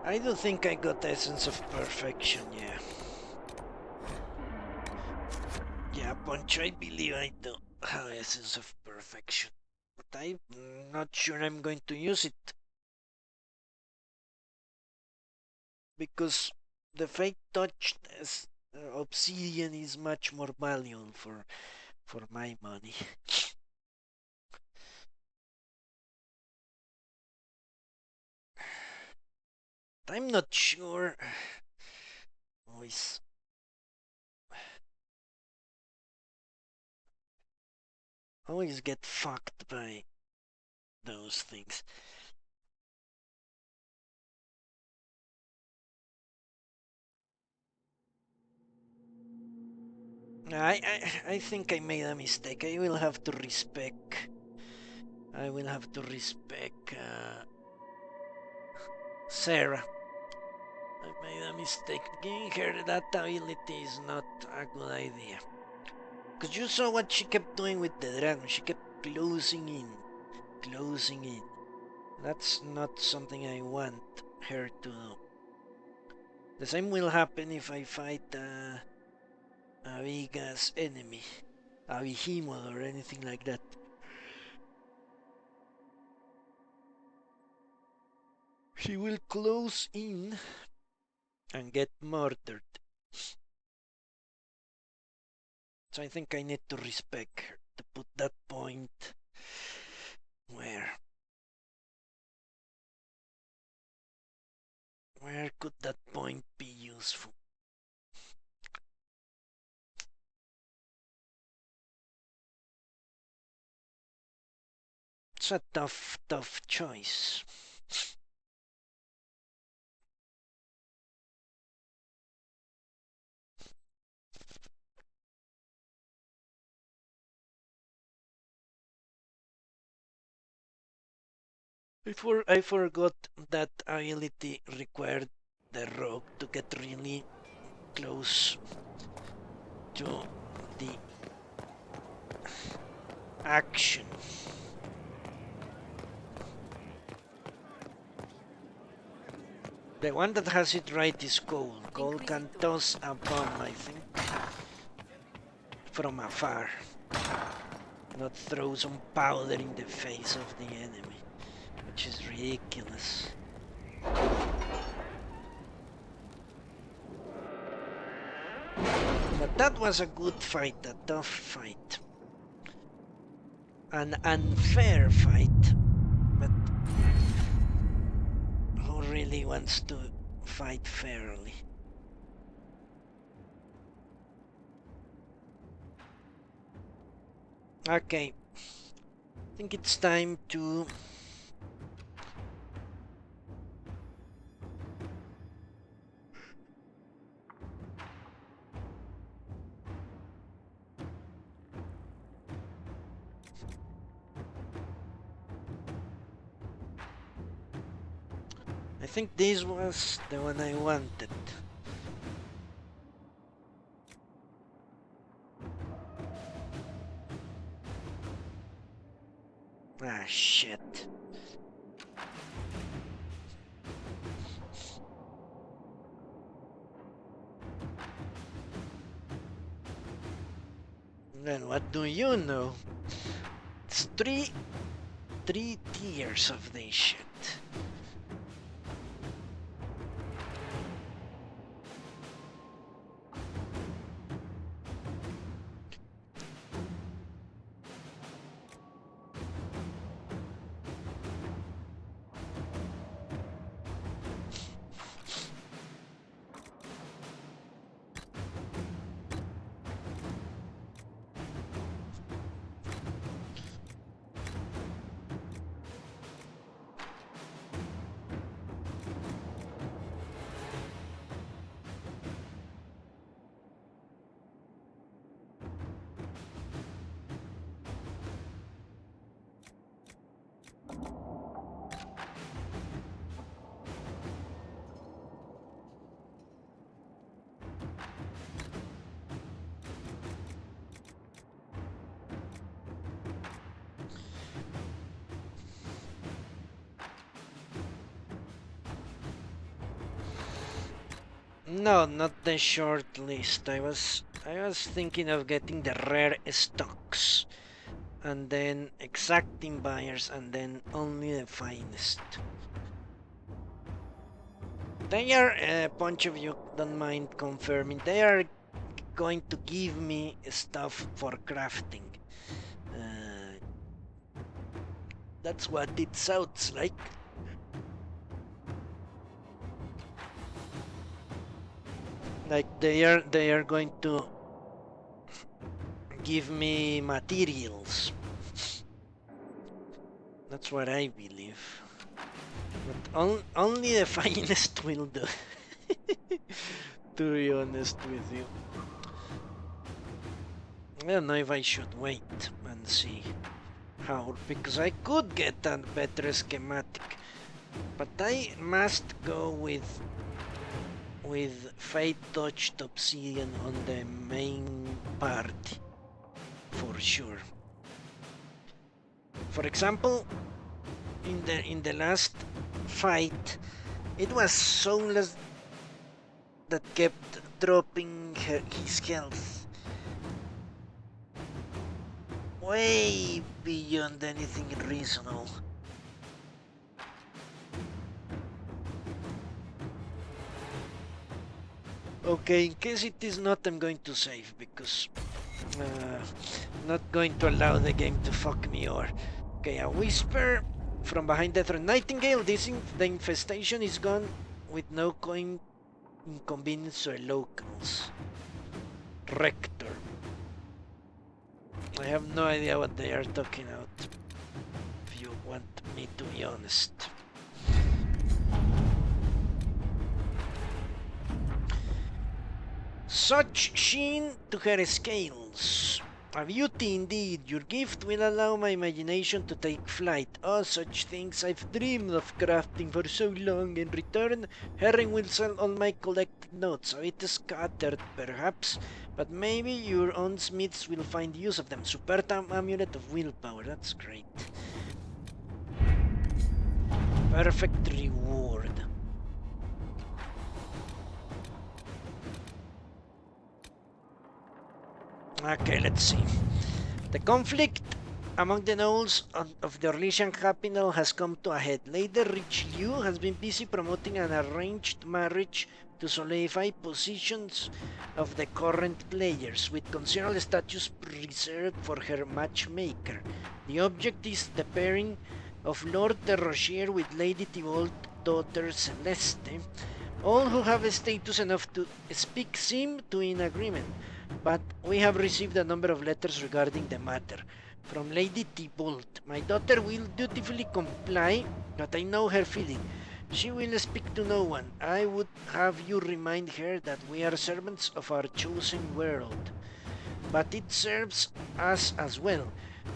I do think I got Essence of Perfection, yeah. Yeah, Poncho, I believe I do have Essence of Perfection. But I'm not sure I'm going to use it. Because the Fate Touch Obsidian is much more valuable for my money. I'm not sure. Always get fucked by those things. I think I made a mistake. I will have to respect Sarah. I made a mistake. Giving her that ability is not a good idea. Because you saw what she kept doing with the dragon. She kept closing in. That's not something I want her to do. The same will happen if I fight a big ass enemy. A behemoth or anything like that. She will close in and get murdered. So I think I need to respect her, to put that point where could that point be useful? It's a tough choice. I forgot that ability required the rogue to get really close to the action. The one that has it right is Cole. Cole can toss a bomb, I think, from afar. Not throw some powder in the face of the enemy, which is ridiculous. But that was a good fight, a tough fight. An unfair fight, but who really wants to fight fairly? Okay, I think it's time to I think this was the one I wanted. Ah, shit. Then what do you know? It's three tiers of this shit. No, not the short list. I was thinking of getting the rare stocks, and then exacting buyers, and then only the finest. They are, a bunch of you don't mind confirming, they are going to give me stuff for crafting. That's what it sounds like. Like they are going to give me materials. That's what I believe. But only the finest will do. To be honest with you. I don't know if I should wait and see how, because I could get a better schematic, but I must go with Fate Touched Obsidian on the main party for sure. For example, in the last fight, it was Soulless that kept dropping his health way beyond anything reasonable. Okay, in case it is not, I'm going to save, because not going to allow the game to fuck me over. Okay, a whisper from behind the throne. Nightingale, the infestation is gone with no inconvenience to the locals. Rector. I have no idea what they are talking about, if you want me to be honest. Such sheen to her scales. A beauty indeed. Your gift will allow my imagination to take flight. Oh, such things I've dreamed of crafting for so long. In return, Herring will sell all my collected notes. A bit scattered, perhaps, but maybe your own smiths will find use of them. Superb amulet of willpower. That's great. Perfect reward. Okay, let's see. The conflict among the nobles of the Orlesian capital has come to a head. Lady Richelieu has been busy promoting an arranged marriage to solidify positions of the current players, with considerable status reserved for her matchmaker. The object is the pairing of Lord de Rocher with Lady Thibault's daughter Celeste. All who have status enough to speak seem to be in agreement, but we have received a number of letters regarding the matter. From Lady Thibault. My daughter will dutifully comply, but I know her feeling. She will speak to no one. I would have you remind her that we are servants of our chosen world. But it serves us as well.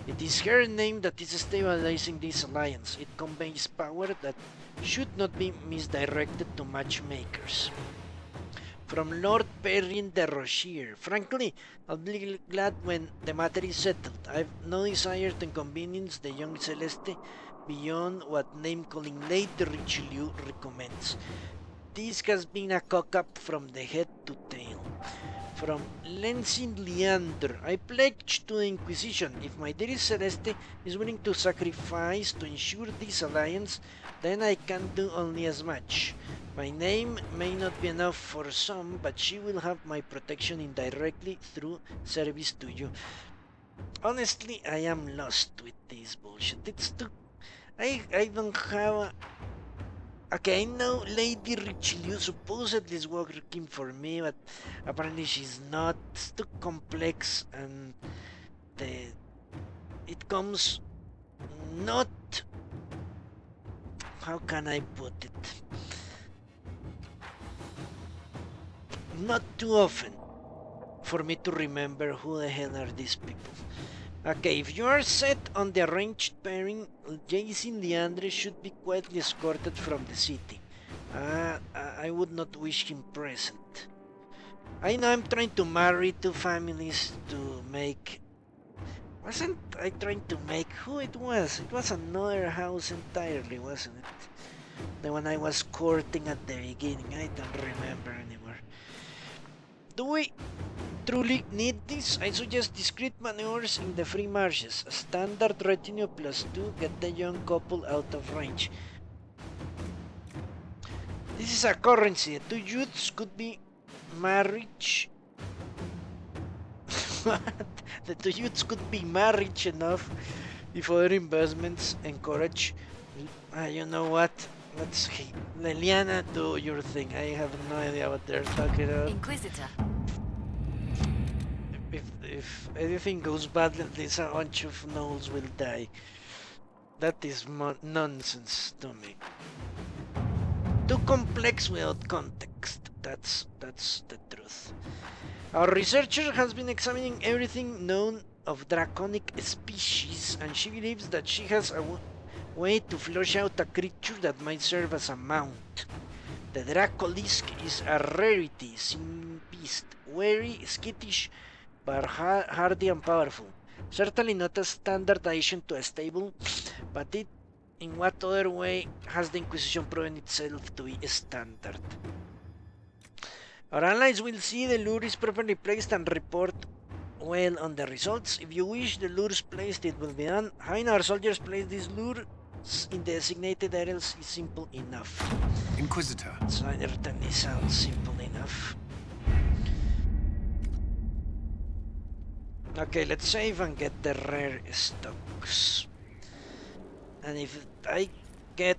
It is her name that is stabilizing this alliance. It conveys power that should not be misdirected to matchmakers. From Lord Perrin de Rocher. Frankly, I'll be glad when the matter is settled. I've no desire to inconvenience the young Celeste beyond what name-calling Lady Richelieu recommends. This has been a cock-up from the head to tail. From Lenzin Leander. I pledge to the Inquisition. If my dearest Celeste is willing to sacrifice to ensure this alliance, then I can do only as much. My name may not be enough for some, but she will have my protection indirectly through service to you. Honestly, I am lost with this bullshit. It's too... I don't have... Okay, I know Lady Richelieu supposedly is working for me, but apparently she's not. It's too complex, and it comes not... How can I put it? Not too often for me to remember who the hell are these people. Okay, if you are set on the arranged pairing, Jason Leandre should be quietly escorted from the city. I would not wish him present. I know I'm trying to marry two families to make... Wasn't I trying to make who it was? It was another house entirely, wasn't it? The one I was courting at the beginning. I don't remember anymore. Do we truly need this? I suggest discreet maneuvers in the free marshes. A standard retinue +2, get the young couple out of range. This is a currency. The 2 youths could be marriage. The 2 youths could be marriage enough if other investments encourage. You know what? Let's Leliana, do your thing. I have no idea what they're talking about. Inquisitor. If anything goes bad, at least a bunch of gnolls will die. That is nonsense to me. Too complex without context. That's the truth. Our researcher has been examining everything known of draconic species, and she believes that she has a way to flush out a creature that might serve as a mount. The Dracolisk is a rarity, beast, wary, skittish, but hardy and powerful. Certainly not a standard addition to a stable, but in what other way has the Inquisition proven itself to be standard? Our allies will see the lure is properly placed and report well on the results. If you wish the lures placed, it will be done. Having our soldiers place these lures in the designated areas is simple enough. Inquisitor. Certainly sounds simple enough. Okay, let's save and get the rare stocks. And if I get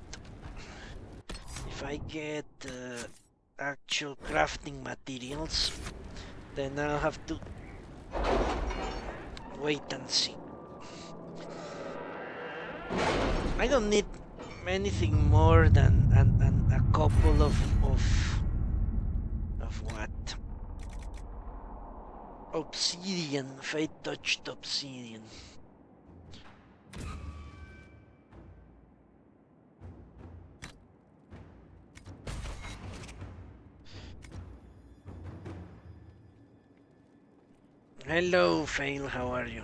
actual crafting materials, then I'll have to wait and see. I don't need anything more than a couple of what? Obsidian, fate-touched obsidian. Hello, Fail, how are you?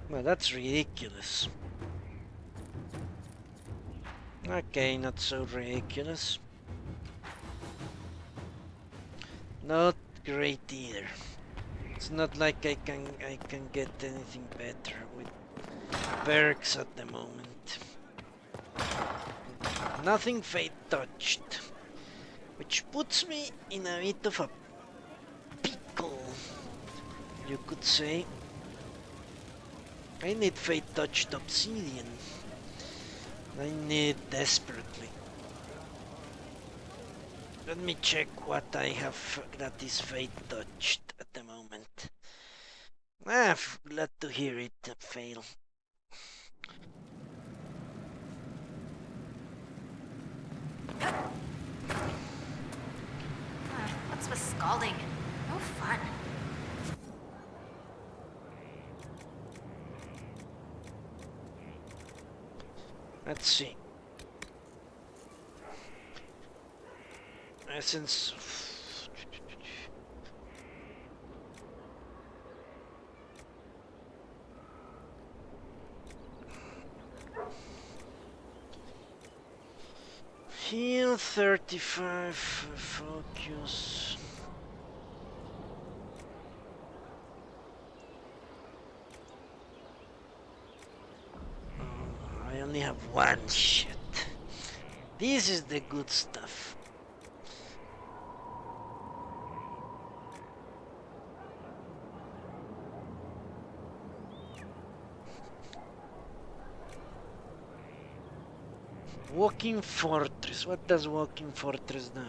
Well, that's ridiculous. Okay, not so ridiculous. Not great either. It's not like I can get anything better with perks at the moment. Nothing fate touched, which puts me in a bit of a pickle, you could say. I need fate touched obsidian. I need it desperately. Let me check what I have that is fate touched at the moment. Glad to hear it fail. What's with scalding? No fun. Let's see. Essence. Heal 35, focus. I only have one shit. This is the good stuff. Walking Fortress. What does Walking Fortress do?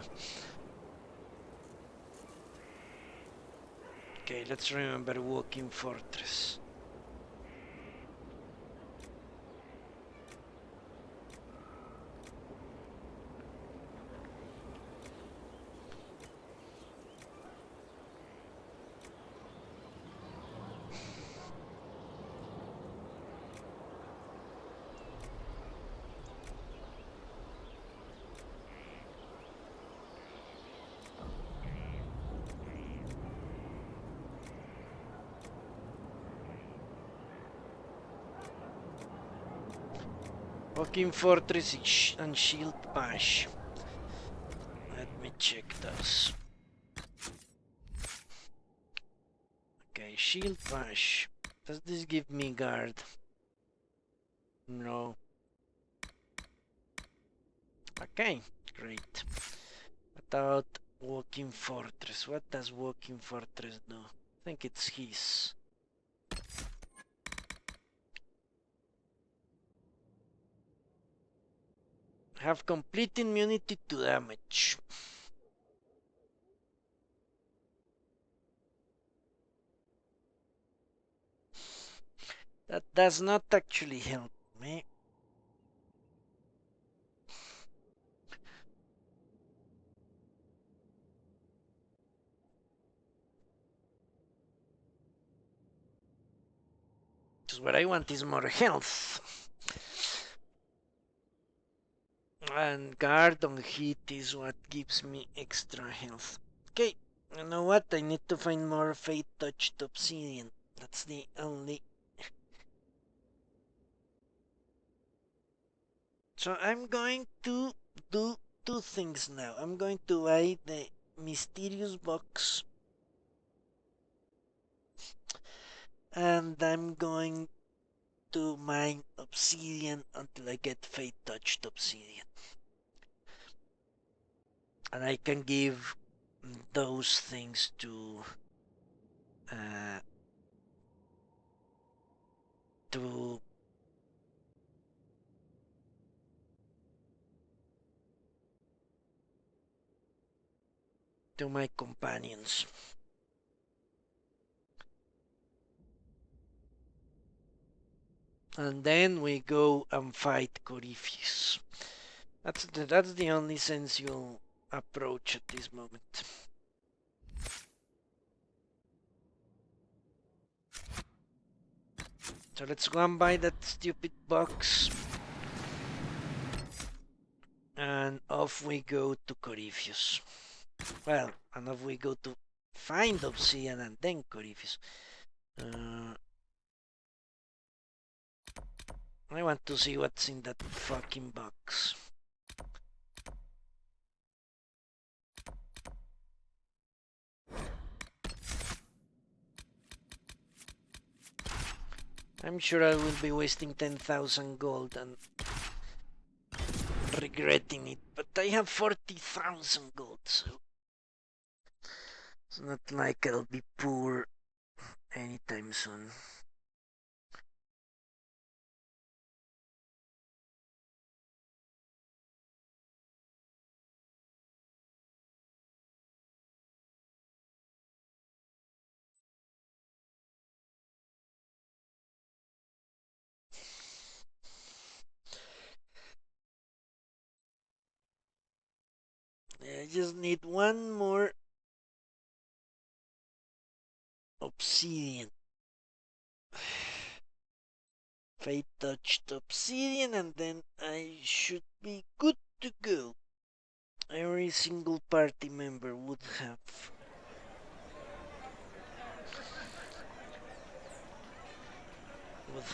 Okay, let's remember Walking Fortress. Walking Fortress and Shield Bash. Let me check those. Okay, shield bash. Does this give me guard? No. Okay, great. What about walking fortress? What does walking fortress do? I think it's his. Have complete immunity to damage. That does not actually help me. Because what I want is more health. And guard on hit is what gives me extra health. Okay, you know what? I need to find more Fate Touched Obsidian. That's the only... So I'm going to do two things now. I'm going to buy the mysterious box. And I'm going to mine obsidian until I get Fate Touched Obsidian. And I can give those things to to my companions. And then we go and fight Corypheus. That's the only sensual approach at this moment. So let's go and buy that stupid box. And off we go to Corypheus. Well, and off we go to find Obsidian and then Corypheus. I want to see what's in that fucking box. I'm sure I will be wasting 10,000 gold and regretting it, but I have 40,000 gold, so it's not like I'll be poor anytime soon. I just need one more obsidian. Fate touched obsidian and then I should be good to go. Every single party member would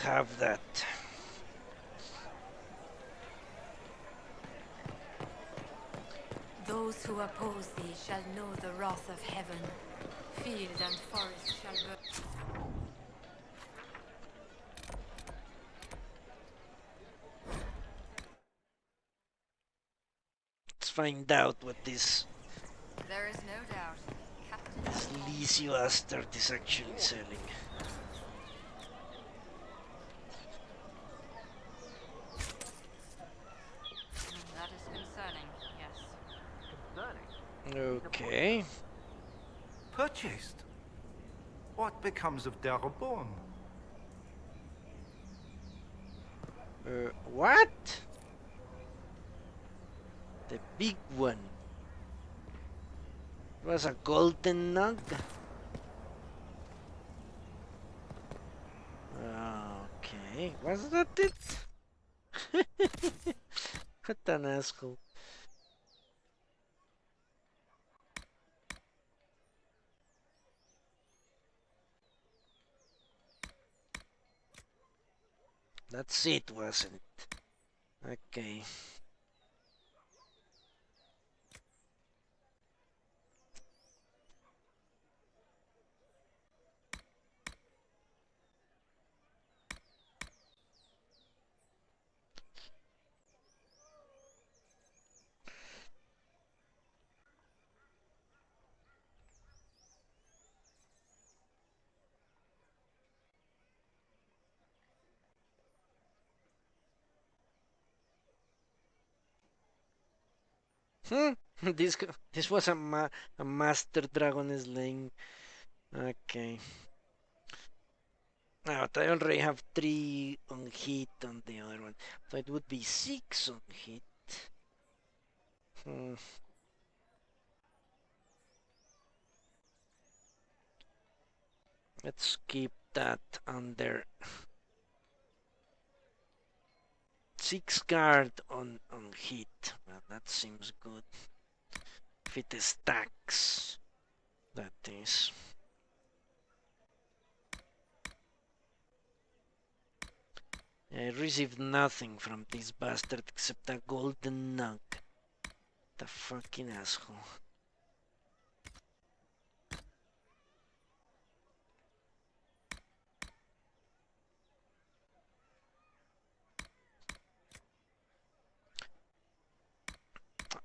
have that. Those who oppose thee shall know the wrath of heaven. Field and forest shall burn. Let's find out what this There is no doubt. this lazy bastard is actually selling. That is concerning, yes. Okay. Purchased? What becomes of Darabon? What? The big one. It was a golden nug? Okay, was that it? What an asshole. That's it, wasn't it? Okay. Hmm. this this was a master dragon slaying. Okay. Now I already have 3 on hit on the other one, so it would be 6 on hit. Hmm. Let's keep that under 6 guard on hit. Well, that seems good. If it stacks, that is. I received nothing from this bastard except a golden nug. The fucking asshole.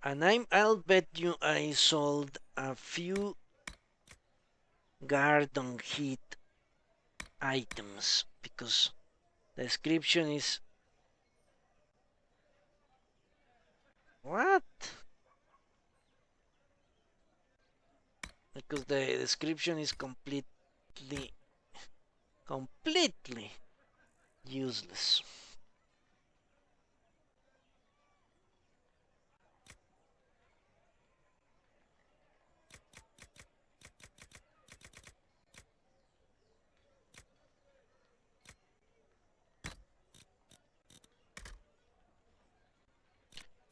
And I'll bet you I sold a few guard on hit items because the description is what? Because the description is completely useless.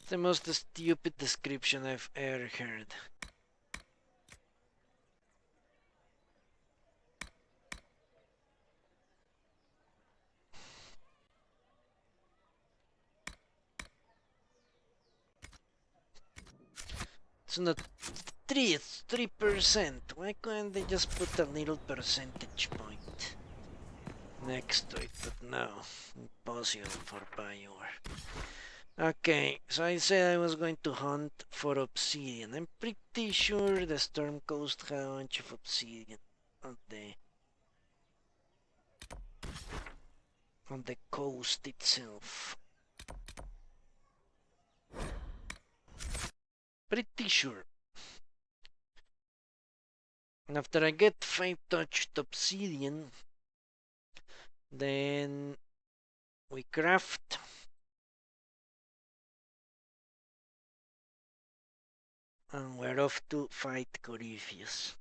It's the most stupid description I've ever heard. It's not 3, it's 3%. Why couldn't they just put a little percentage point next to it? But no, impossible for BioWare. Okay, so I said I was going to hunt for obsidian. I'm pretty sure the Storm Coast had a bunch of obsidian on the coast itself. Pretty sure. And after I get 5 touched obsidian, then we craft and we're off to fight Corypheus.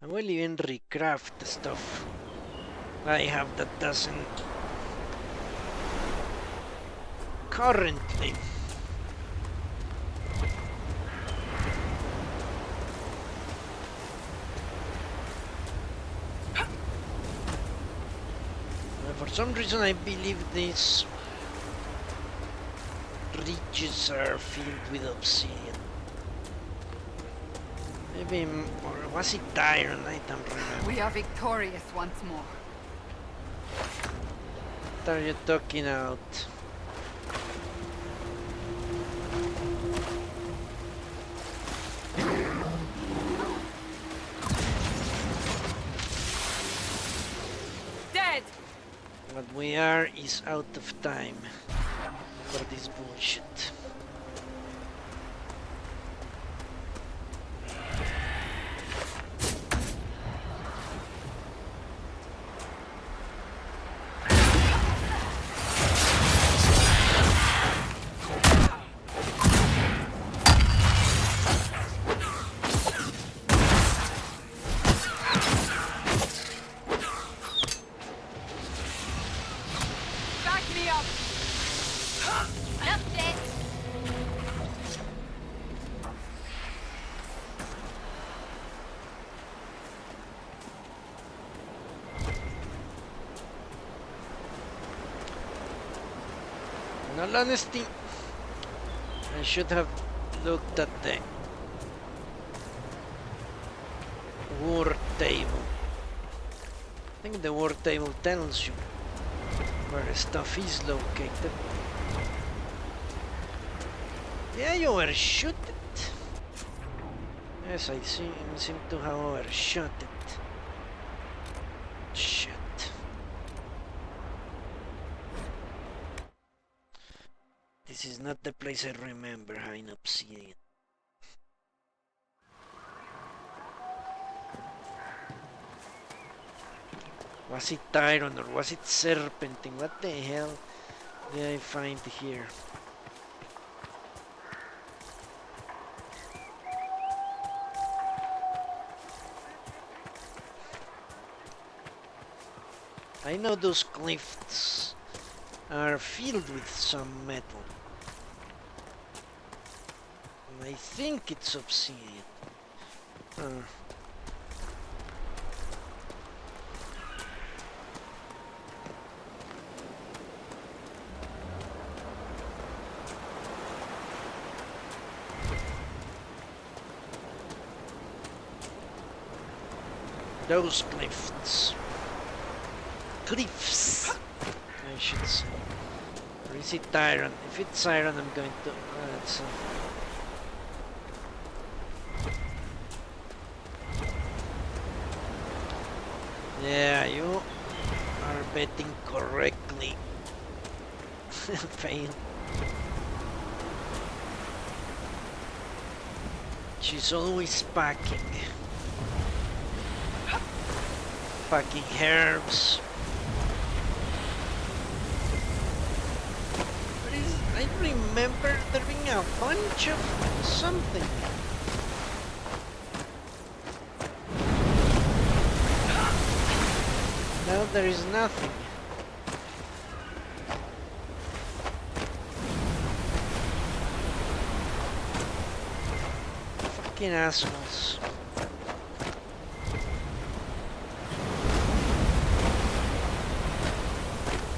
I will even recraft the stuff I have that doesn't currently. For some reason I believe these ridges are filled with obsidian. Maybe, or was it iron? I don't remember. We are victorious once more. What are you talking about? Dead! What we are is out of time for this bullshit. Back me up! Not dead! all honesty, I should have looked at the war table. I think the war table tells you where stuff is located. Yeah, you overshot it. Yes, I seem to have overshot it. Shit. This is not the place I remember having obsidian. Was it iron or was it serpentine? What the hell did I find here? I know those cliffs are filled with some metal. And I think it's obsidian. Those cliffs. Cliffs, I should say. Or is it iron? If it's iron, I'm going to... that's yeah, you are betting correctly. Fail. She's always packing. Packing herbs. I remember there being a bunch of something. Now there is nothing. Fucking assholes.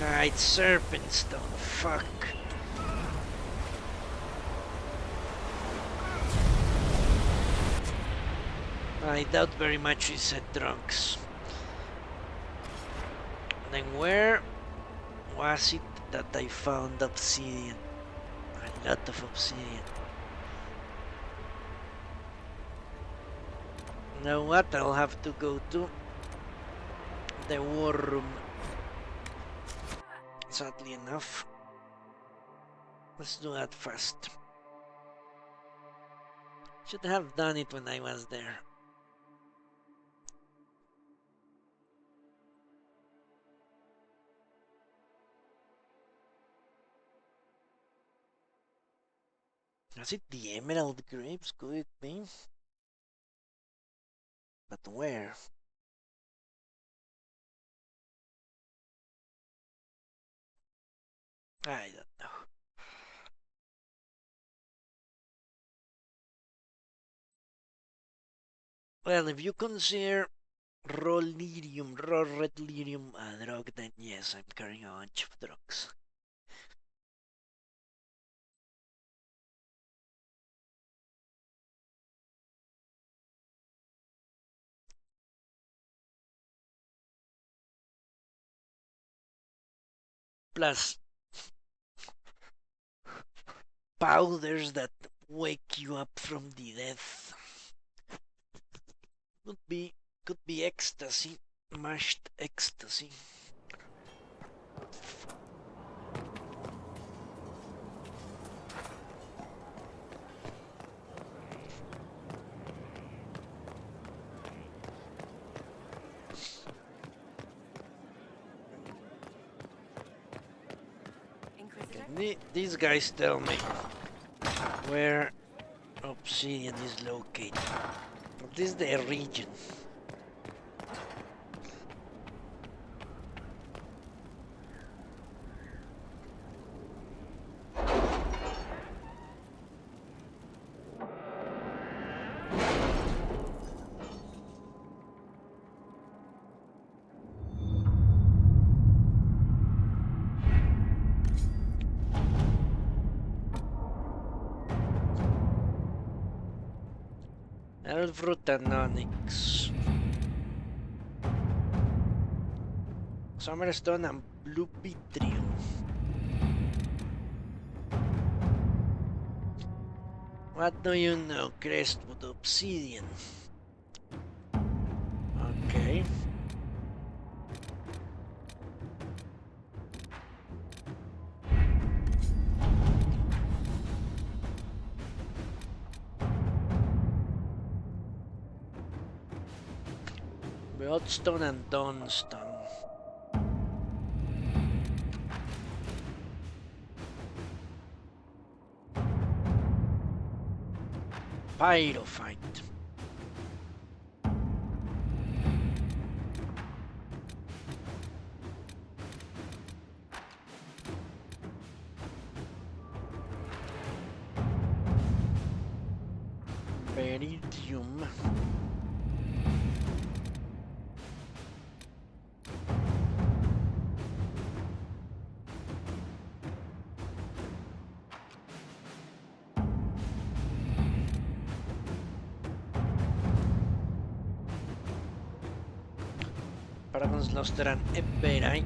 Ah, it's serpent stone. Fuck. I doubt very much he said drunks. Then where was it that I found obsidian? A lot of obsidian. You know what? I'll have to go to the war room. Sadly enough. Let's do that fast. Should have done it when I was there. Was it the emerald grapes? Could it be? But where? I don't know. Well, if you consider raw lyrium, raw red lyrium a drug, then yes, I'm carrying a bunch of drugs. Plus powders that wake you up from the death. Could be ecstasy, mashed ecstasy. These guys tell me where obsidian is located. What is the region? Elfroot and Onyx. Summerstone and Blue Vitriol. What do you know? Crestwood Obsidian. Okay. Bloodstone and Dawnstone. Pyrophyte. Veridium. Paragon's Luster and Eberite.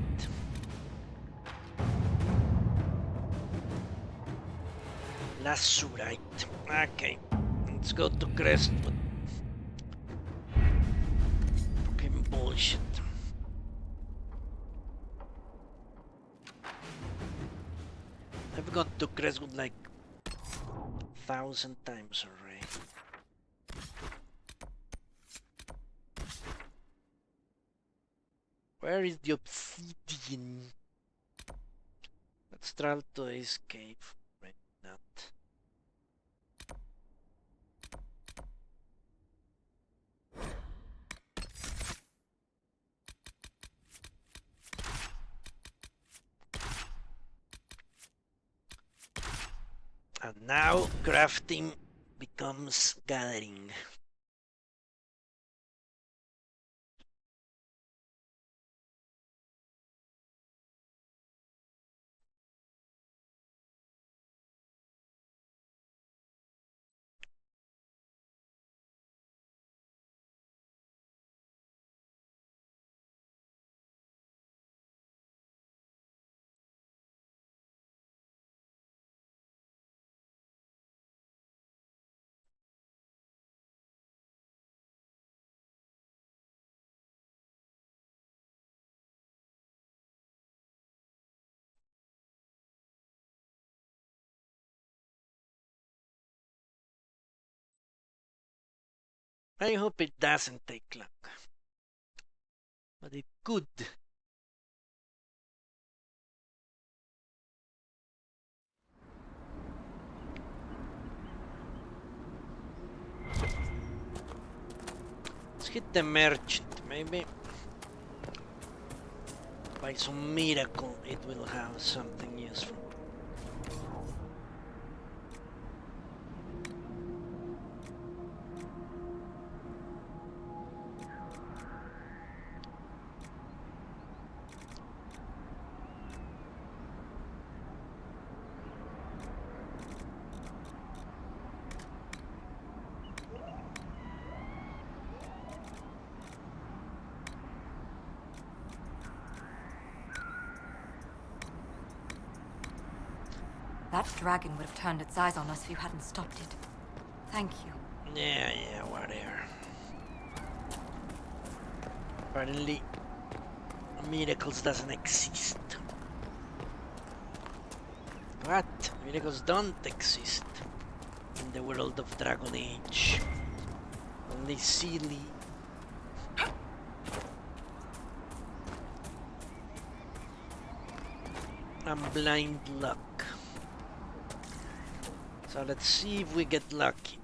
Lasurite. Okay, let's go to Crestwood. Fucking bullshit. I've gone to Crestwood like 1,000 times already. Where is the obsidian? Let's travel to this cave. Right, not. And now crafting becomes gathering. I hope it doesn't take long. But it could. Let's hit the merchant, maybe. By some miracle it will have something useful. That dragon would have turned its eyes on us if you hadn't stopped it. Thank you. Yeah, whatever. Apparently, miracles doesn't exist. What? Miracles don't exist in the world of Dragon Age. Only silly. And blind luck. So let's see if we get lucky.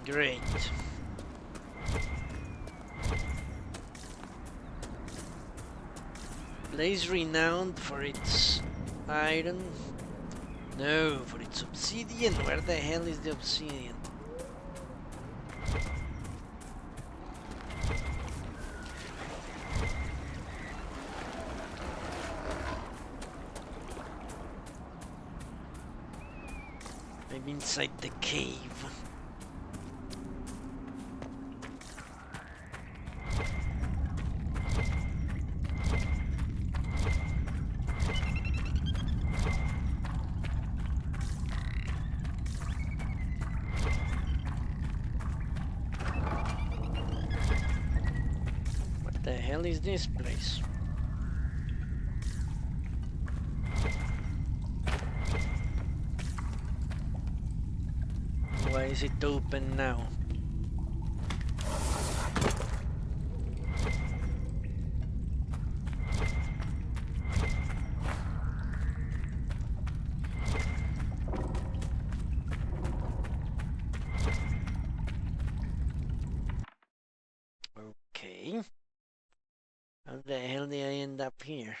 Great. place renowned for its iron? No, for its obsidian. Where the hell is the obsidian? Maybe inside the cave. What the hell is this place? Why is it open now? Okay. How the hell did I end up here?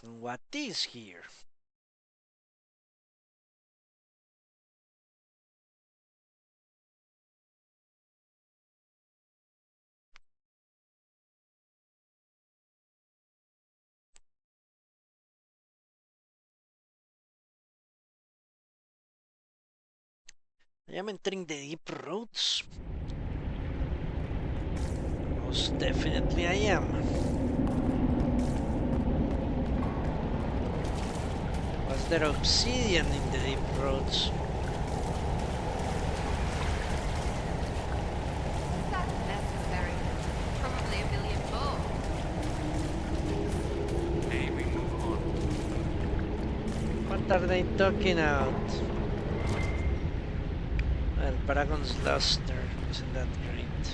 And what is here? I am entering the deep roads. Most definitely I am. Was there obsidian in the deep roads? Is that necessary? Probably a million more. May we move on? What are they talking about? Well, Paragon's luster isn't that great.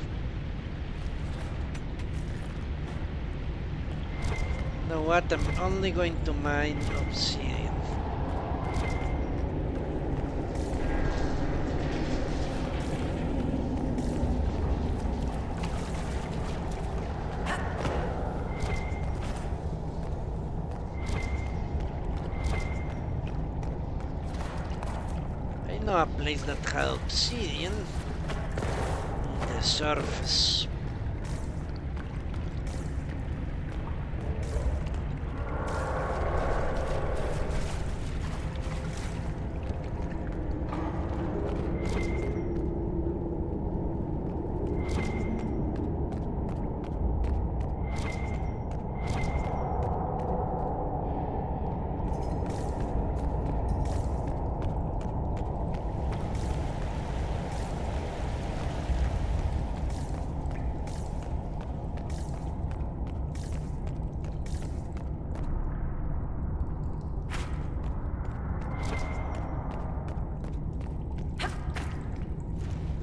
You know what? I'm only going to mine obsidian. I know a place that had obsidian on the surface.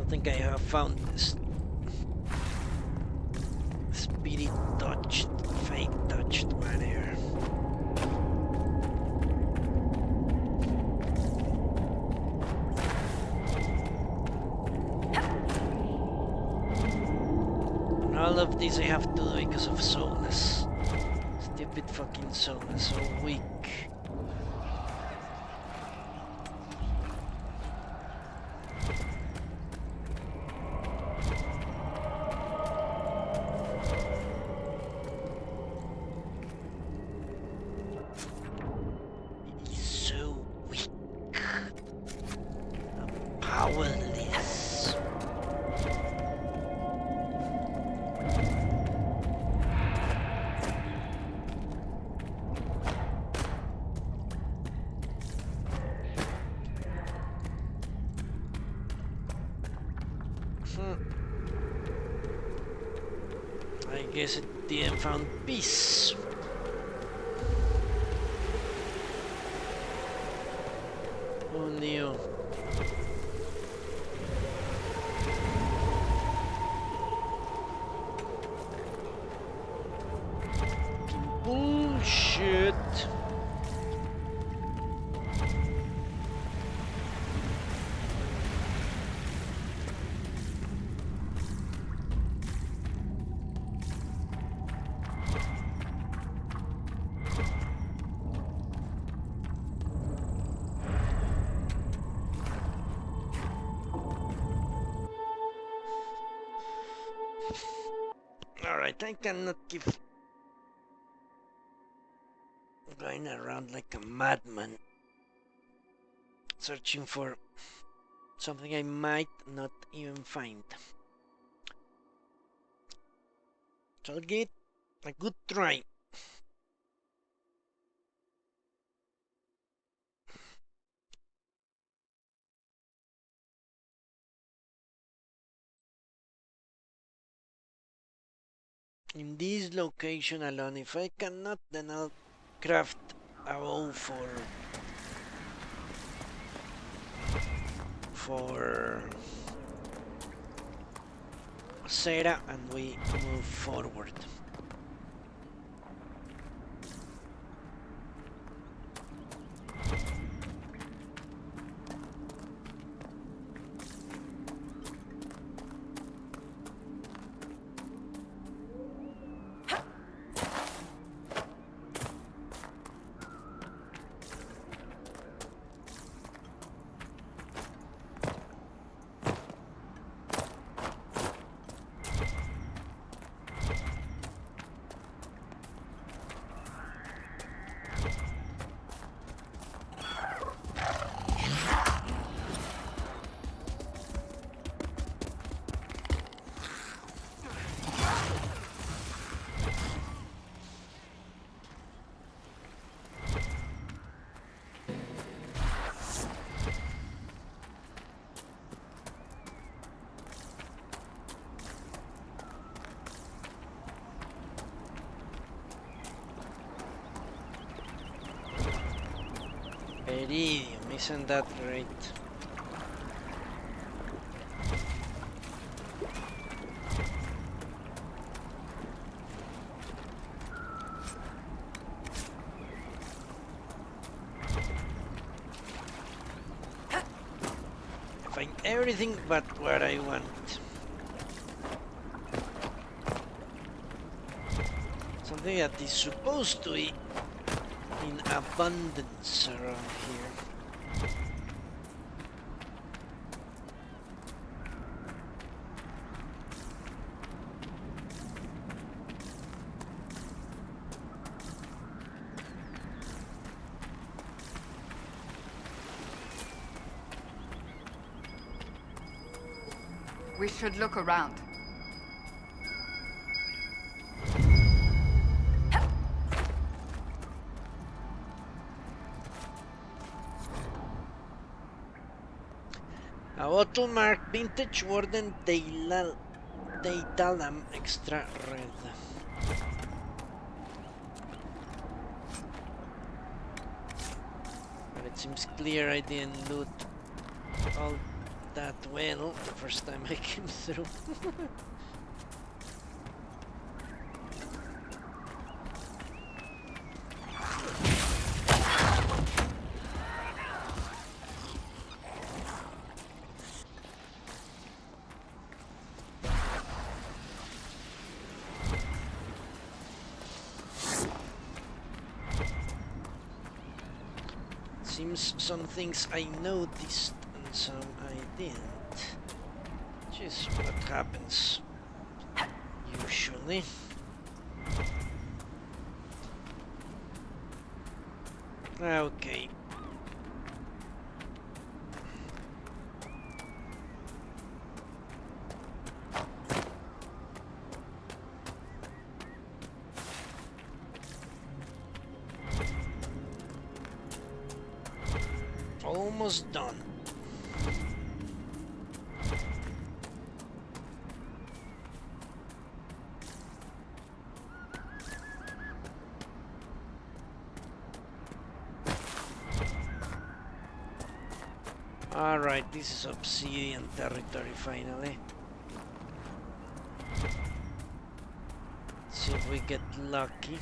I think I have found this. Spirit touched, fate touched whatever. And all of this I have to do because of soulless. Stupid fucking soulless, so weak. Powerless. I guess it didn't found peace. Who knew? Bullshit. Alright, I cannot keep going around like a madman, searching for something I might not even find. So I'll give it a good try. In this location alone, if I cannot, then I'll craft a bow for Sarah, and we move forward. Iridium, isn't that great? I find everything but what I want. Something that is supposed to be in abundance around here. We should look around. A bottle marked Vintage Warden Daytalam Extra Red. But it seems clear I didn't loot all that well the first time I came through. Seems some things I noticed and some I didn't. Which is what happens usually. Okay. Almost done. Alright, this is obsidian territory finally. See if we get lucky.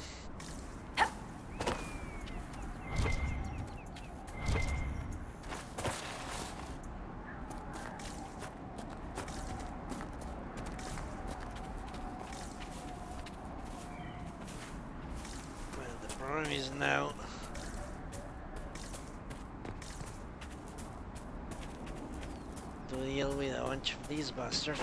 Is now to deal with a bunch of these bastards.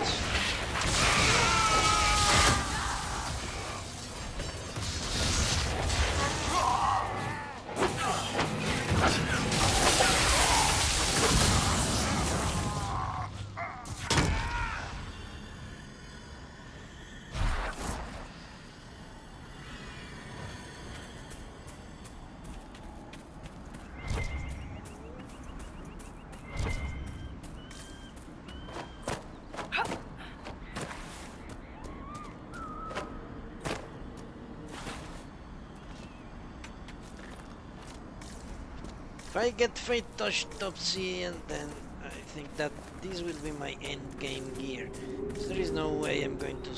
If I get Fate Touched Obsidian, then I think that this will be my end game gear. So there is no way I'm going to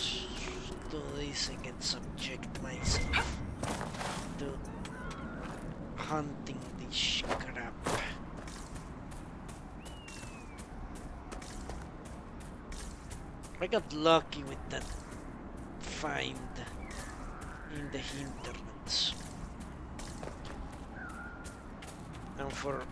do this and subject myself to hunting this crap. I got lucky with that find in the hinterlands. And for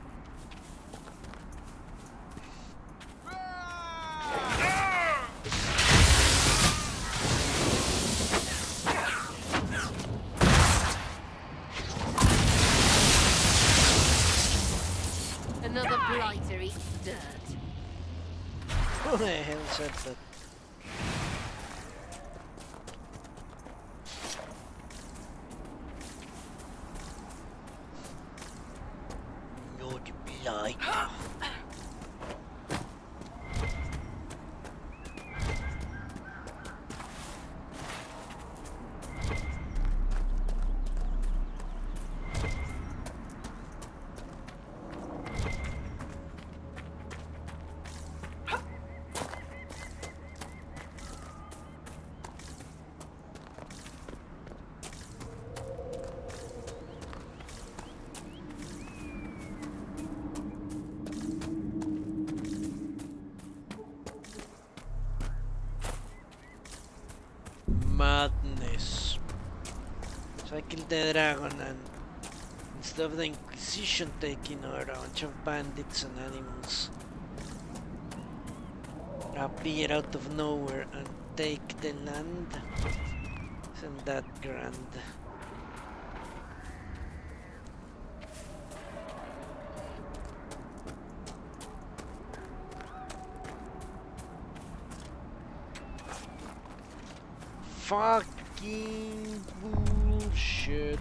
Another blighter eats dirt. who the hell said that? Not blighter. Madness. So I killed the dragon and instead of the Inquisition taking over, a bunch of bandits and animals appear out of nowhere and take the land. Isn't that grand? Fucking bullshit.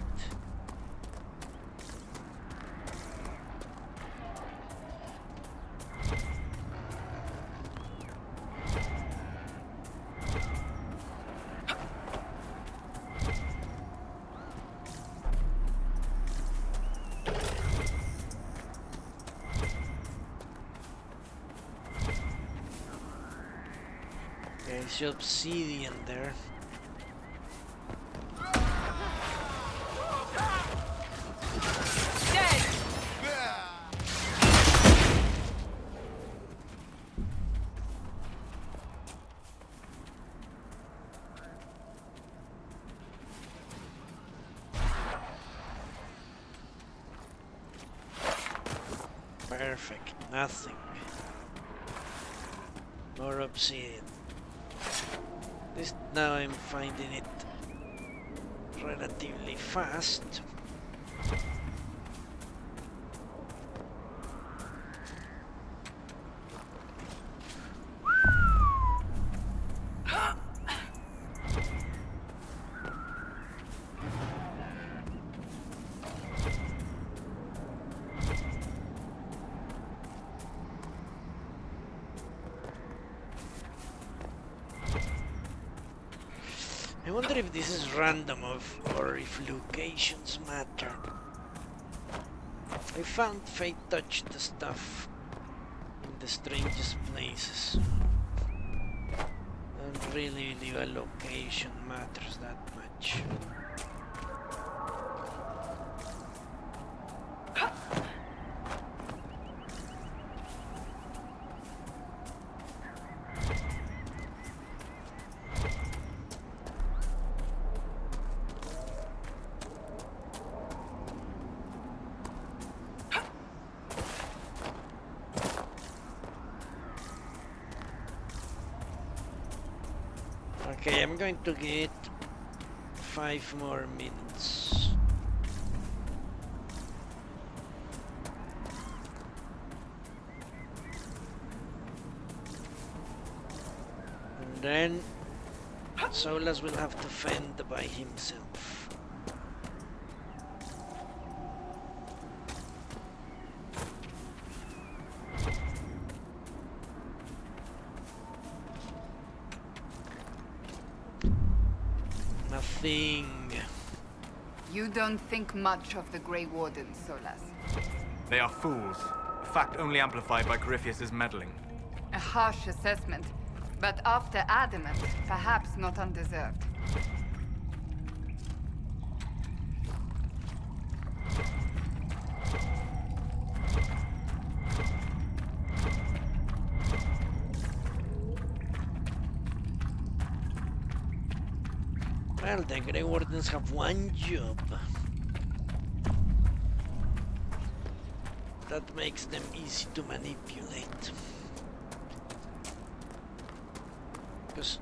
There's obsidian there. Perfect, nothing. More obsidian. This now I'm finding it relatively fast. I wonder if this is random or if locations matter. I found Fate Touched stuff in the strangest places. Don't really believe a location matters that much. Okay, I'm going to get 5 more minutes. And then Solas will have to fend by himself. Nothing. You don't think much of the Grey Wardens, Solas. They are fools. A fact only amplified by Corypheus' meddling. A harsh assessment, but after Adamant, perhaps not undeserved. Well, the Grey Wardens have one job. That makes them easy to manipulate. Because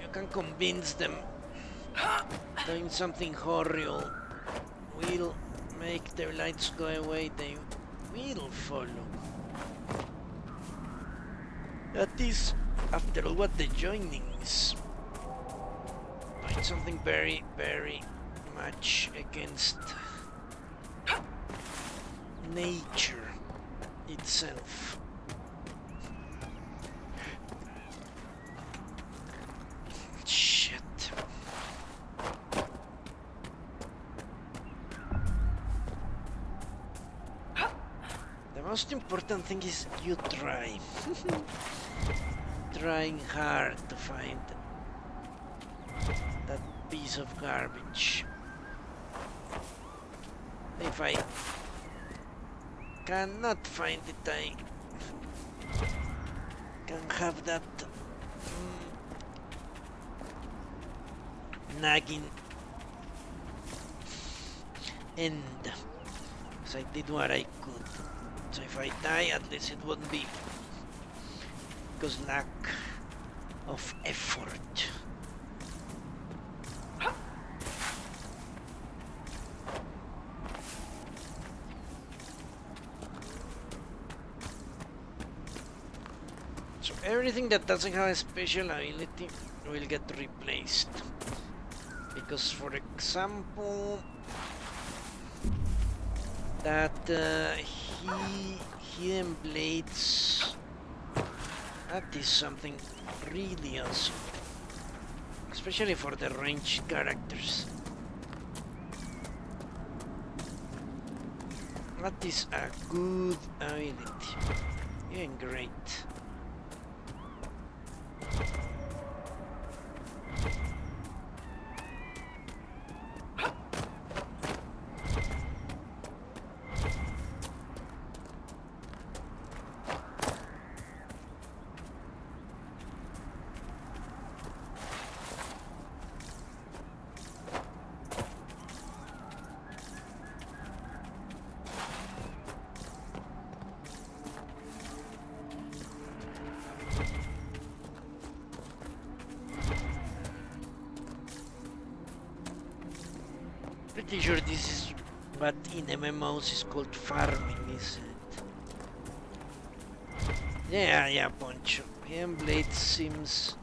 you can convince them doing something horrible will make their lights go away, they will follow. That is, after all, what the joining is. Doing something very, very much against nature itself. Shit. The most important thing is you try. Trying hard to find that piece of garbage. If I cannot find it, I can have that nagging end. So I did what I could. So if I die, at least it wouldn't be because lack of effort. So everything that doesn't have a special ability will get replaced. Because, for example, that hidden blades, that is something really awesome, especially for the ranged characters. That is a good ability, even great. Pretty sure this is what in MMOs is called farming, isn't it? Yeah, Poncho. Hidden Blade seems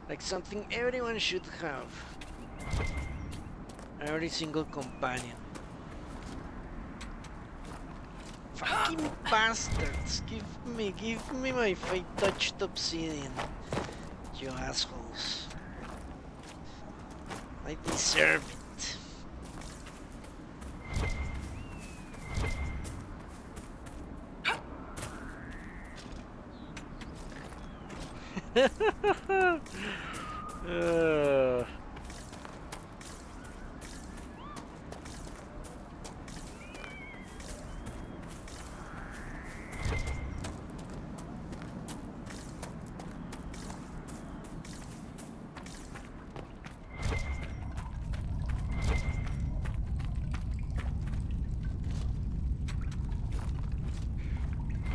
like something everyone should have. Every single companion. Fucking bastards! Give me my fate touched obsidian, you assholes. I deserve it.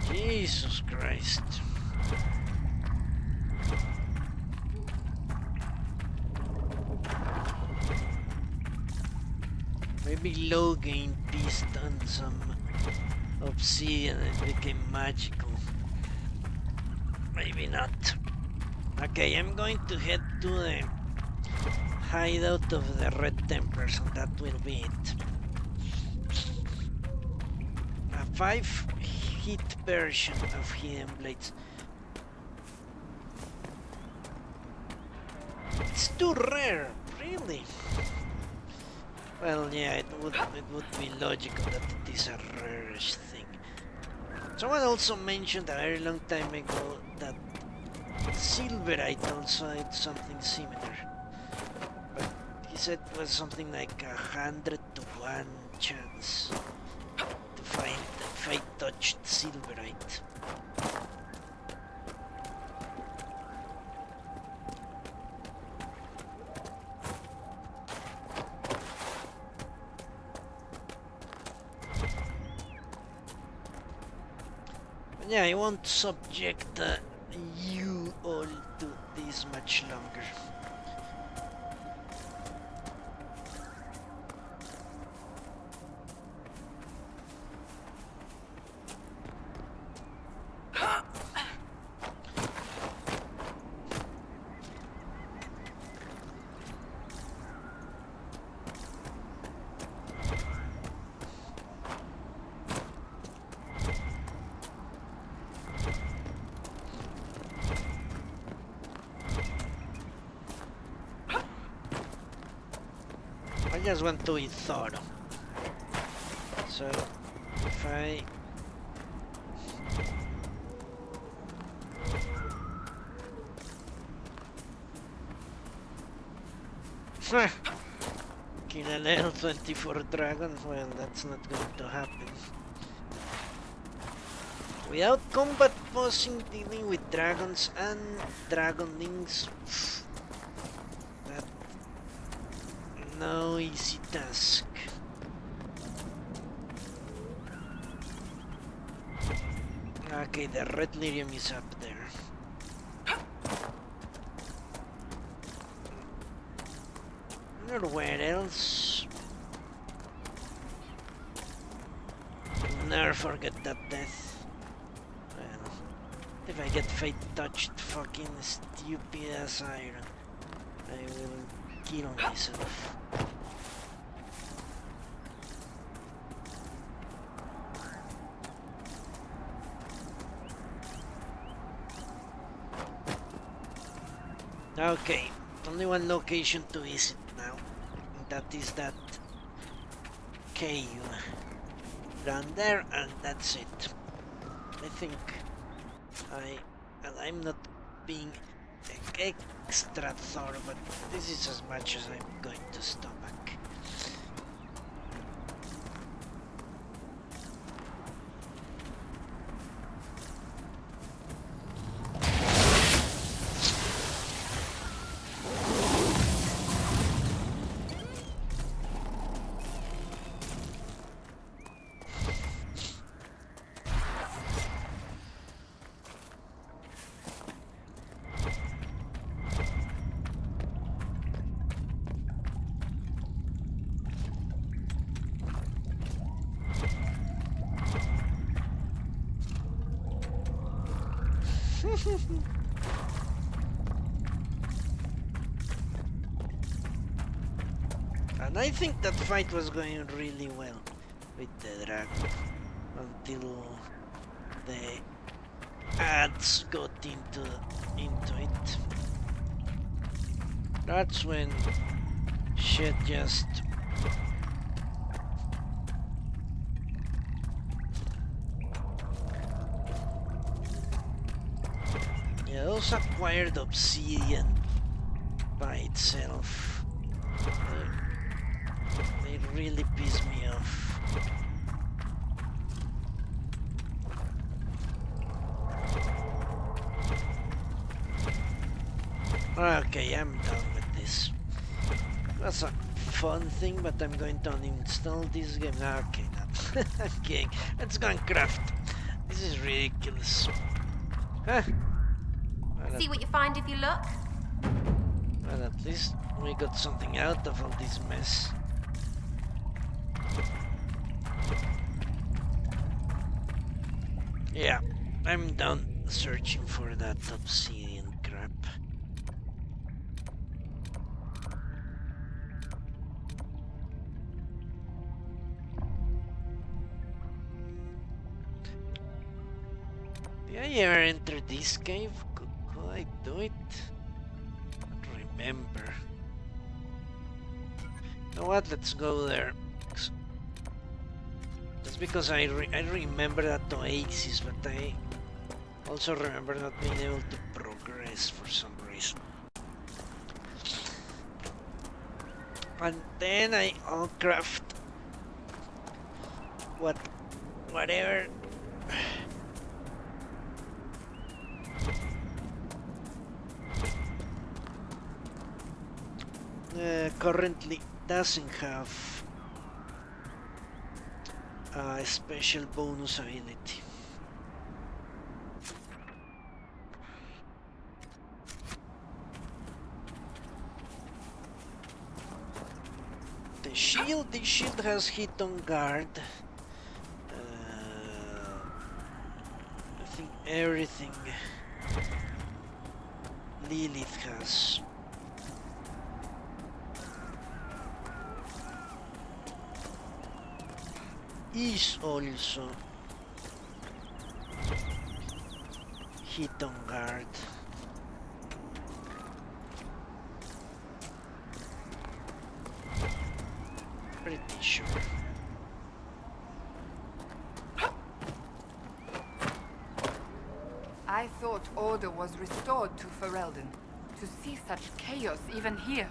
Jesus Christ. below gained peace on some obsidian and it became magical. Maybe not. Okay, I'm going to head to the hideout of the Red Templars and that will be it. A 5-hit version of Hidden Blades. It's too rare, really. Well, yeah, it would be logical that it is a rare-ish thing. Someone also mentioned a very long time ago that Silverite also had something similar. But he said it was something like 100 to 1 chance to find if I touched Silverite. Yeah, I won't subject you all to this much longer. I just want to be thorough. So, if I... kill a level 24 dragon? Well, that's not going to happen. Without combat bossing, dealing with dragons and dragonlings... that... no easy task. Okay, the red lyrium is up there. Where else? Never forget that death. Well, if I get fate touched fucking stupid ass iron, I will kill myself. Okay, only one location to visit now. That is that cave down there, and that's it. I think I'm not being extra thorough, but this is as much as I'm going to stomach. And I think that fight was going really well with the dragon until the ads got into it. That's when shit just yeah, those acquired obsidian by itself, they really piss me off. Okay, I'm done with this. That's a fun thing, but I'm going to uninstall this game. Okay, no. I'm kidding. Let's go and craft. This is ridiculous. Huh? Well, See what you find if you look. well, at least we got something out of all this mess. Yeah, I'm done searching for that obsidian crap. Did I ever enter this cave? Could I do it? I don't remember. You know what? Let's go there. Just because I remember that oasis, but I also remember not being able to progress for some reason. And then I'll craft whatever. Currently doesn't have a special bonus ability. The shield has hit on guard. I think everything Lilith has. Is also hit on guard. Pretty sure. I thought order was restored to Ferelden. To see such chaos even here.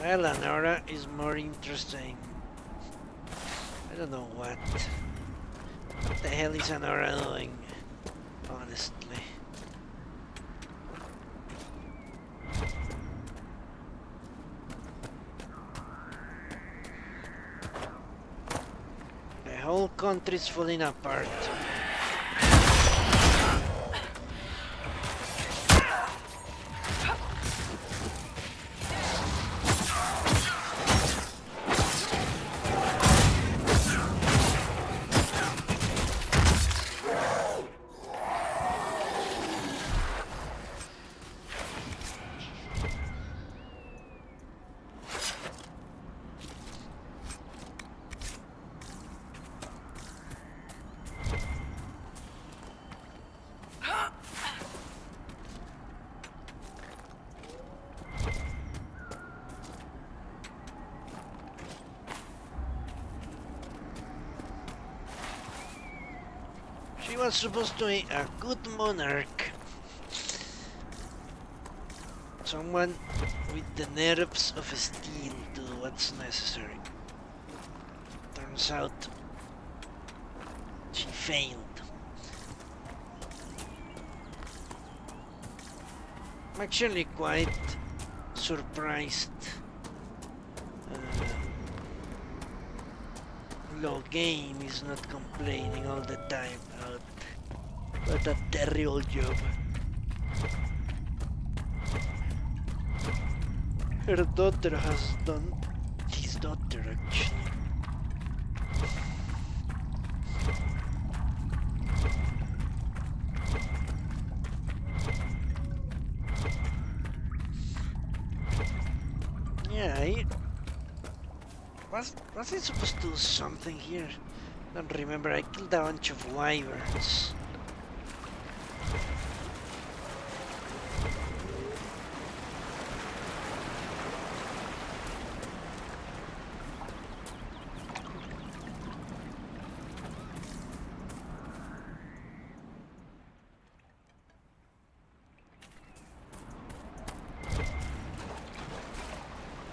Well, Anora is more interesting. I don't know what. What the hell is Anora doing? Honestly. The whole country's falling apart. She was supposed to be a good monarch. Someone with the nerves of steel to do what's necessary. Turns out she failed. I'm actually quite surprised. Low game is not complaining all the time about what a terrible job. Her daughter has done. His daughter, actually. Yeah, was I supposed to do something here? Don't remember. I killed a bunch of wyverns.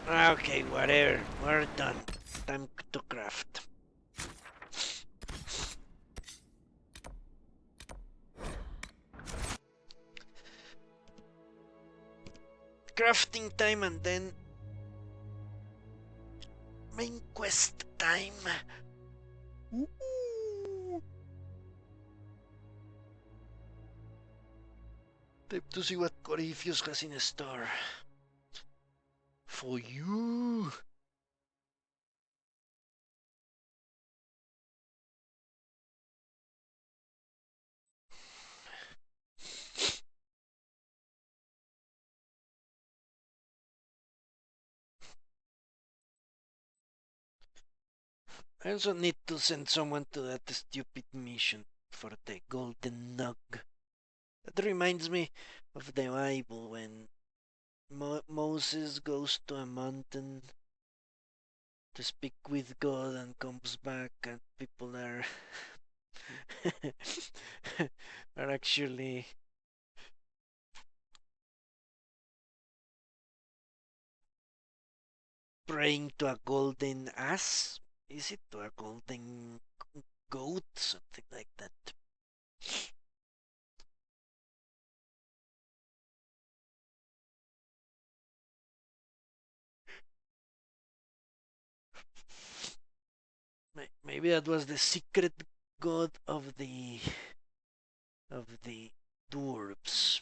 Okay, whatever. We're done. Time to craft. Crafting time and then main quest time. Ooh. Time to see what Corypheus has in store. For you. I also need to send someone to that stupid mission for the golden nug. That reminds me of the Bible when Moses goes to a mountain to speak with God and comes back and people are are actually praying to a golden ass. Is it to a golden goat? Something like that. Maybe that was the secret god of the dwarves.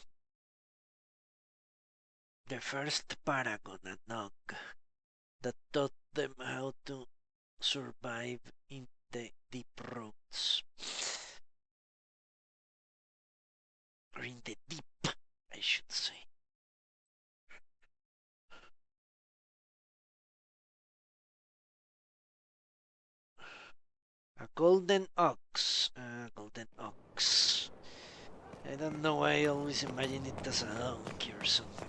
The first paragon, a nog, that taught them how to survive in the deep roads. Or in the deep, I should say. A golden ox. A golden ox. I don't know why I always imagine it as a donkey or something.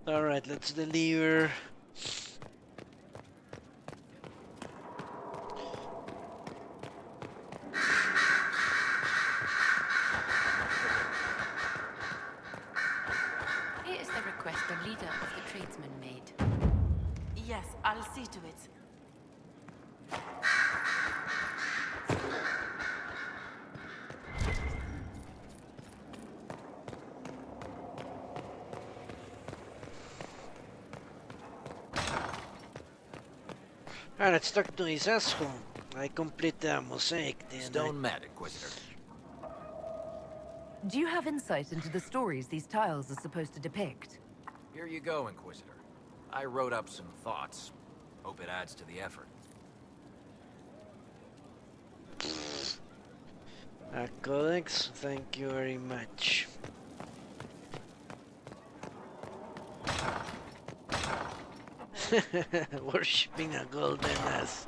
Alright, let's deliver. Here is the request the leader of the tradesmen made. Yes, I'll see to it. Alright, let's talk to his asshole. I completed a mosaic, didn't Stone Mad, Inquisitor. Do you have insight into the stories these tiles are supposed to depict? Here you go, Inquisitor. I wrote up some thoughts. Hope it adds to the effort. Codex, thank you very much. Worshipping a golden ass.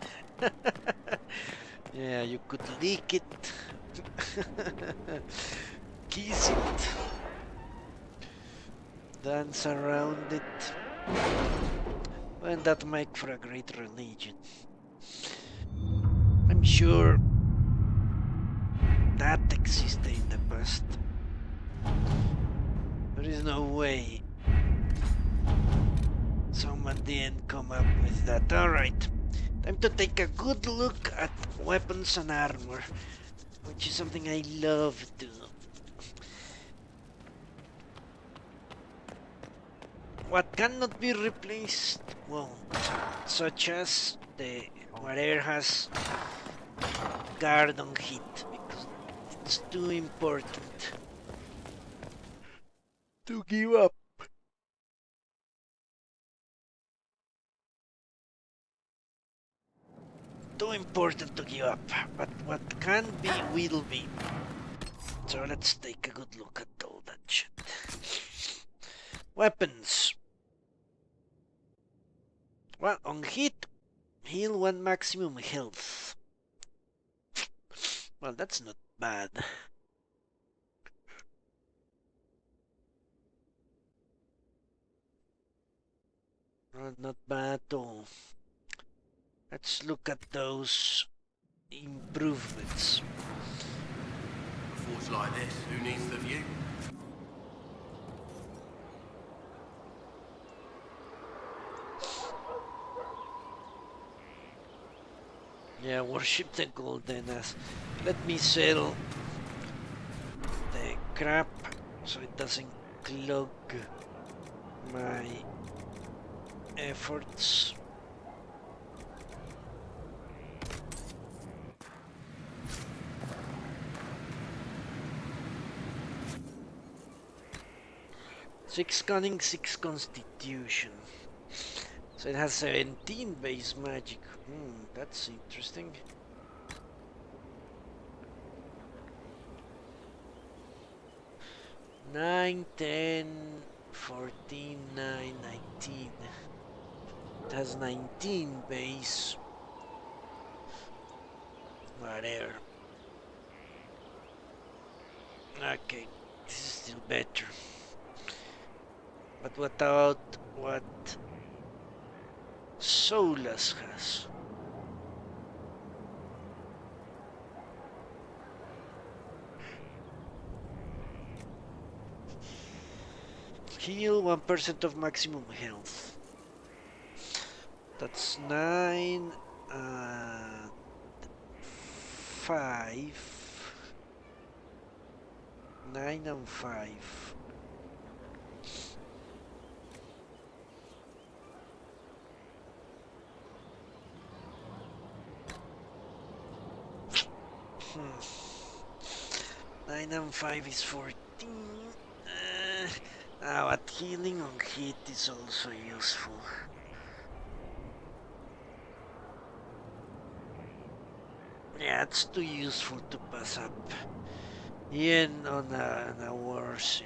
Yeah, you could lick it. Kiss it. Dance around it. And that make for a great religion. I'm sure that existed in the past. There is no way someone didn't come up with that. Alright, time to take a good look at weapons and armor, which is something I love to do. What cannot be replaced? Well, such as the whatever has guard on hit, because it's too important to give up. Too important to give up, but what can be will be. So let's take a good look at all that shit. Weapons. Well, on hit, heal 1 maximum health. Well, that's not bad. Not bad at all. Let's look at those improvements. Forge like this, who needs the view? Yeah, worship the golden ass. Let me sell the crap so it doesn't clog my efforts. Six cunning, 6 constitution. So it has 17 base magic. That's interesting. 9, 10, 14, 9, 19. It has 19 base. Whatever. Okay, this is still better. But what about what Solus has? Heal 1% of maximum health. That's 9, 5. 9 and 5. Hmm. 9 and 5 is 14. But healing on hit is also useful. Yeah, it's too useful to pass up. Even on a worse,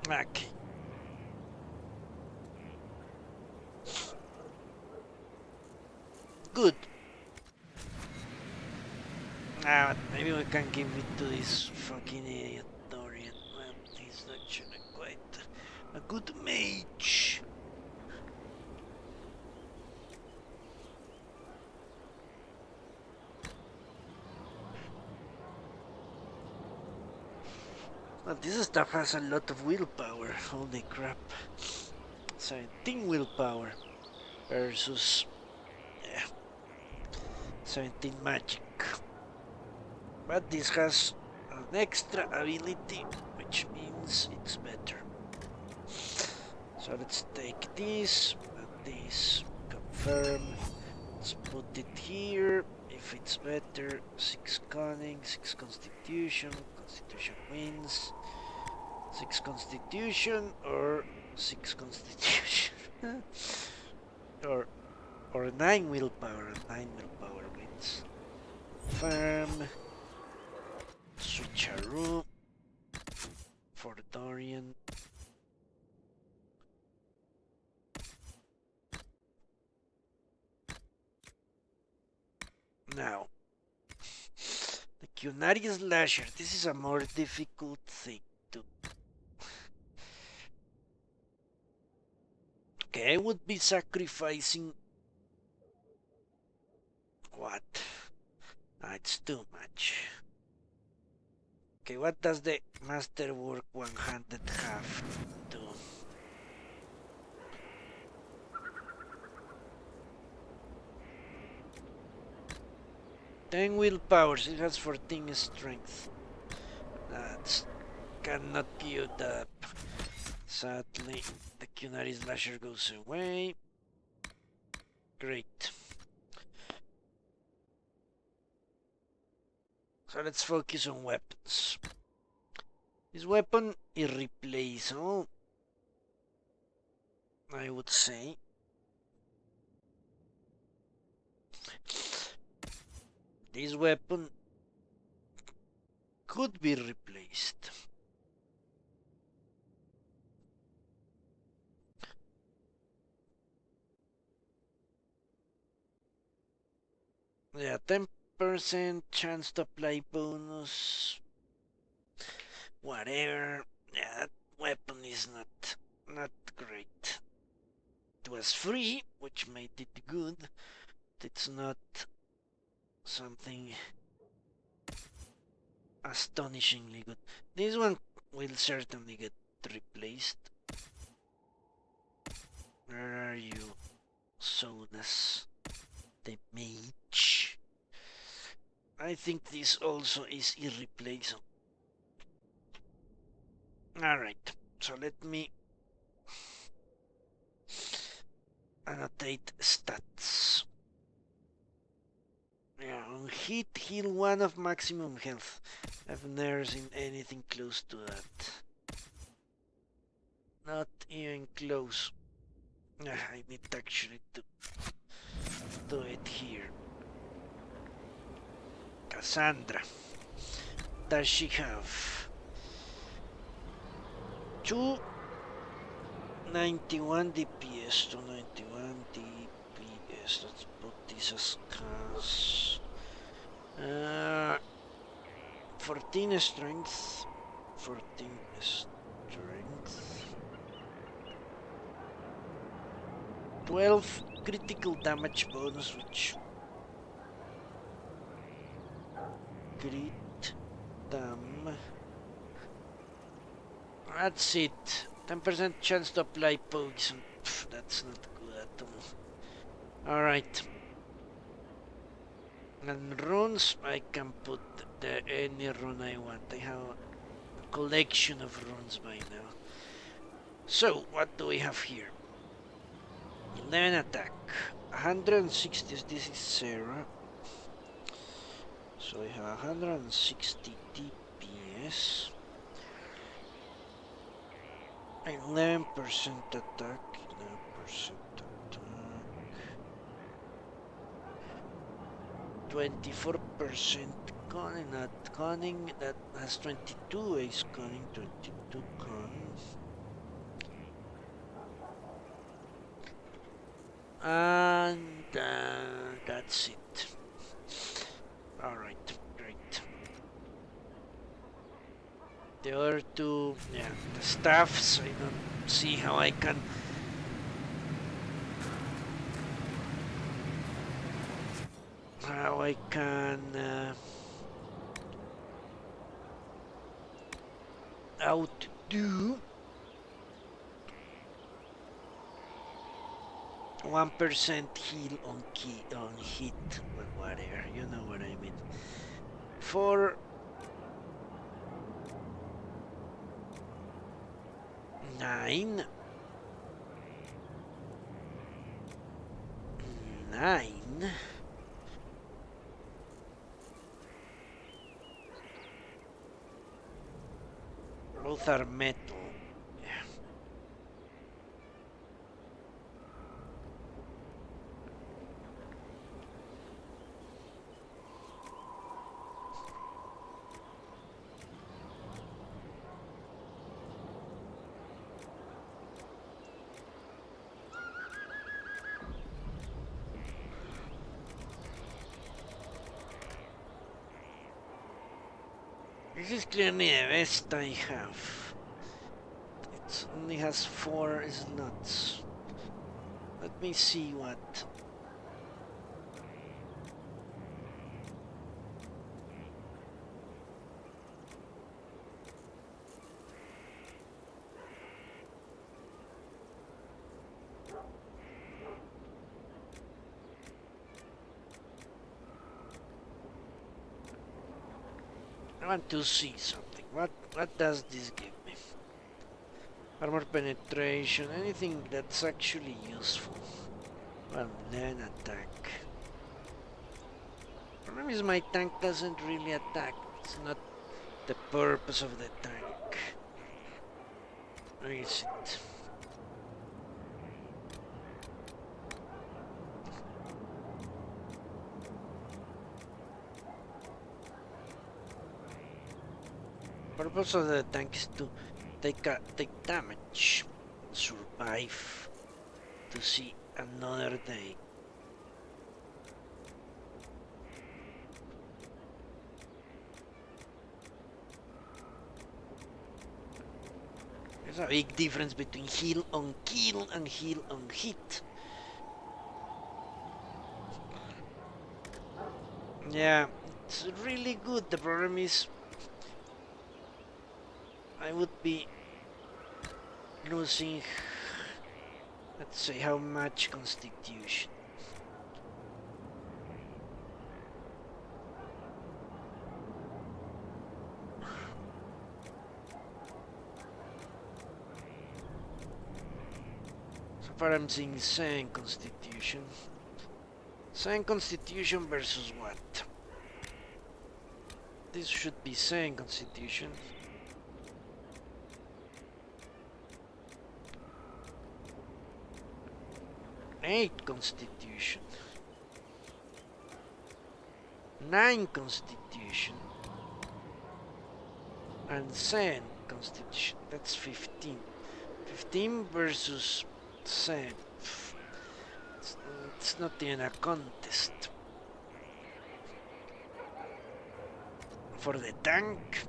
yeah. Okay. Good. Maybe we can give it to this fucking idiot Dorian. Well, he's actually quite a good mage. But this stuff has a lot of willpower. Holy crap. 17 willpower versus 17 magic. But this has an extra ability, which means it's better. So let's take this and this. Confirm. Let's put it here. If it's better, 6 cunning, 6 constitution. Constitution wins. 6 constitution or 6 constitution. or 9 willpower. 9 willpower wins. Confirm. Switcheroo for Dorian. Now, the Cunari Slasher. This is a more difficult thing to. Okay, I would be sacrificing. What? It's too much. Okay, what does the Masterwork one-handed have to do? Ten willpowers, it has 14 strength. That cannot build up. Sadly, the Cunari Slasher goes away. Great. So let's focus on weapons. This weapon is replaceable, I would say. This weapon could be replaced. Yeah, 10% chance to apply bonus. Whatever. Yeah, that weapon is not great. It was free, which made it good. It's not something astonishingly good. This one will certainly get replaced. Where are you, Sodas? The mage. I think this also is irreplaceable. Alright, so let me annotate stats. Yeah, on hit, heal 1 of maximum health. I've never seen anything close to that. Not even close. I need actually to do it here. Cassandra. Does she have? 291 DPS, 291 DPS. Let's put this as cast. 14 strength, 14 strength, 12 critical damage bonus, which crit dam. That's it. 10% chance to apply poison. Pff, that's not good at all. Alright. And runes, I can put any rune I want. I have a collection of runes by now. So, what do we have here? 11 attack, 160, this is Sarah. So I have 160 DPS. 11% attack, 11% attack. 24% cunning, not cunning, that has 22 ace cunning, 22 cunning. And that's it. Alright, great. The other two, yeah, the staffs, I don't see how I can outdo 1% heal on hit, but whatever, you know what I mean. For 9 both are metal. Yeah. This is clearly the best I have. It only has 4 slots. Let me see what. I want to see something. What does this give me? Armor penetration, anything that's actually useful. Well, then attack. Problem is my tank doesn't really attack. It's not the purpose of the tank. Where is it? Purpose of the tank is to take damage, survive, to see another day. There's a big difference between heal on kill and heal on hit. Yeah, it's really good. The problem is I would be losing, let's say, how much constitution. So far I'm seeing 7 constitution. 7 constitution versus what? This should be 7 constitution. 8 constitution, 9 constitution, and 7 constitution. That's 15. 15 versus 7. It's not even a contest. For the tank.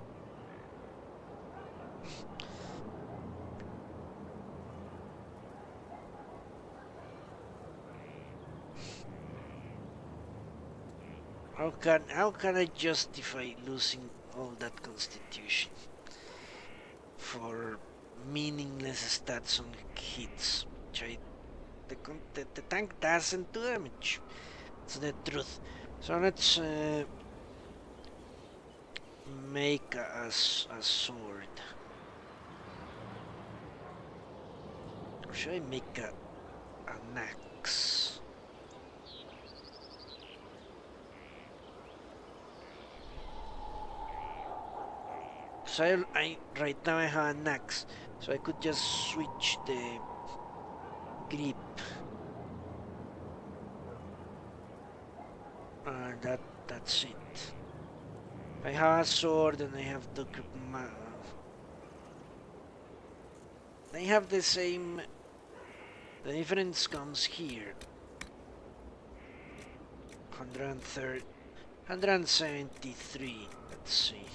How can I justify losing all that constitution for meaningless stats on hits? The tank doesn't do damage. It's the truth. So let's make a sword. Or should I make an axe? So I right now I have an axe, so I could just switch the grip. That's it. I have a sword and I have the they have the same. The difference comes here. 130, 173. Let's see.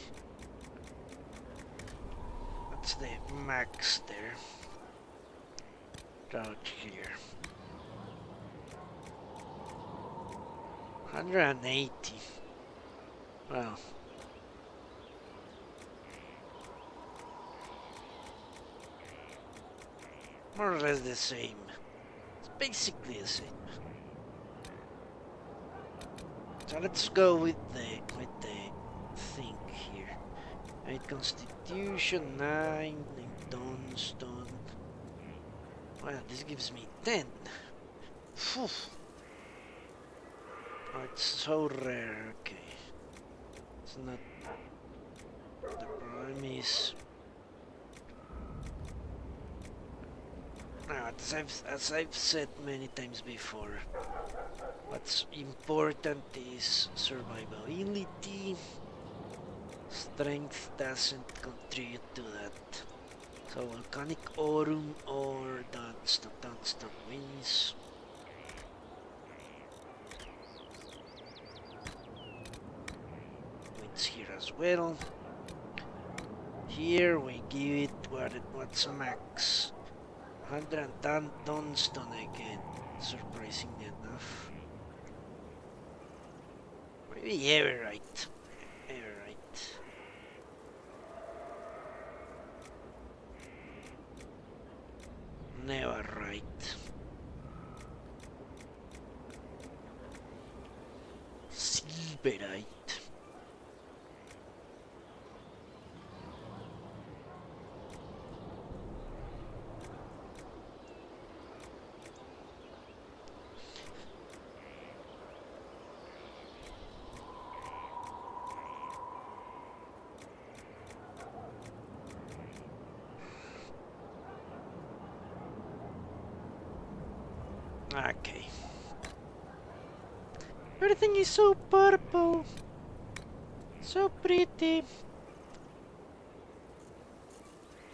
That's the max there. Out here. 180. Well. More or less the same. It's basically the same. So let's go with the thing here. 8 constitution, 9 Dawnstone. Well, this gives me 10. Phew. Oh, it's so rare. Okay. It's not. The problem is. Now, as I've said many times before, what's important is survivability. Strength doesn't contribute to that. So Volcanic Aurum or Dawnstone wins. Wins here as well. Here we give it what's a max. 110 Dawnstone again, surprisingly enough. Maybe Everite. Never right. Silverite. Okay. Everything is so purple. So pretty.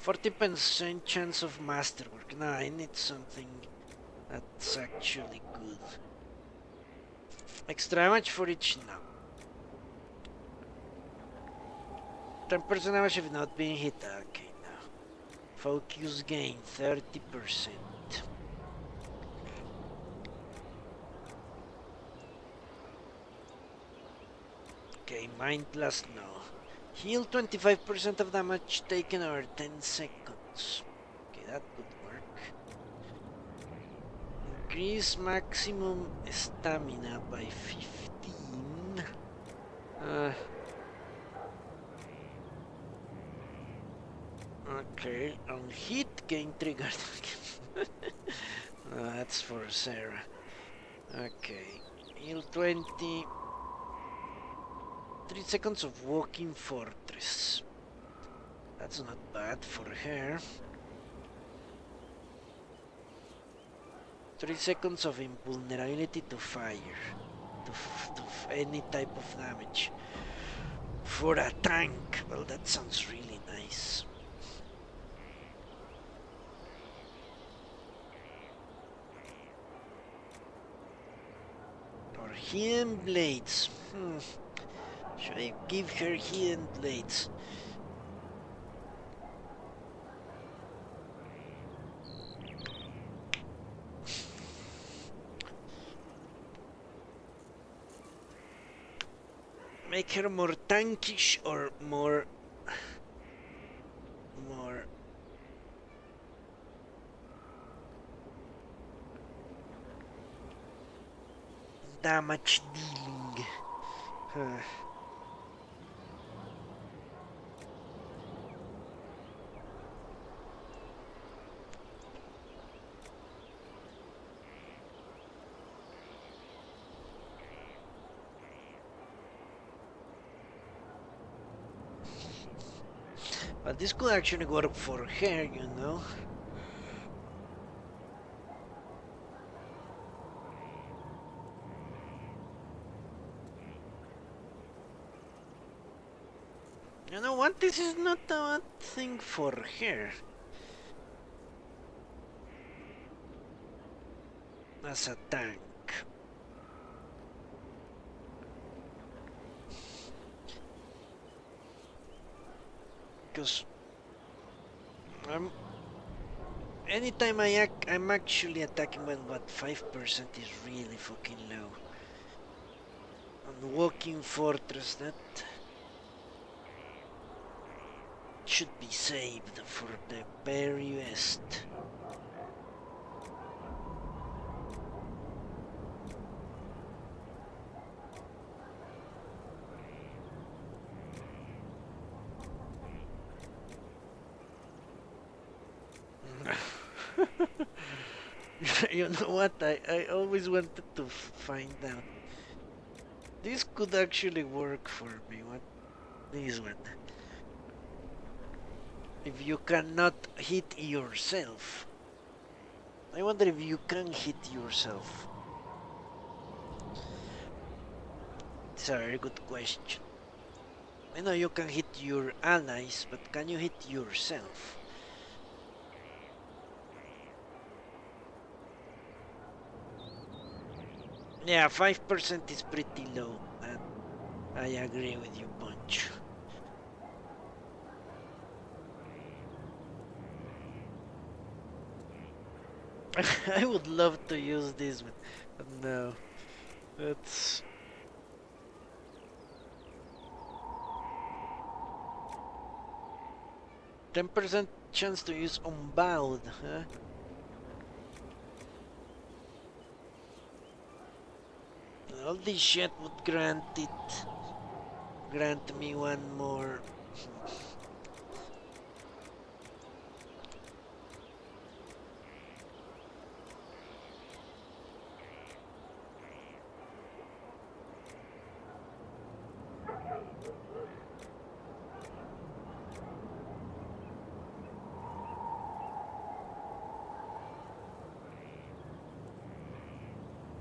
40% chance of masterwork. Nah, I need something that's actually good. Extra damage for each now. 10% damage if not being hit. Okay, now. Focus gain 30%. Okay, Mind Blast no. Heal 25% of damage taken over 10 seconds. Okay, that could work. Increase maximum stamina by 15. Okay, on hit gain triggered. That's for Sarah. Okay, heal 20. 3 seconds of Walking Fortress. That's not bad for her. 3 seconds of invulnerability to fire. To any type of damage. For a tank, well, that sounds really nice. Hidden blades. Should I give her hidden blades? Make her more tankish or more damage dealing. But this could actually work for her, you know. You know what? This is not a bad thing for her. As a tank. Because anytime I'm actually attacking when what 5% is really fucking low. On walking fortress, that should be saved for the very best. You know what? I always wanted to find out. This could actually work for me. What? This one. If you cannot hit yourself. I wonder if you can hit yourself. It's a very good question. I know you can hit your allies, but can you hit yourself? Yeah, 5% is pretty low. I agree with you, Punch. I would love to use this one, but no. That's... 10% chance to use Unbowed, huh? All this shit would grant me one more.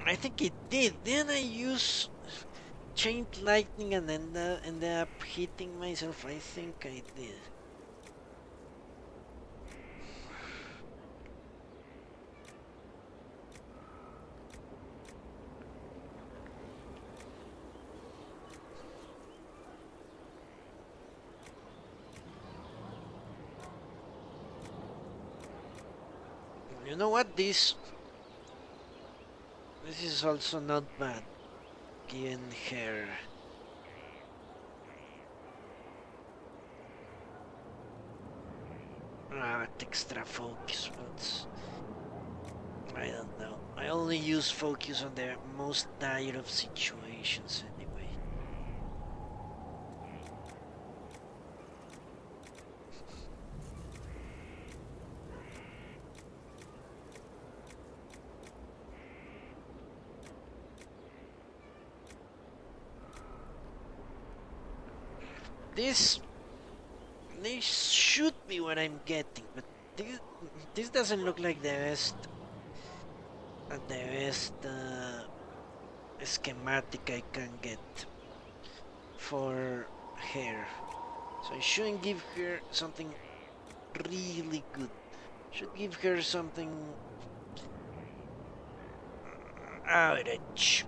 I think it did. Then I use chained lightning and ended up hitting myself. I think I did. You know what? This is also not bad. Given her extra focus, but I don't know. I only use focus on the most dire of situations anyway. This should be what I'm getting, but this doesn't look like the best schematic I can get for her. So I shouldn't give her something really good. Should give her something average.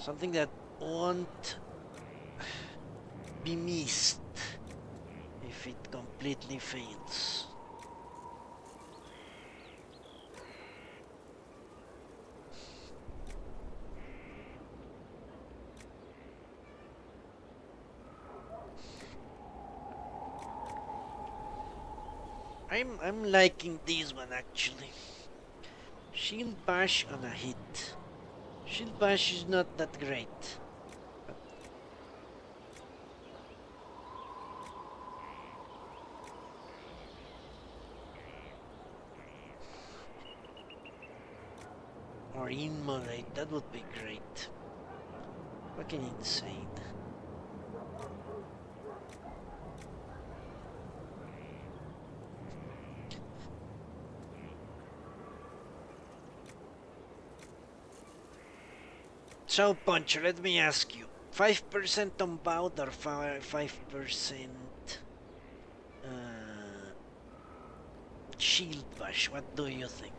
Something that won't be missed if it completely fails. I'm liking this one actually. Shield bash on a hit. Shield bash is not that great. Or immolate, that would be great. Fucking insane. So, Puncher, let me ask you. 5% on bout or 5% shield bash? What do you think?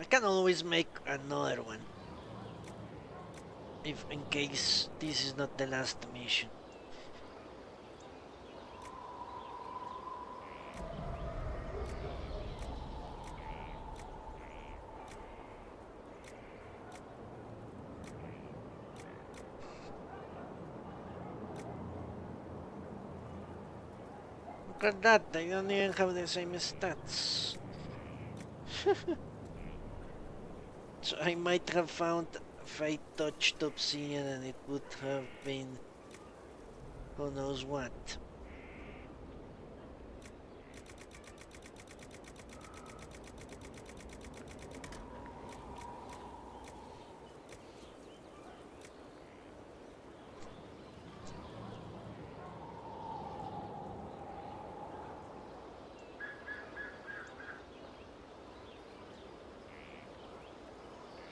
I can always make another one. If in case this is not the last mission. Look at that, they don't even have the same stats. So I might have found if I touched obsidian and it would have been who knows what.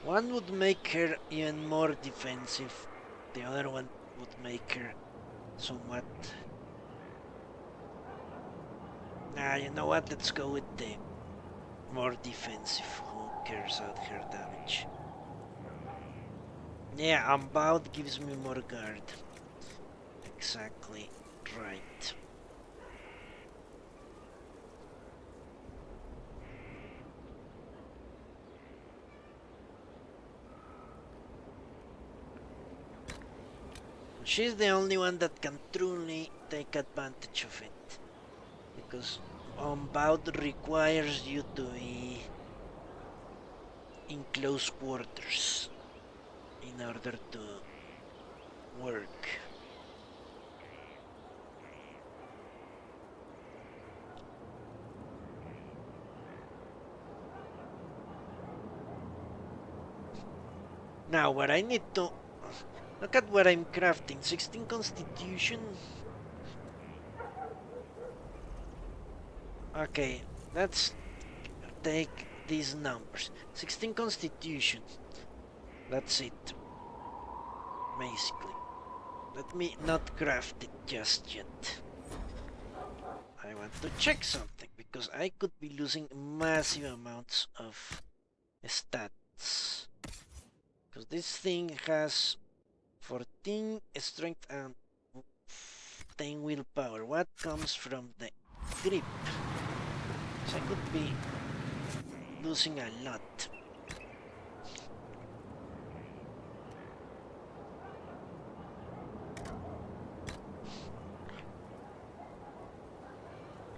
One would make her even more defensive, the other one would make her somewhat... Nah, you know what, let's go with the more defensive, who cares about her damage. Yeah, Unbound gives me more guard. Exactly right. She's the only one that can truly take advantage of it, because Unbound requires you to be in close quarters in order to work. Now what I need to look at what I'm crafting. 16 constitution. Okay, let's take these numbers. 16 constitution. That's it. Basically. Let me not craft it just yet. I want to check something because I could be losing massive amounts of stats. Because this thing has 14 strength and 10 willpower. What comes from the grip? So I could be losing a lot.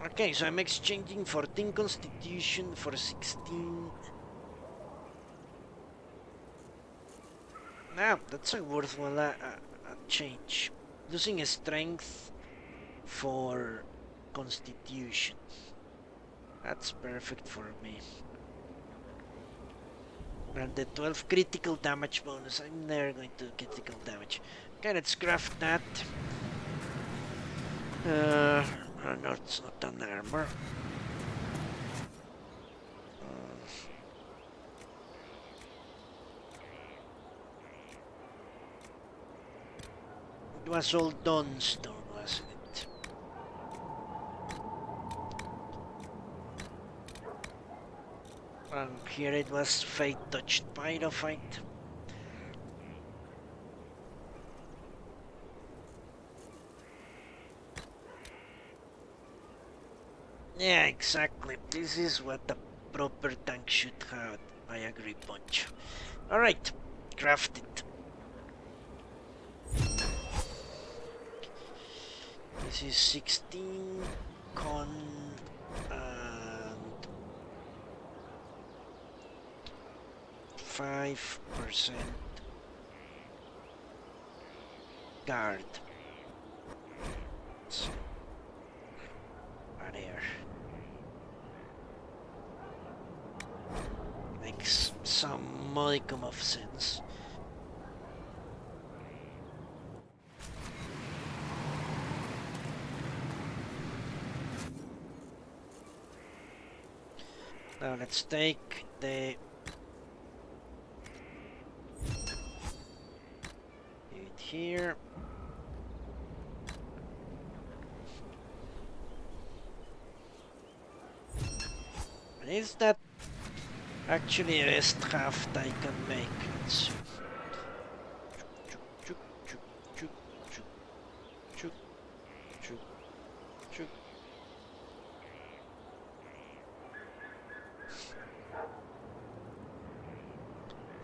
Okay, so I'm exchanging 14 constitution for 16. Now, that's a worthwhile change. Losing a strength for constitution. That's perfect for me. And the 12 critical damage bonus. I'm never going to critical damage. Okay, let's craft that. No, it's not an armor. It was all done stone, wasn't it? Here it was Fate touched Pyrophyte. Yeah, exactly. This is what a proper tank should have. I agree, Punch. Alright, craft it. This is 16 con and 5% guard. So, barrier. Makes some modicum of sense. Now let's take the it here. Is that actually a best haft I can make? Let's see. Chuk, chuk, chuk, chuk, chuk, chuk, chuk.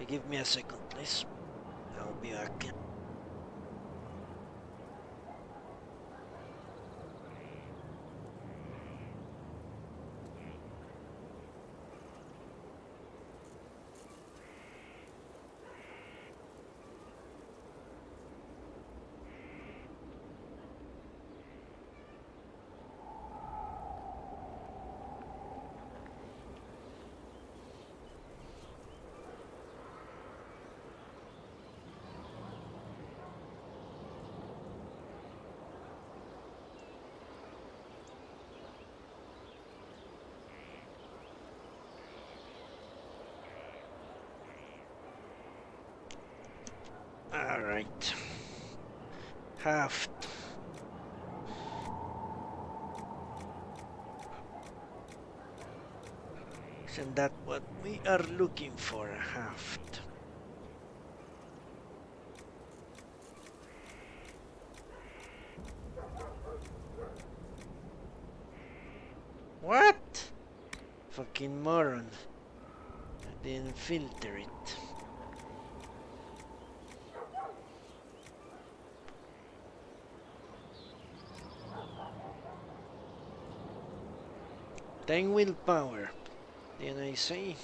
Give me a second, please. I'll be back. Alright. Haft. Isn't that what we are looking for? A haft. What? Fucking moron. I didn't filter it. Then willpower. Then I say.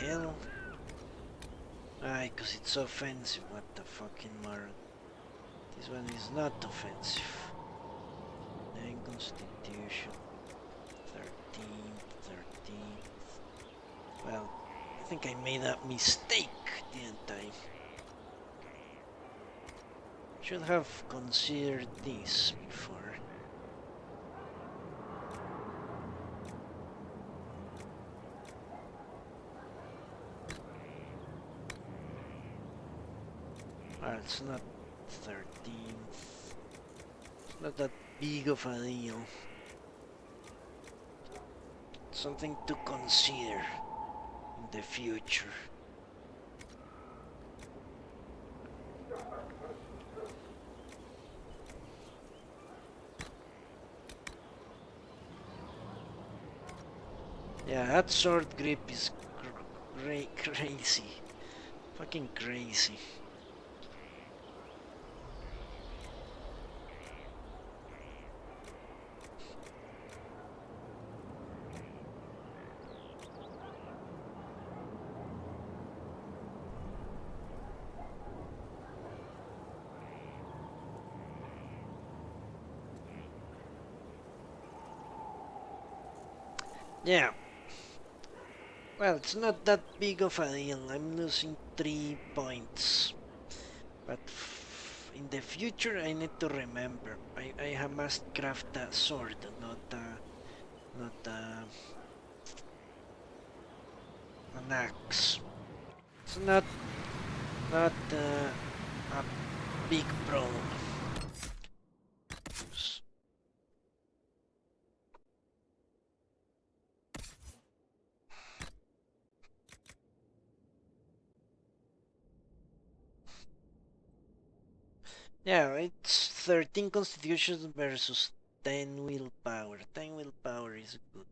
Hell? Aye, cause it's offensive, what the fucking moron. This one is not offensive. Then Constitution. 13th. Well, I think I made a mistake, didn't I? Should have considered this before. Well, it's not 13th. It's not that big of a deal. Something to consider in the future. Yeah, that sword grip is crazy. Fucking crazy. Yeah. Well, it's not that big of a deal. I'm losing 3 points. But in the future, I need to remember. I must craft a sword, not an axe. It's not a big problem. Yeah, it's 13 constitution versus 10 willpower. 10 willpower is good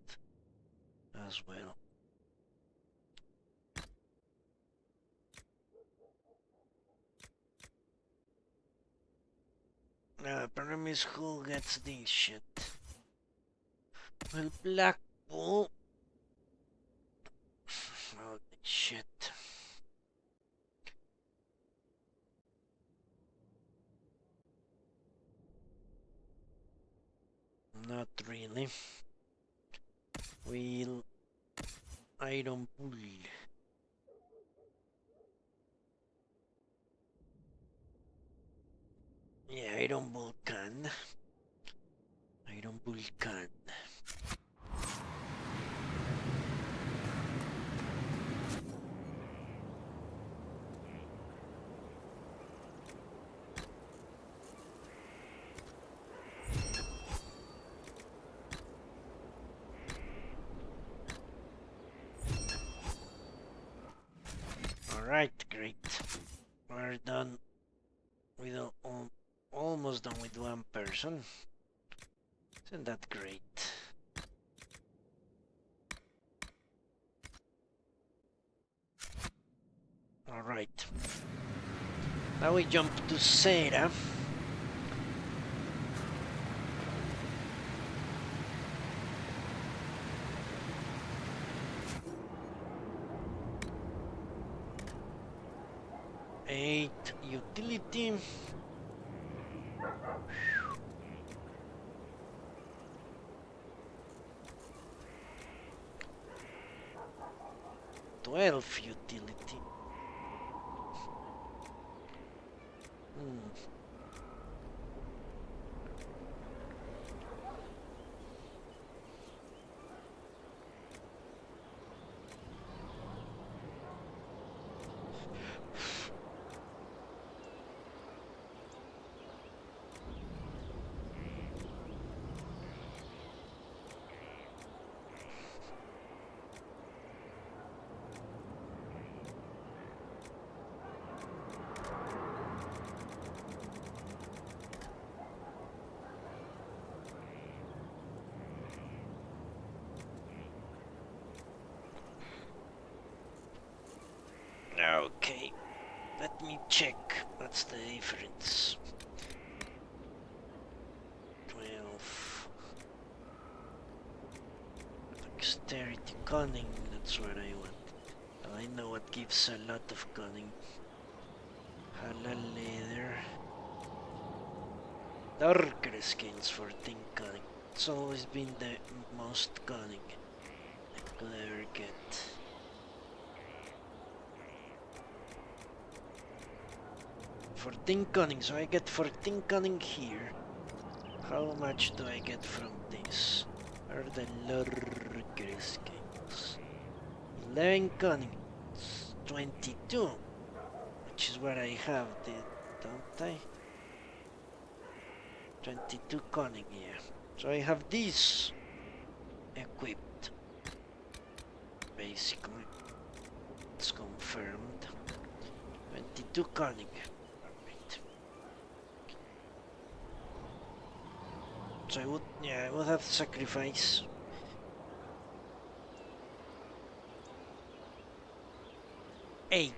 as well. The problem is who gets this shit. Well, Blackpool. Holy shit. Not really. We'll Iron Bull. Yeah, Iron Bull can. Iron Bull can. Alright, great. We're done with almost done with one person. Isn't that great? Alright. Now we jump to Sarah. Eight utility. 12 utility. Okay, let me check what's the difference. 12. Dexterity, cunning, that's what I want. Well, I know what gives a lot of cunning. Hala leather. Darker skins for think cunning. It's always been the most cunning I could ever get. For think cunning, so I get 14 cunning here. How much do I get from this? Are the larger skins? 11 cunning. It's 22. Which is what I have, don't I? 22 cunning here. So I have this equipped. Basically. It's confirmed. 22 cunning. Right. So I would have to sacrifice 8.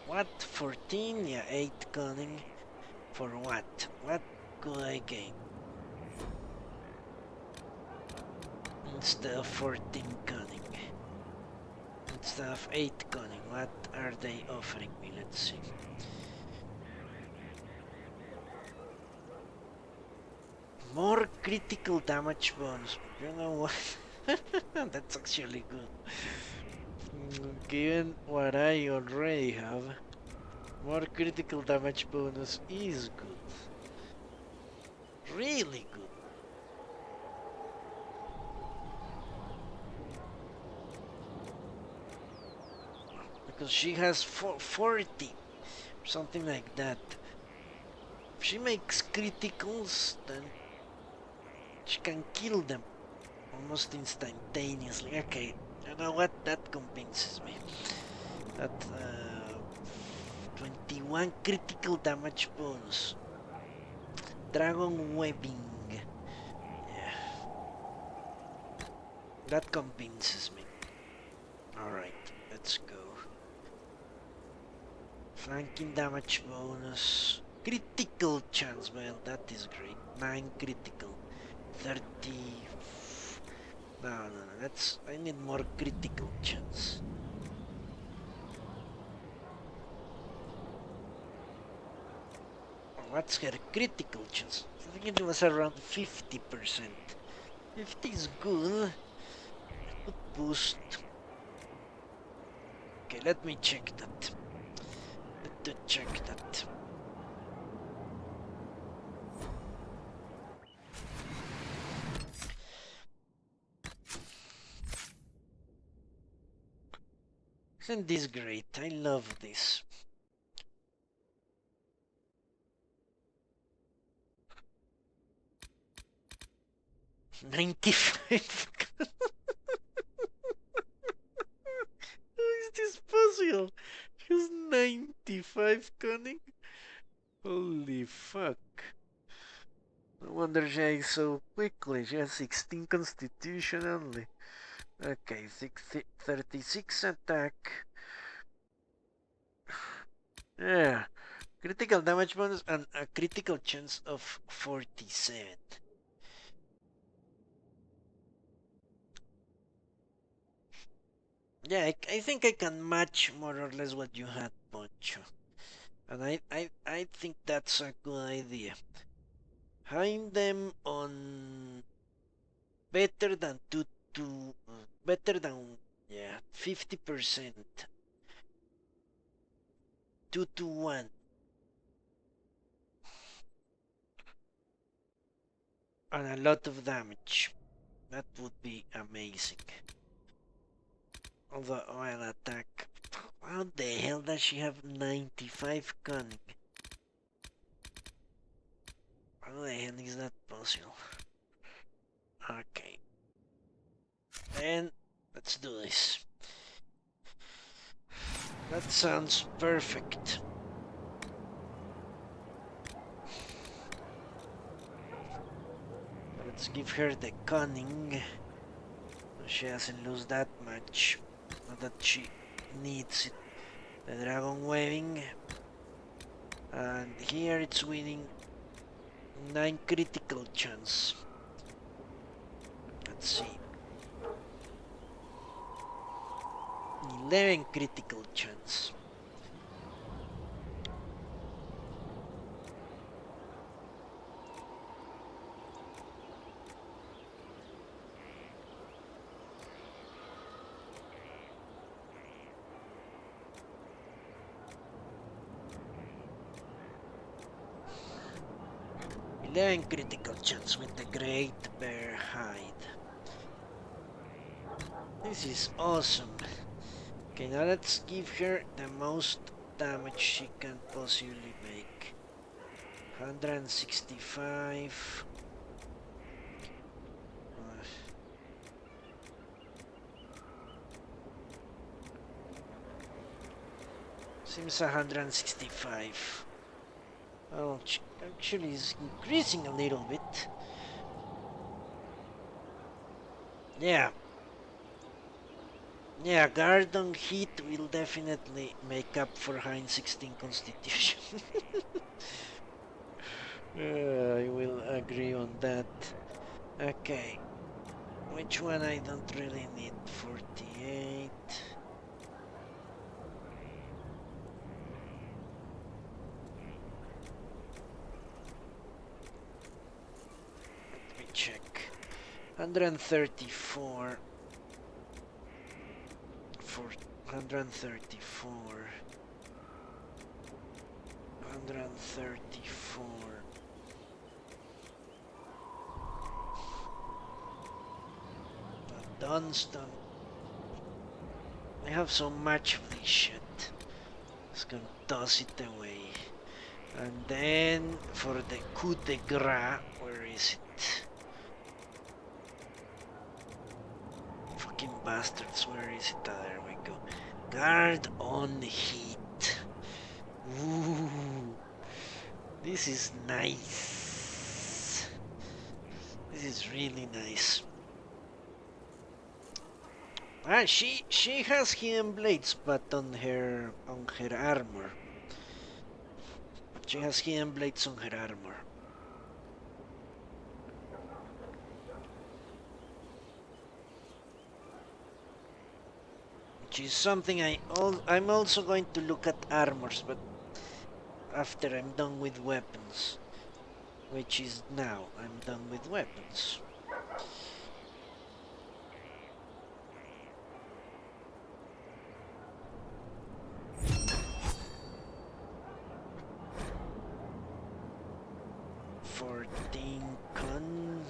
What? 14? Yeah, 8 cunning. For what? What could I gain? Instead of 14 cunning. Instead of 8 cunning, what are they offering me? Let's see. More critical damage bonus. You know what? That's actually good. Given what I already have, more critical damage bonus is good. Really good. Because she has 40, something like that. If she makes criticals, then she can kill them almost instantaneously. Okay, you know what? That convinces me. That 21 critical damage bonus. Dragon webbing. Yeah. That convinces me. Alright, let's go. Flanking damage bonus. Critical chance. Well, that is great. 9 critical. 30. No. I need more critical chance. What's her critical chance? I think it was around 50%. 50 is good. Good boost. Okay, let me check that. Check that. Isn't this great? I love this. $95. How is this possible? She's 95 cunning? Holy fuck. No wonder she died so quickly. She has 16 constitution only. Okay, 36 attack. Yeah. Critical damage bonus and a critical chance of 47. Yeah, I think I can match more or less what you had, Poncho. And I think that's a good idea. Having them on better than better than, yeah, 50%. 2 to 1. And a lot of damage. That would be amazing. Although, while attack. How the hell does she have 95 cunning? How the hell is that possible? Okay. Then, let's do this. That sounds perfect. Let's give her the cunning. She doesn't lose that much. Not that she needs it. The dragon webbing. And here it's winning 9 critical chance. Let's see. 11 critical chance. Critical chance with the great bear hide. This is awesome. Okay, now let's give her the most damage she can possibly make. 165. Seems 165. Oh, actually is increasing a little bit. Yeah. Yeah, guard on hit will definitely make up for Heinz 16 constitution. I will agree on that. Okay. Which one I don't really need? 48. Let me check. 134 for 134 134 Dunstan. I have so much of this shit. Just gonna toss it away. And then for the coup de grace, where is it? Fucking bastards, where is it? Ah, there we go. Guard on heat. Ooh, this is nice. This is really nice. Ah, she has hidden blades, but on her armor. She has hidden blades on her armor. Which is something I'm also going to look at armors, but after I'm done with weapons. Which is now. I'm done with weapons. Con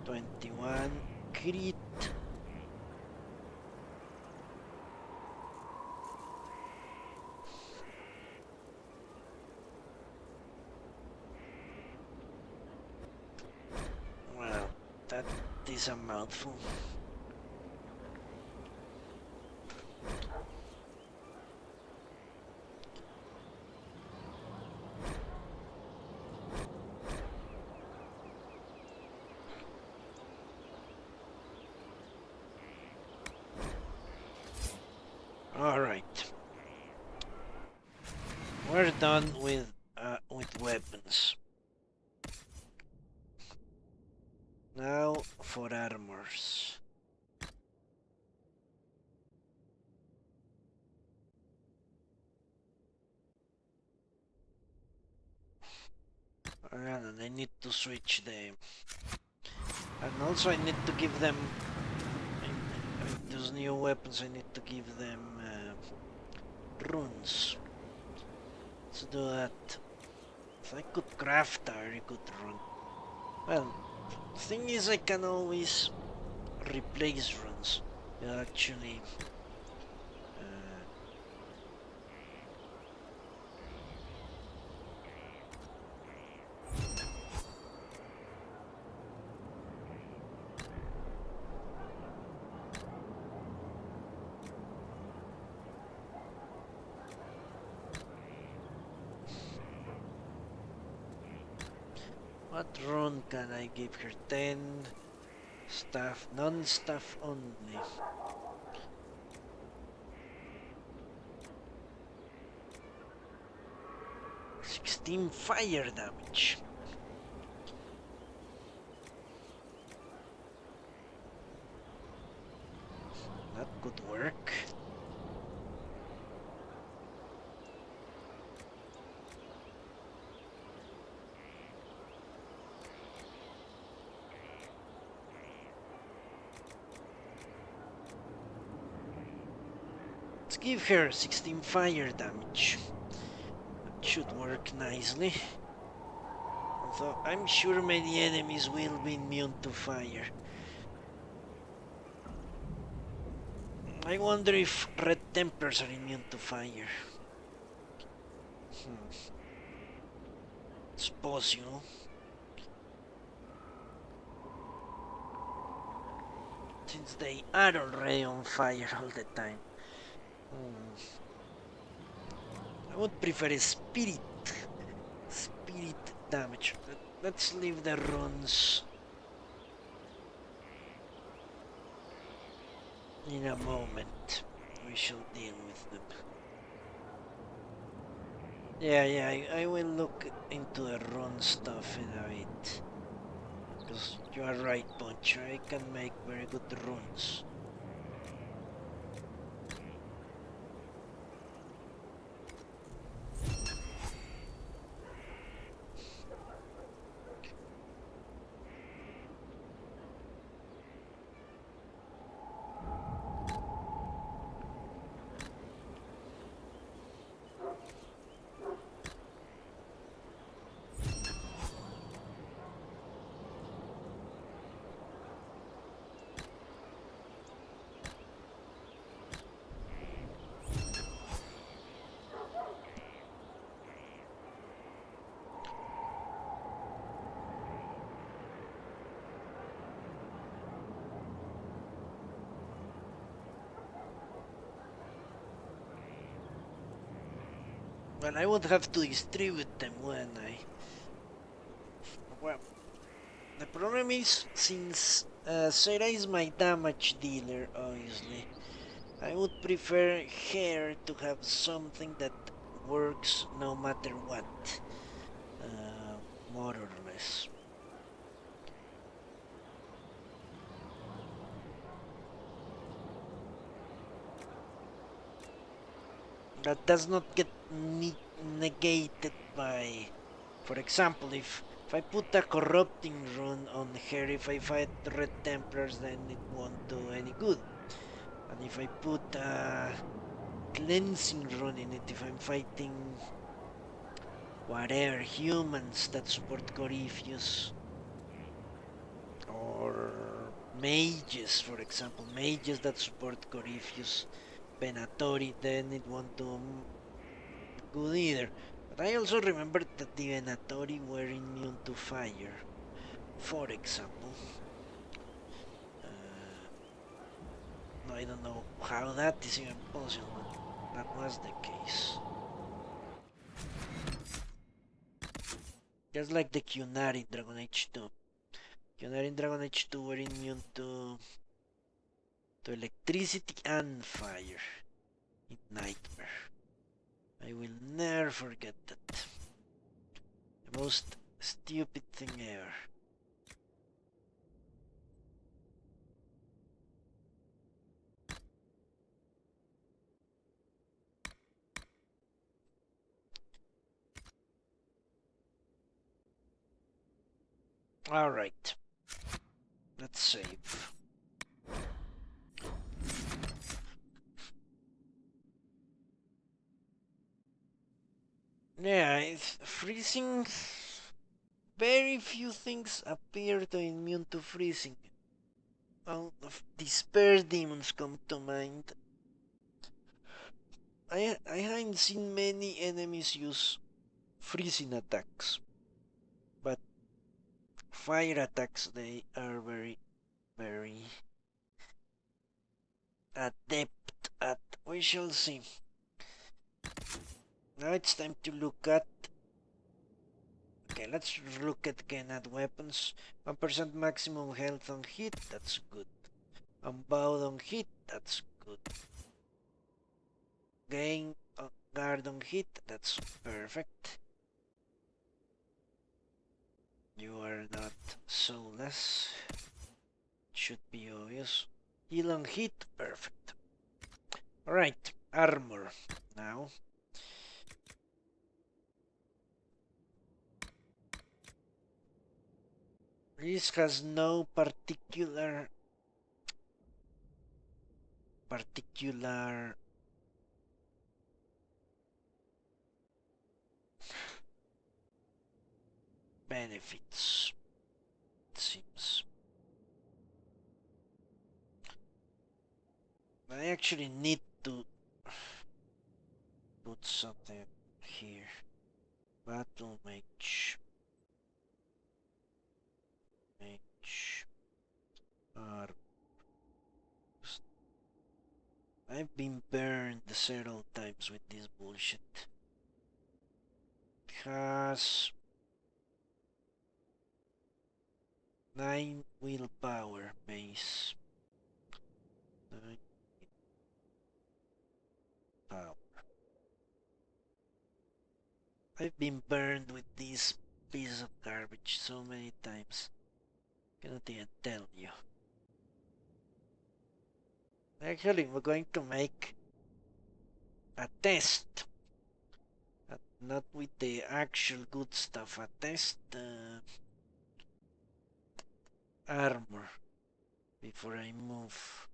21 crit. Well, that is a mouthful. Alright. We're done with weapons. Now for armors. And I need to switch them. And also I need to give them... those new weapons, I need to give them runes. Let's do that. If I could craft a very good rune. Well, the thing is I can always replace runes. Actually... what rune can I give her? 10 staff, non-staff only. Steam fire damage. That could work. Let's give her 16 fire damage. That should work nicely. Although I'm sure many enemies will be immune to fire. I wonder if Red Templars are immune to fire. It's possible. Since they are already on fire all the time. I would prefer a spirit damage. Let's leave the runes in a moment. We shall deal with them. Yeah, I will look into the rune stuff in a bit. Because you are right, Poncho, I can make very good runes. Well, I would have to distribute them, wouldn't I? Well, the problem is, since Sarah is my damage dealer, obviously, I would prefer her to have something that works no matter what, more or less. That does not get negated by, for example, if I put a corrupting rune on her, if I fight Red Templars, then it won't do any good. And if I put a cleansing rune in it, if I'm fighting whatever humans that support Corypheus, or mages, for example, mages that support Corypheus, Venatori, then it won't do good either. But I also remember that the Venatori were immune to fire, for example. No, I don't know how that is even possible, but that was the case. Just like the Qunari in Dragon Age 2. Qunari in Dragon Age 2 were immune to electricity and fire in Nightmare. I will never forget that. The most stupid thing ever. Alright. Let's save. Yeah, it's freezing. Very few things appear to immune to freezing. All of despair demons come to mind. I haven't seen many enemies use freezing attacks, but fire attacks they are very, very adept at. We shall see. Now it's time to look at. Okay, let's look again at weapons. 1% maximum health on hit, that's good. Unbowed on hit, that's good. Gain guard on hit, that's perfect. You are not soulless. Should be obvious. Heal on hit, perfect. Alright, armor now. This has no particular benefits, it seems. I actually need to put something here. Battle mage. Arm. I've been burned several times with this bullshit. It has 9 willpower base. 9 power. I've been burned with this piece of garbage so many times. Cannot even tell you. Actually, we're going to make a test. Not with the actual good stuff. A test armor before I move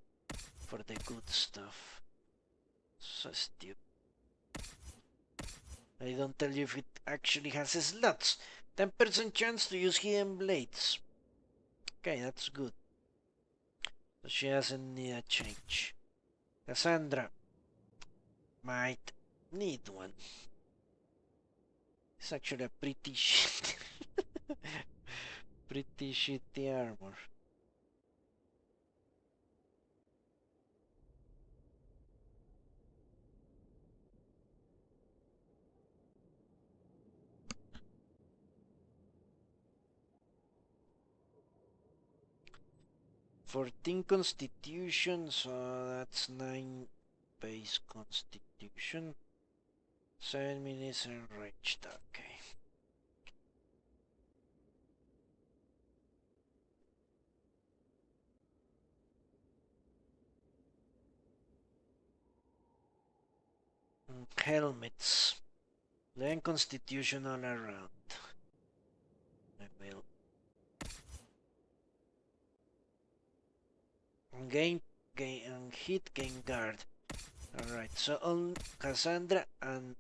for the good stuff. So stupid. I don't tell you if it actually has slots. 10% chance to use hidden blades. Okay, that's good. So she doesn't need a change. Cassandra might need one. It's actually a pretty shitty, pretty shitty armor. 14 constitution, so that's 9 base constitution. 7 minutes enraged, okay. Helmets. 11 constitution all around. I will gain and hit gain guard. Alright, so on Cassandra and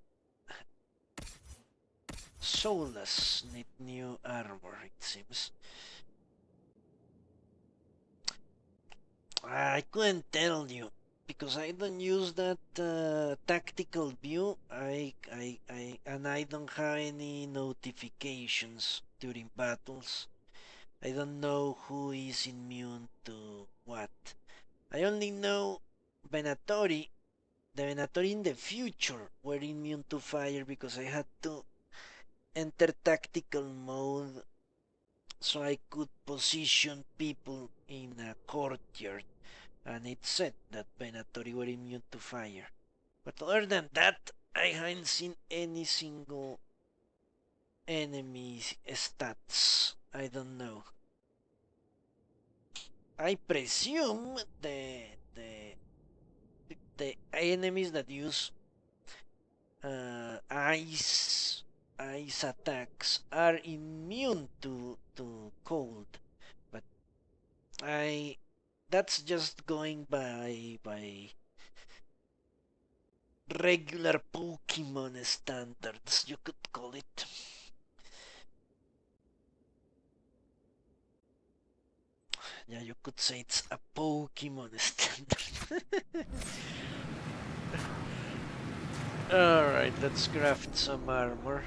Solus need new armor, it seems. I couldn't tell you because I don't use that tactical view. And I don't have any notifications during battles. I don't know who is immune to what. I only know Venatori. The Venatori in the future were immune to fire because I had to enter tactical mode so I could position people in a courtyard, and it said that Venatori were immune to fire. But other than that, I haven't seen any single enemy stats. I don't know. I presume the enemies that use ice attacks are immune to cold, but that's just going by regular Pokemon standards, you could call it. Yeah, you could say it's a Pokemon standard. Alright, let's craft some armor.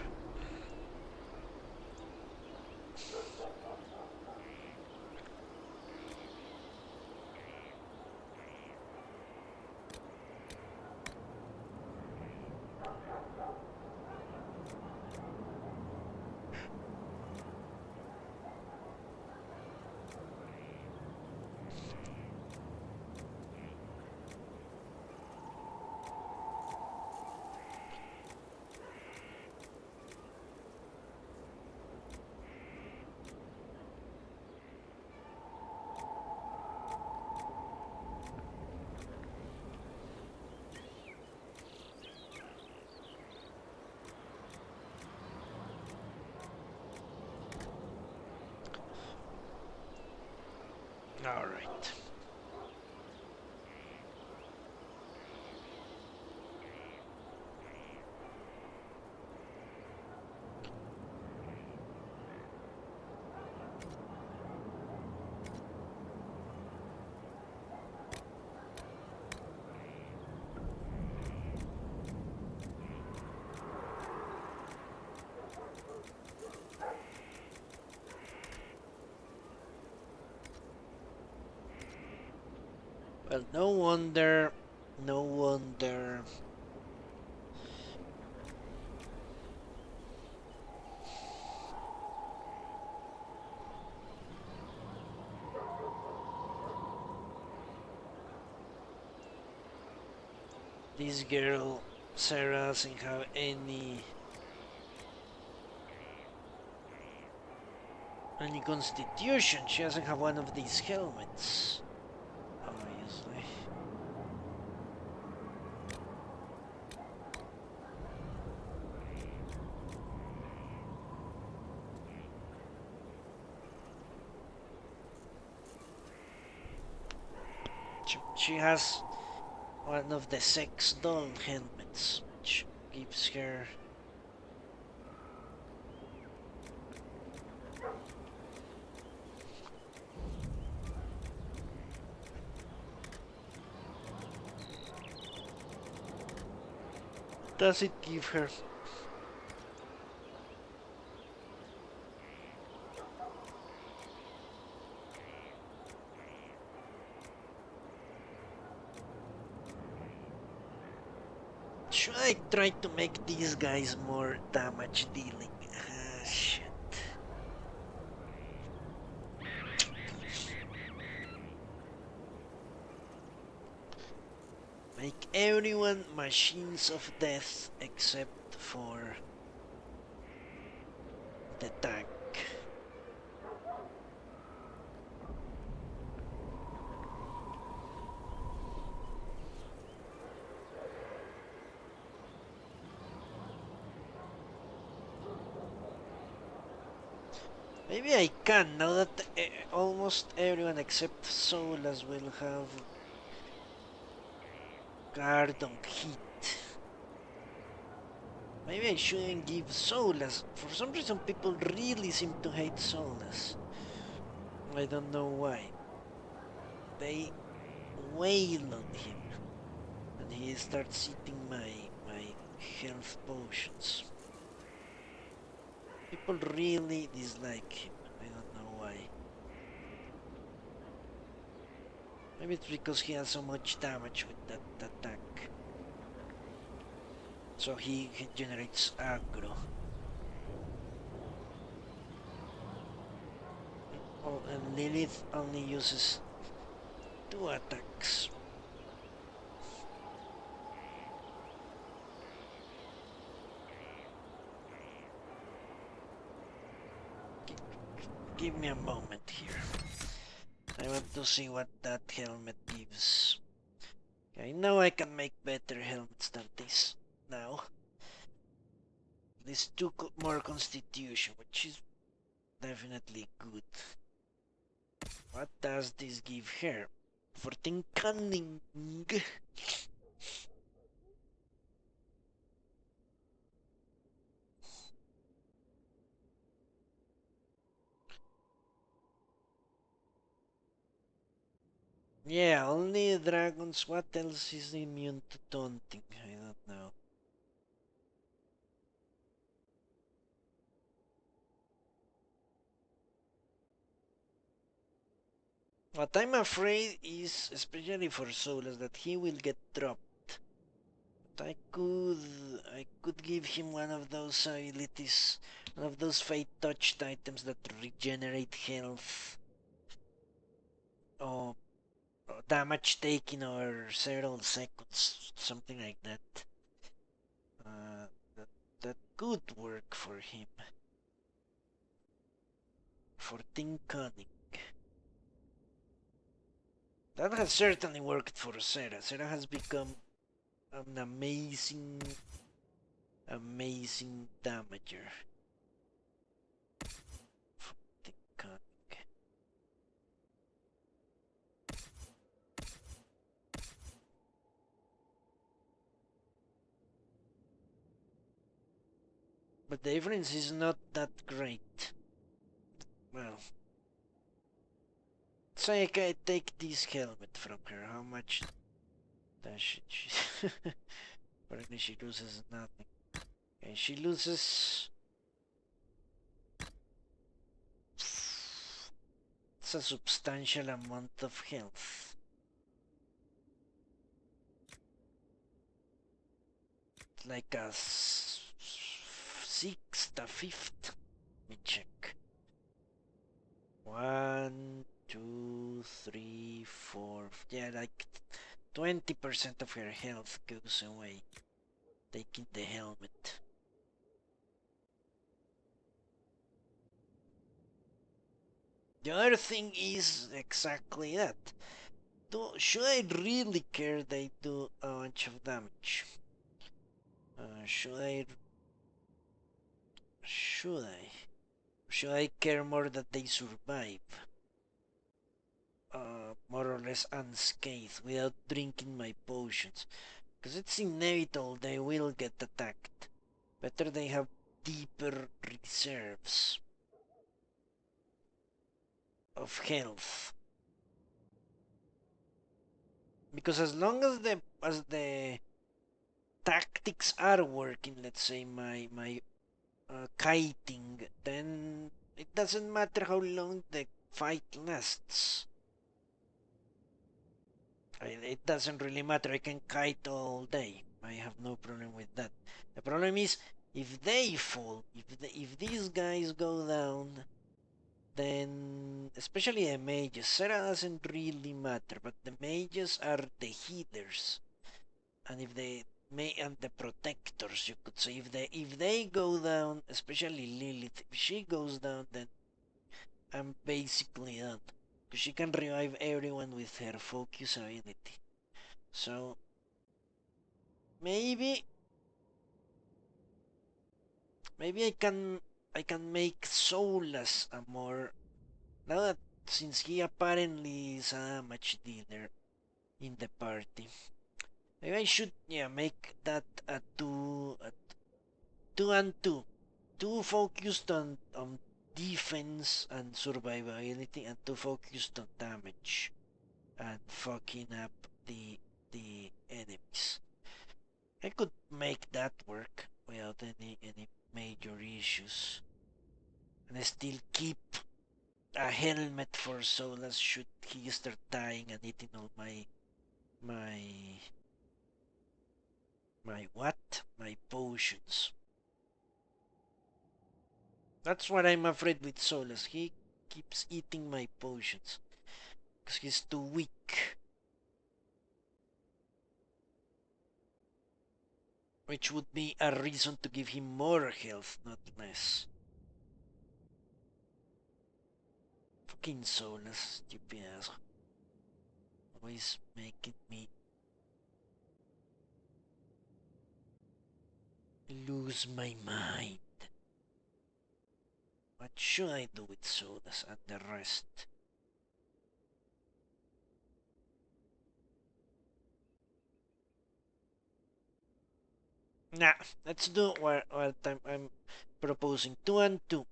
All right. Well, no wonder this girl Sarah doesn't have any constitution. She doesn't have one of these helmets, obviously. She has one of the sex doll helmets, which gives her does it give her? Should I try to make these guys more damage dealing? Shit. Make everyone machines of death except for the tank. Maybe I can, now that almost everyone except Solas will have guard on heat. Maybe I shouldn't give Solas. For some reason people really seem to hate Solas. I don't know why. They wail on him. And he starts eating my health potions. People really dislike him. I don't know why. Maybe it's because he has so much damage with that attack. So he generates aggro. Oh, and Lilith only uses 2 attacks. Give me a moment here. I want to see what that helmet gives. I know I can make better helmets than this now. This 2 more constitution, which is definitely good. What does this give her? 14 cunning. Yeah, only dragons. What else is immune to taunting? I don't know. What I'm afraid is, especially for Solus, that he will get dropped. But I could give him one of those abilities, one of those fate touched items that regenerate health or damage taken over several seconds, something like that. That that could work for him. 14 cunning. That has certainly worked for Sarah. Sarah has become an amazing damager. 14 cunning. But the difference is not that great. Well, say I take this helmet from her. How much does she? Apparently she loses nothing. Okay, she loses. It's a substantial amount of health. It's like a sixth, a fifth. Let me check. 1, 2, 3, 4. Yeah, like 20% of her health goes away taking the helmet. The other thing is exactly that. Should I really care they do a bunch of damage? Should I? Should I? Should I care more that they survive? More or less unscathed without drinking my potions. Because it's inevitable they will get attacked. Better they have deeper reserves of health. Because as long as the tactics are working, let's say my kiting, then it doesn't matter how long the fight lasts. It doesn't really matter. I can kite all day. I have no problem with that. The problem is if they fall, if these guys go down, then especially the mages. Sarah doesn't really matter, but the mages are the healers. and if they may and the protectors, you could say, if they go down, especially Lilith, if she goes down, then I'm basically done, because she can revive everyone with her focus ability. So maybe I can make Solus a more, now that since he apparently is a damage dealer in the party. Maybe I should make that a two and two. Two focused on defense and survivability, and two focused on damage and fucking up the enemies. I could make that work without any major issues. And I still keep a helmet for Solus should he start dying and eating all my what? My potions. That's what I'm afraid with Solus. He keeps eating my potions. Because he's too weak. Which would be a reason to give him more health, not less. Fucking Solus, stupid ass. Always making me lose my mind. What should I do with Solus and the rest? Nah, let's do what I'm proposing. 2 and 2.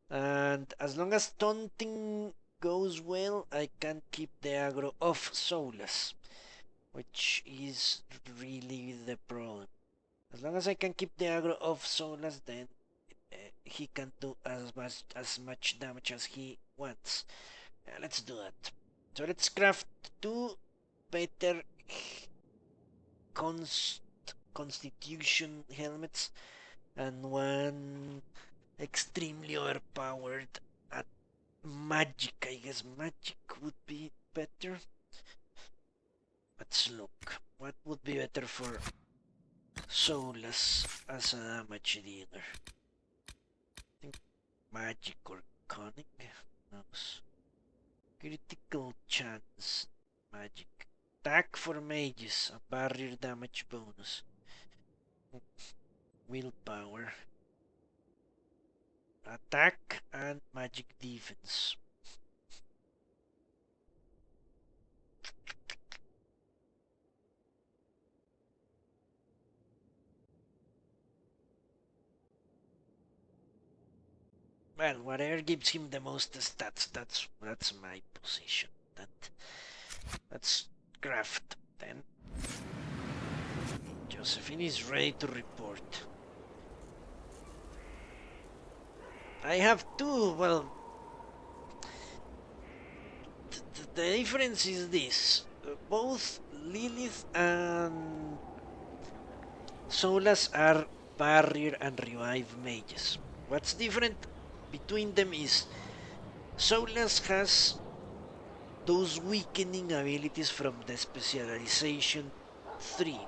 And as long as taunting goes well, I can keep the aggro off Solus, which is really the problem. As long as I can keep the aggro off Solus, then he can do as much damage as he wants. Let's do that. So let's craft 2 better constitution helmets and 1 extremely overpowered at magic. I guess magic would be better. Let's look. What would be better for Solus as a damage dealer? I think magic or cunning. Knows. Critical chance. Magic. Attack for mages. A barrier damage bonus. Willpower. Attack and magic defense. Well, whatever gives him the most stats, that's my position. Let's craft then. Josephine is ready to report. I have 2, well, the difference is this. Both Lilith and Solus are barrier and revive mages. What's different between them is Solus has those weakening abilities from the specialization 3.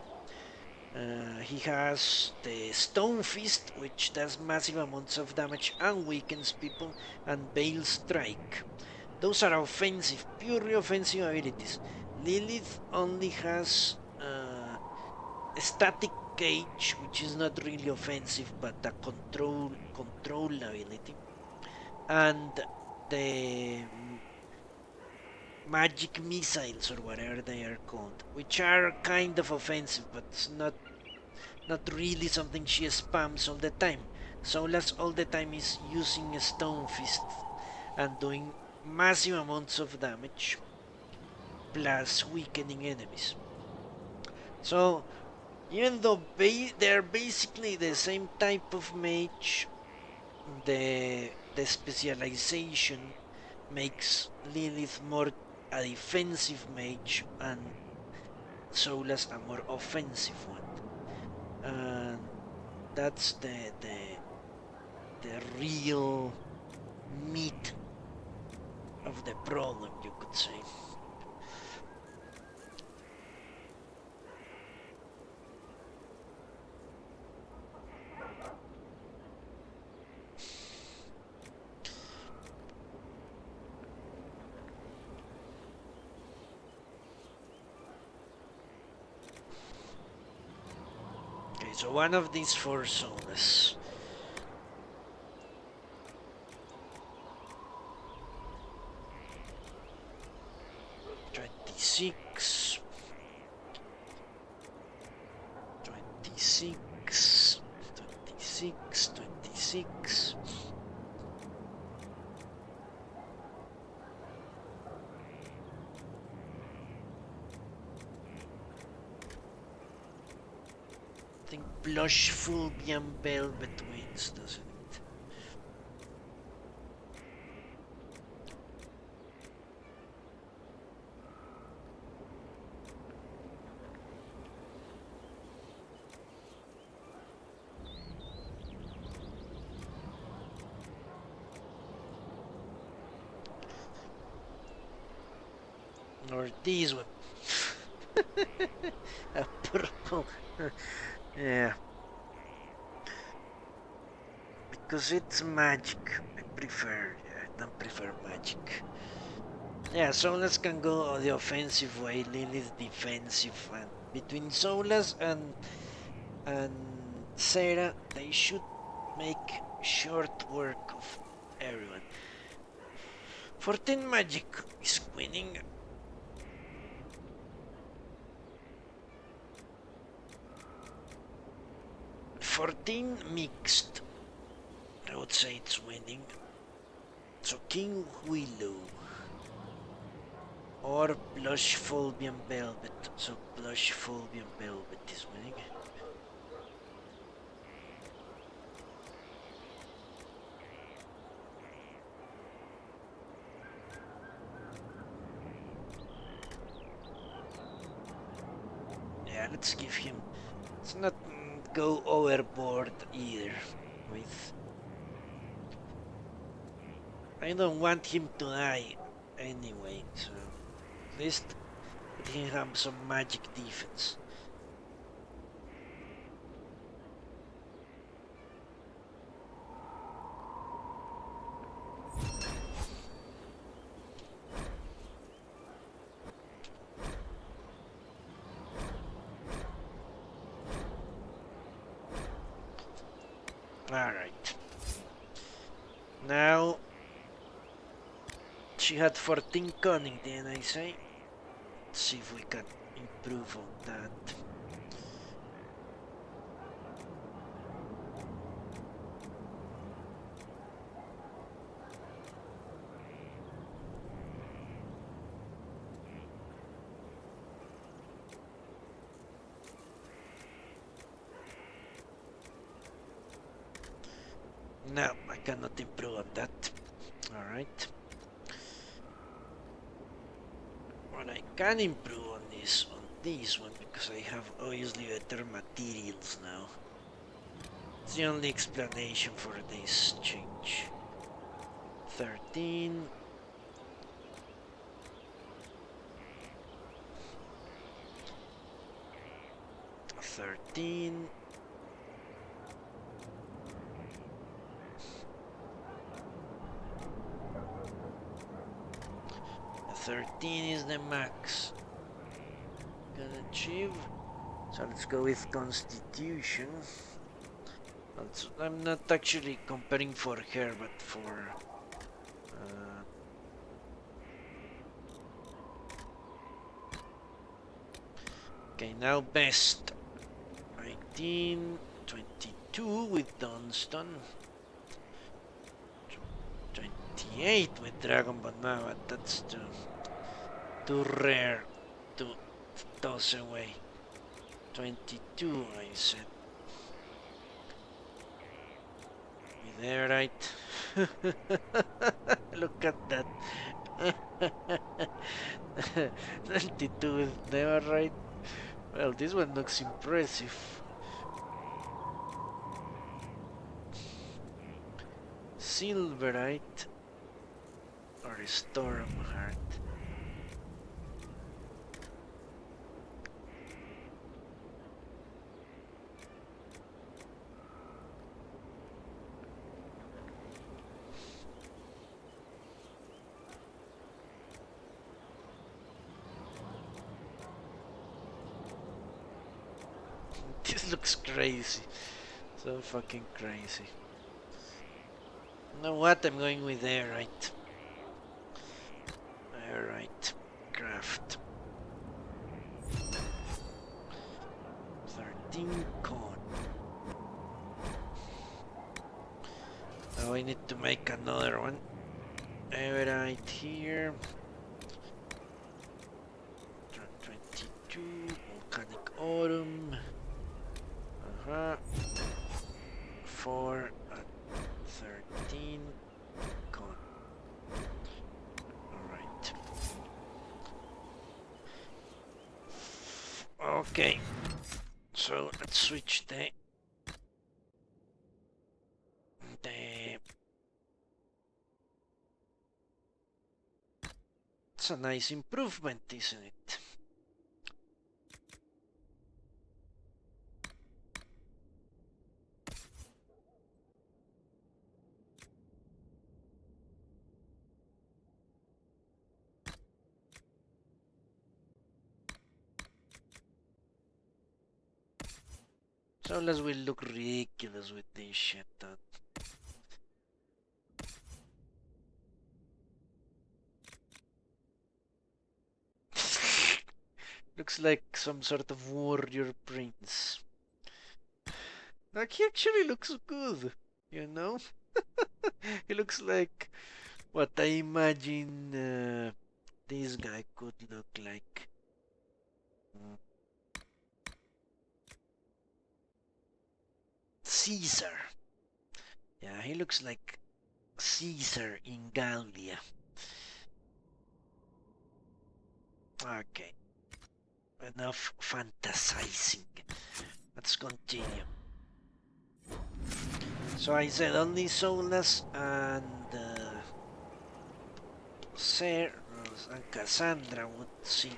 He has the Stone Fist, which does massive amounts of damage and weakens people, and Bale Strike. Those are offensive, purely offensive abilities. Lilith only has Static Cage, which is not really offensive, but a control ability. And the magic missiles, or whatever they are called, which are kind of offensive, but it's not really something she spams all the time. Solus all the time is using a Stone Fist and doing massive amounts of damage, plus weakening enemies. So, even though they're basically the same type of mage, the specialization makes Lilith more a defensive mage and Solus a more offensive one. And that's the real meat of the problem, you could say. Okay, so one of these 4 souls. Twenty-six. 26. 26. 26. I think blush Fulbian Velvet wins, doesn't it? Or these one. A purple. Yeah. Because it's magic. I prefer. Yeah, I don't prefer magic. Yeah, Solas can go the offensive way, Lilith defensive. And between Solas and Sarah, they should make short work of everyone. 14 magic is winning. 14 mixed. I would say it's winning. So King Willow. Or Blush Fulbian Velvet. So Blush Fulbian Velvet is winning. Yeah, let's give him. Let's not go overboard either with. I don't want him to die anyway, so at least let him have some magic defense. Alright. Now she had 14 cunning, didn't I say? Let's see if we can improve on that. No, I cannot improve on that. Alright. What I can improve on this one, because I have obviously better materials now. It's the only explanation for this change. 13. Thirteen is the max. Can achieve. So let's go with Constitution. I'm not actually comparing for her, but for. Okay, now best. 19, 22 with Dunstan. 28 with Dragon, but now that's too rare to toss away. 22, I said. You there, right? Look at that. 22 is never right. Well, this one looks impressive. Silverite or Stormheart. This looks crazy. So fucking crazy. You know what? I'm going with airite. Airite. Craft. 13 corn. Now I need to make another one. Airite here. 22. Volcanic autumn. 4 and 13 con. Alright. Okay. So let's switch the it's a nice improvement, isn't it? So unless we look ridiculous with this shit done. Looks like some sort of warrior prince. Like he actually looks good, you know? He looks like what I imagine this guy could look like. Caesar. Yeah, he looks like Caesar in Gallia. Okay. Enough fantasizing. Let's continue. So I said only Solas and Ceros and Cassandra would see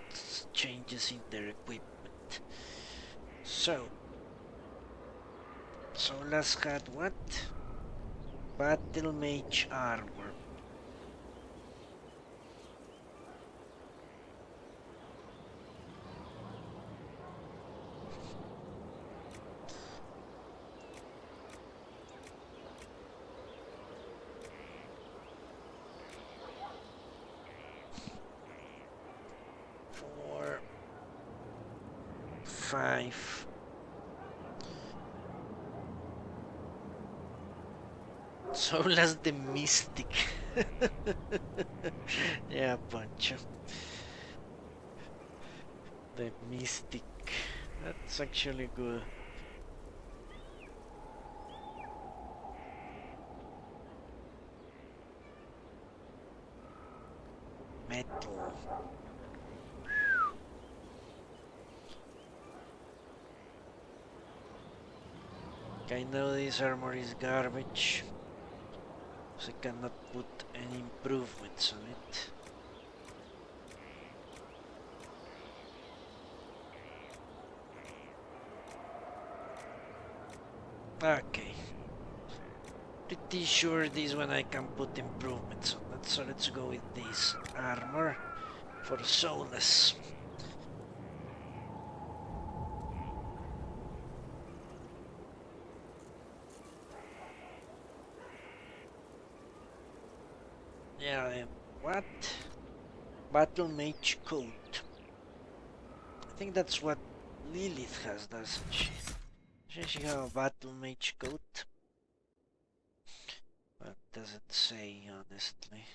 changes in their equipment. So, Solas had what? Battle Mage armor. Four, 5. Solas the Mystic. Yeah, Pancho. The Mystic. That's actually good. Metal. I know this armor is garbage, so I cannot put any improvements on it. Okay. Pretty sure this one I can put improvements on it, so let's go with this armor for Solus. Yeah, what? Battle Mage coat. I think that's what Lilith has, doesn't she? Doesn't she have a Battle Mage coat? Well, it doesn't say, honestly.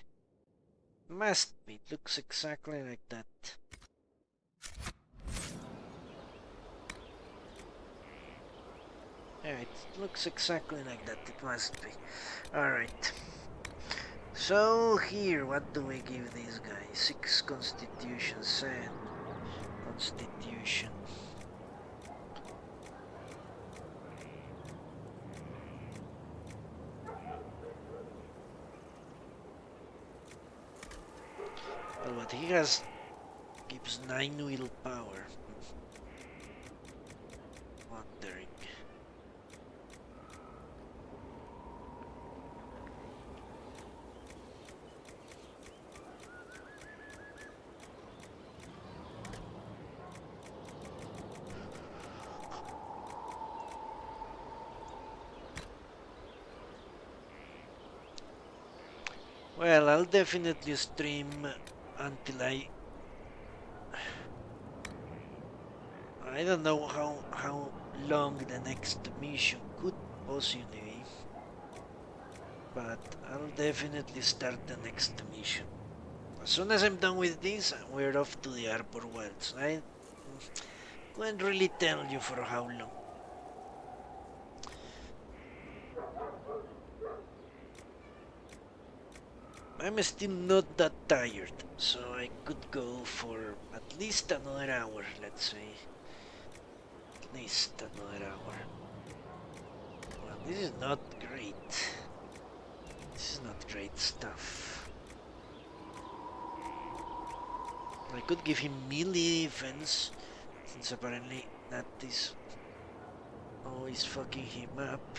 Must be. It looks exactly like that. Yeah, it looks exactly like that. It must be. Alright. So here, what do we give these guys? 6 Constitution, 7 Constitution. Well, what he has gives 9 willpower. Wondering. Well, I'll definitely stream until I don't know how long the next mission could possibly be, but I'll definitely start the next mission. As soon as I'm done with this, we're off to the Arbor Wilds. I couldn't really tell you for how long. I'm still not that tired, so I could go for at least another hour, let's say. At least another hour. Well, this is not great. This is not great stuff. I could give him melee defense, since apparently that is always fucking him up.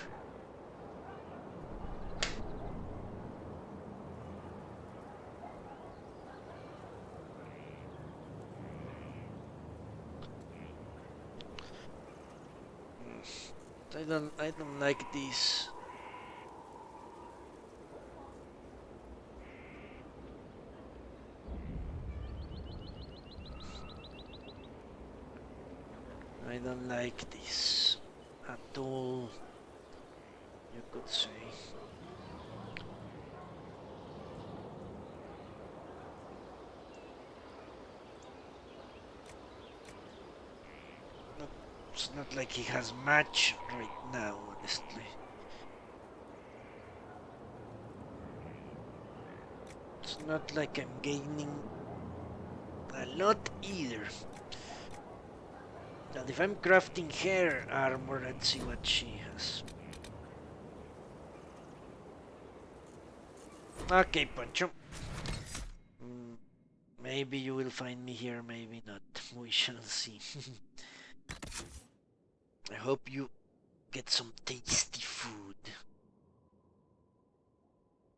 I don't like this. I don't like this at all, you could say. It's not like he has much right now, honestly. It's not like I'm gaining a lot either. And if I'm crafting her armor, let's see what she has. Okay, Pancho. Maybe you will find me here, maybe not. We shall see. I hope you get some tasty food.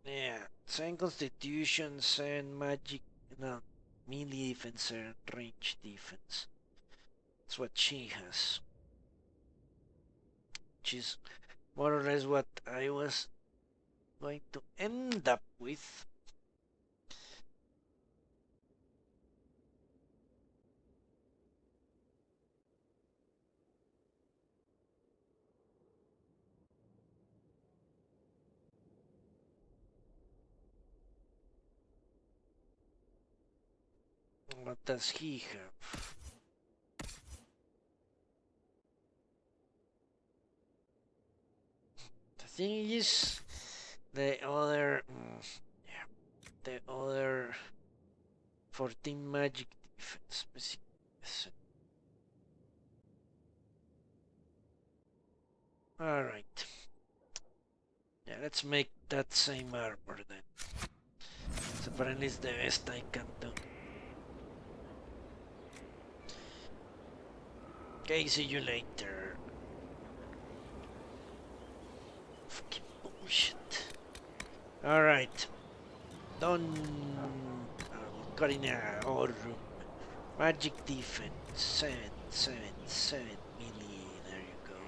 Yeah, 7 constitution, 7 magic, no, melee defense, 7 range defense. That's what she has. Which is more or less what I was going to end up with. What does he have? The thing is, the other, yeah, the other 14 magic defense. Alright. Yeah, let's make that same armor then. So apparently it's the best I can do. Okay, see you later. Fucking bullshit. Alright. Done. Karina or magic defense. 7, 7, 7 melee. There you go.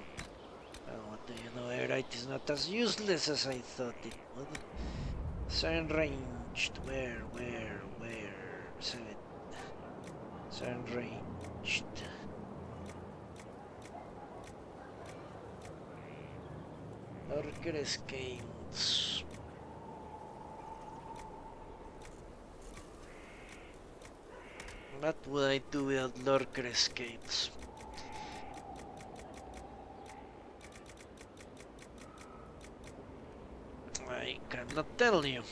Oh, what do you know? Airite is not as useless as I thought it would. 7 ranged. Where? 7. 7 ranged. Lurker scales. What would I do without lurker scales? I cannot tell you.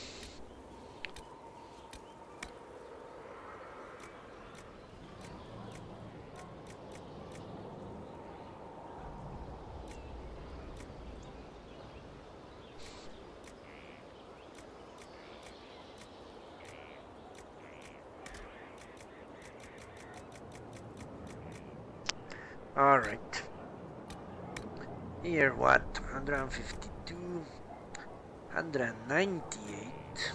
All right. Here, what? 152, 198.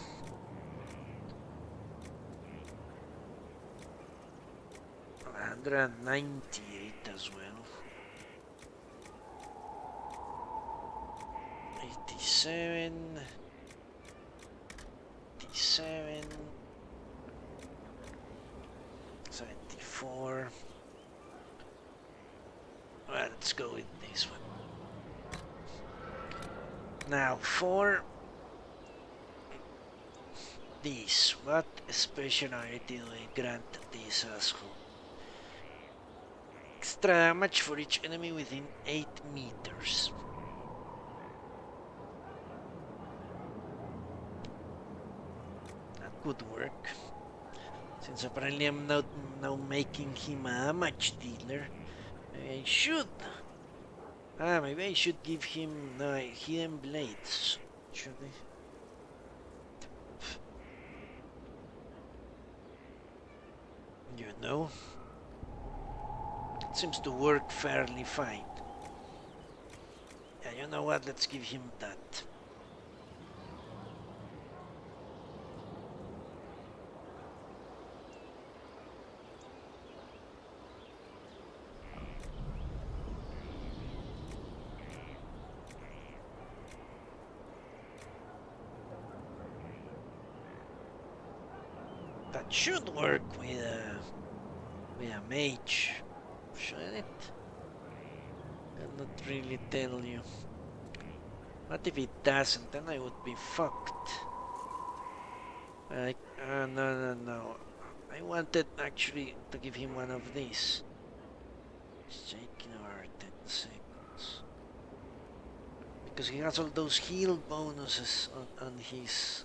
$198 as well. 87, 77, 74. Well, let's go with this one. Now for this, what speciality do I grant this asshole? Extra damage for each enemy within 8 meters. That could work. Since apparently I'm now making him a damage dealer, maybe I should. Maybe I should give him hidden blades. Should I? You know, it seems to work fairly fine. Yeah, you know what? Let's give him that. That should work with a mage, shouldn't it? Cannot really tell you. What if it doesn't? Then I would be fucked. No. I wanted actually to give him one of these. It's taking over 10 seconds. Because he has all those heal bonuses on his.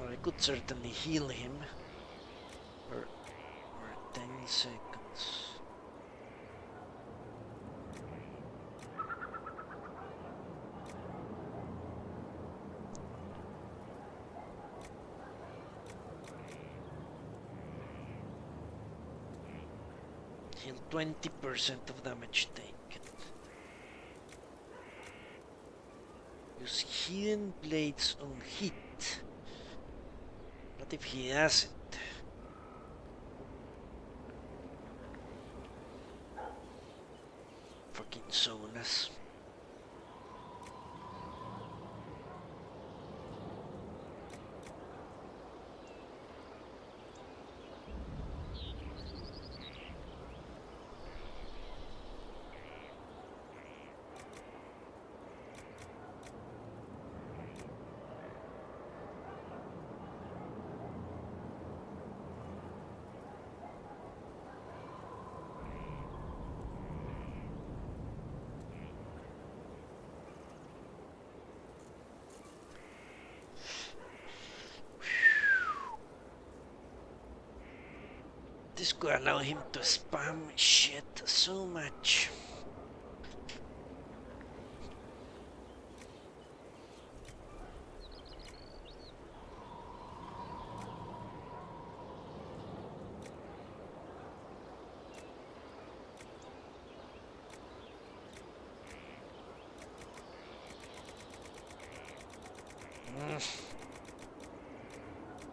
I could certainly heal him for 10 seconds. Heal 20% of damage taken. Use hidden blades on hit. What if he doesn't? Fucking soulless. This could allow him to spam shit so much.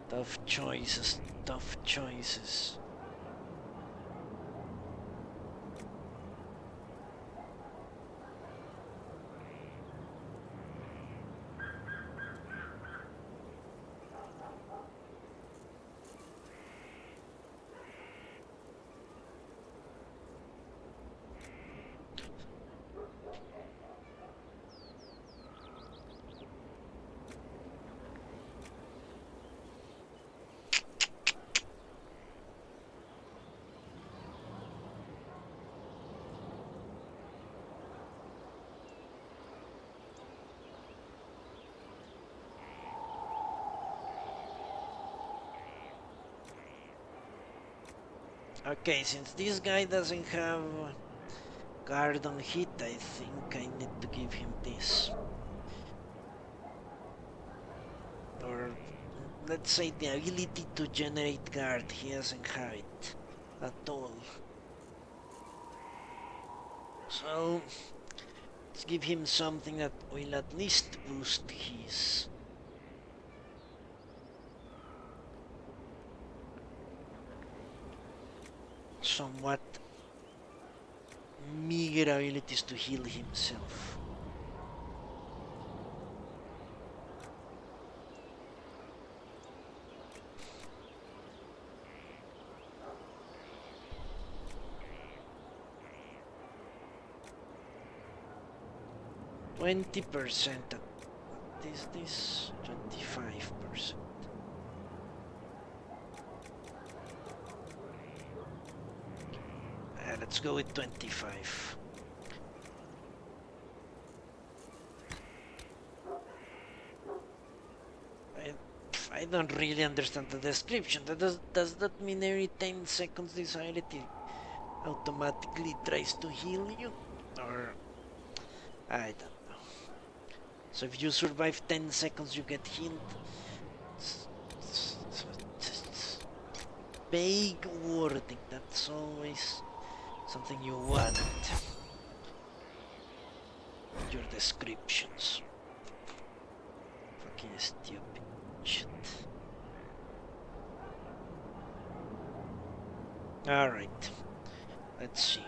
Tough choices, tough choices. Okay, since this guy doesn't have guard on hit, I think I need to give him this. Or let's say the ability to generate guard, he doesn't have it at all. So let's give him something that will at least boost his. somewhat meager abilities to heal himself. %. This 25%. Let's go with 25. I don't really understand the description. Does that mean every 10 seconds this ability automatically tries to heal you? Or I don't know. So if you survive 10 seconds you get healed. It's vague wording, that's always something you want. Your descriptions. Fucking stupid shit. Alright. Let's see.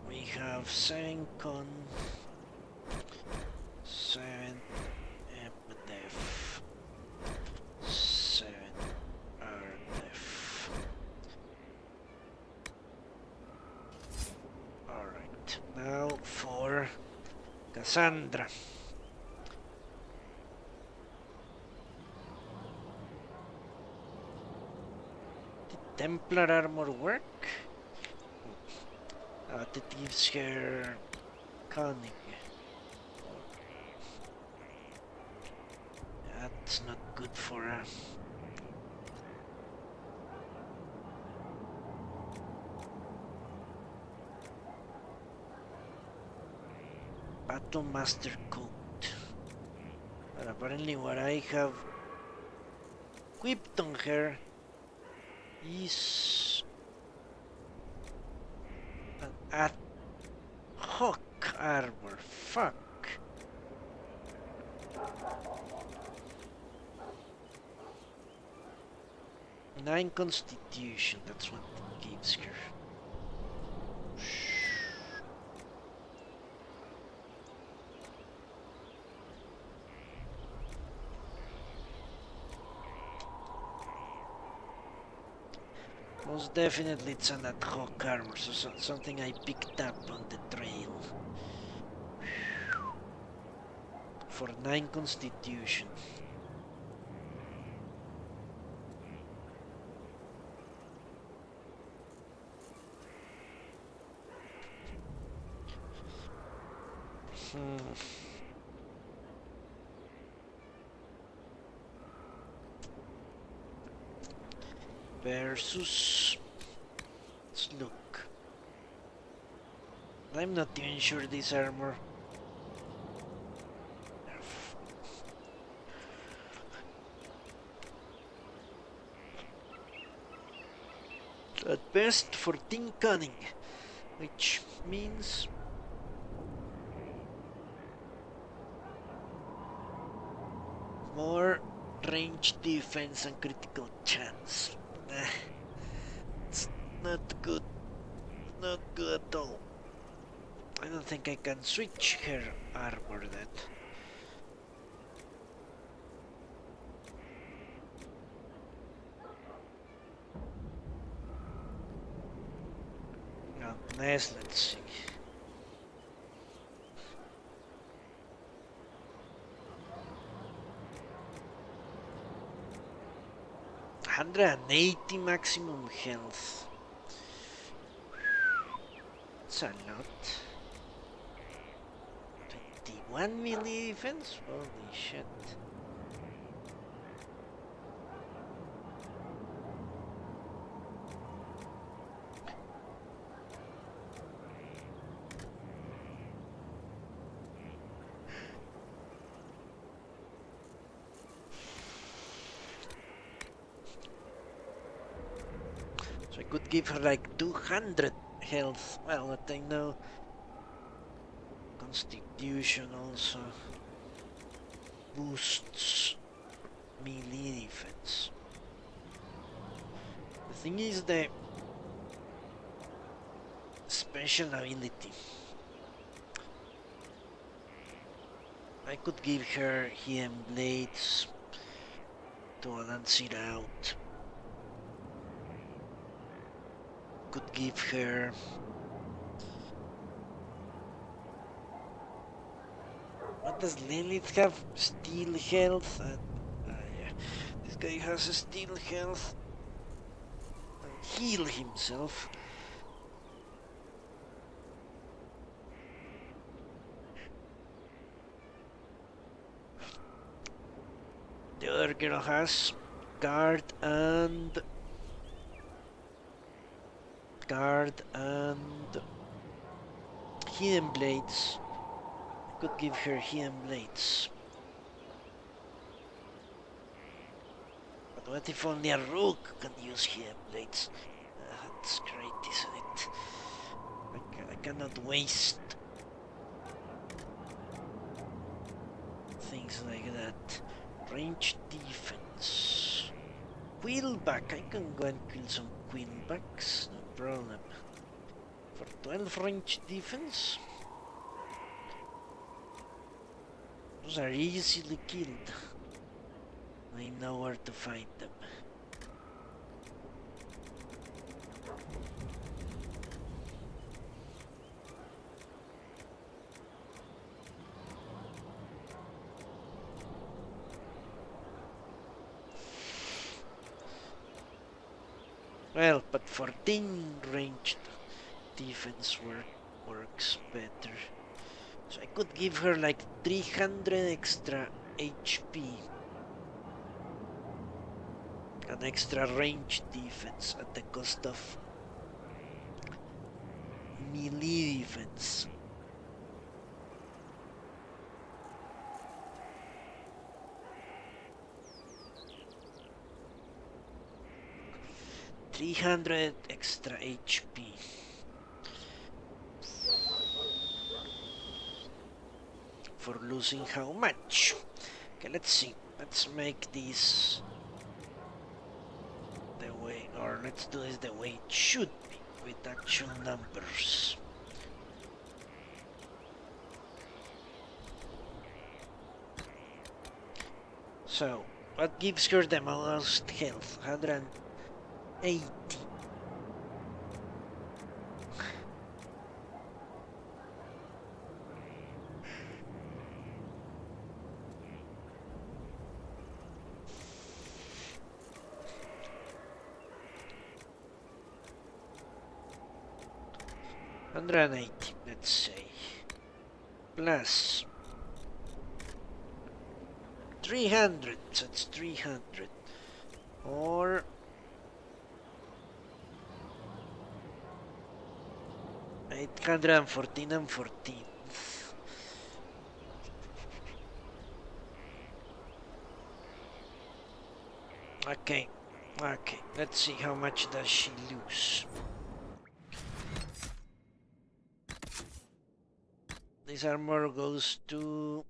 We have 7 con, 7 MDF, 7 RDF. Alright, now for Cassandra. Did Templar armor work? That gives her cunning. That's not good for her. Battle Master Coat. But apparently what I have equipped on her is an ad hoc armor. Fuck. Nine constitution, that's what it gives her. Most definitely it's an ad hoc armor, so something I picked up on the trail. For 9 constitution. Versus, let's look. I'm not even sure this armor. At best 14 cunning, which means more range defense and critical chance. It's not good. Not good at all. I don't think I can switch her armor then. Unless, let's see. $180 maximum health. That's a lot. 21 melee defense? Holy shit. So I could give her like 200 health. Well, but I know Constitution also boosts melee defense. thing is the special ability. I could give her hidden blades to balance it out. Could give her what does Lilith have? Steel health? Yeah. This guy has a steel health. And heal himself. The other girl has guard and hidden blades. I could give her hidden blades. But what if only a rogue can use hidden blades? That's great, isn't it? I cannot waste things like that. Range defense. Quillback. I can go and kill some quillbacks. No problem. For 12 range defense. Those are easily killed. I know where to find them. Well, but 14 ranged defense works better. So I could give her like 300 extra HP. An extra range defense at the cost of melee defense. $300 extra HP. For losing how much? Okay, let's see. Let's make this the way, or let's do this the way it should be, with actual numbers. So, what gives her the most health? 180. Let's say, plus 300, so it's 300, or 814 and 14. Okay, let's see how much does she lose. This armor goes to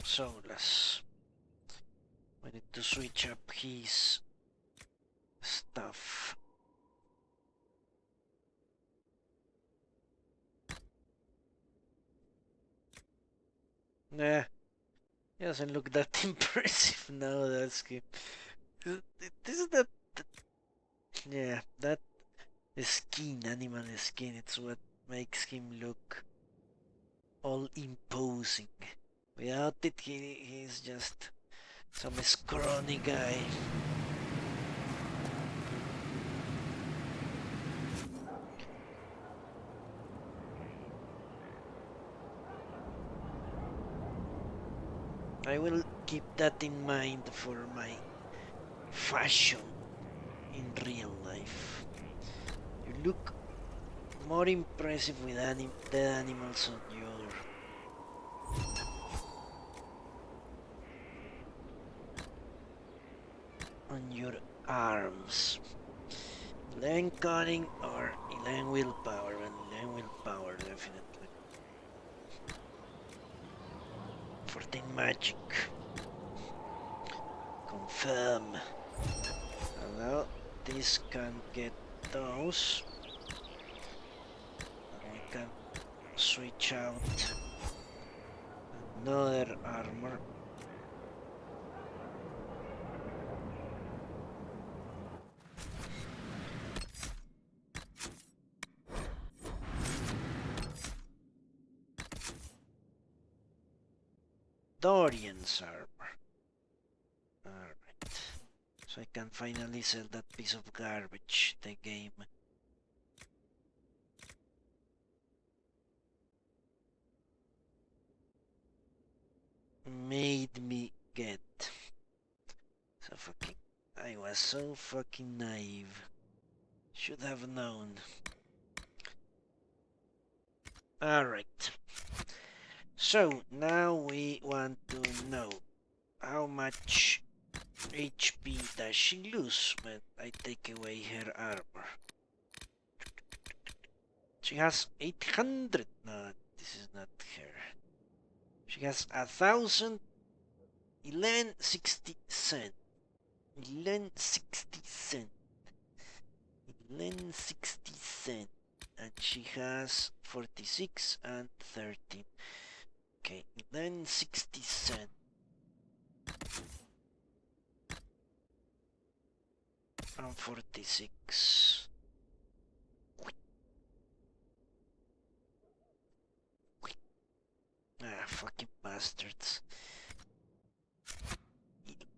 Solas. We need to switch up his stuff. Nah, he doesn't look that impressive now. That's good. This is yeah, that skin, animal skin, it's what makes him look all imposing. Without it, he's just some scrawny guy. I will keep that in mind for my fashion in real life. You look more impressive with dead animals on your arms. 11 cunning or 11 willpower, and 11 willpower definitely. 14 magic. confirm. Hello, this can get those. And we can switch out another armor. Dorian's armor. Alright. So I can finally sell that piece of garbage the game made me get. So fucking... I was so fucking naive. Should have known. Alright. So now we want to know how much HP does she lose when I take away her armor? She has 800. No, this is not her. She has 1,000. 1160 cent. 1160 cent. 1160 cent. And she has 46 and 13. Okay, 1160 cent. And 46. Ah, fucking bastards.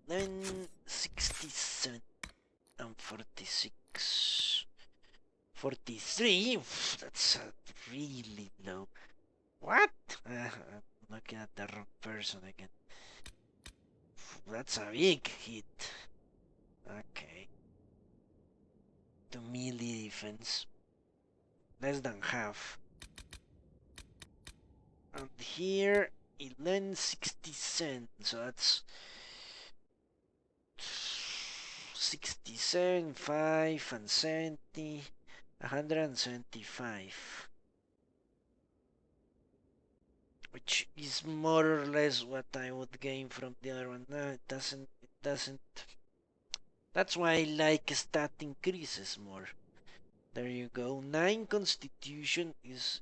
1167 and 46. 43? That's really low. What? I'm looking at the wrong person again. That's a big hit. Okay. To melee defense. Less than half. And here, 1160 cent. So that's 67, 5 and 70. 175. Which is more or less what I would gain from the other one. No, it doesn't. That's why I like stat increases more. There you go. 9 constitution is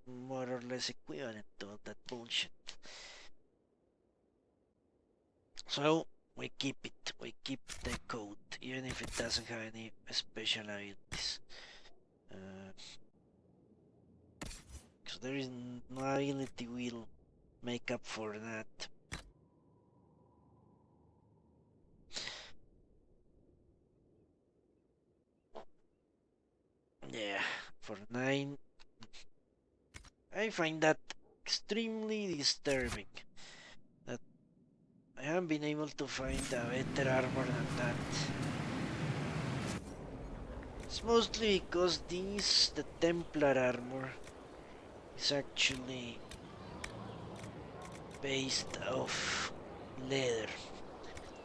more or less equivalent to all that bullshit. So we keep it. We keep the code, even if it doesn't have any special abilities. Because there is no ability will make up for that. Yeah, for 9. I find that extremely disturbing. That I haven't been able to find a better armor than that. It's mostly because the Templar armor, is actually based off leather,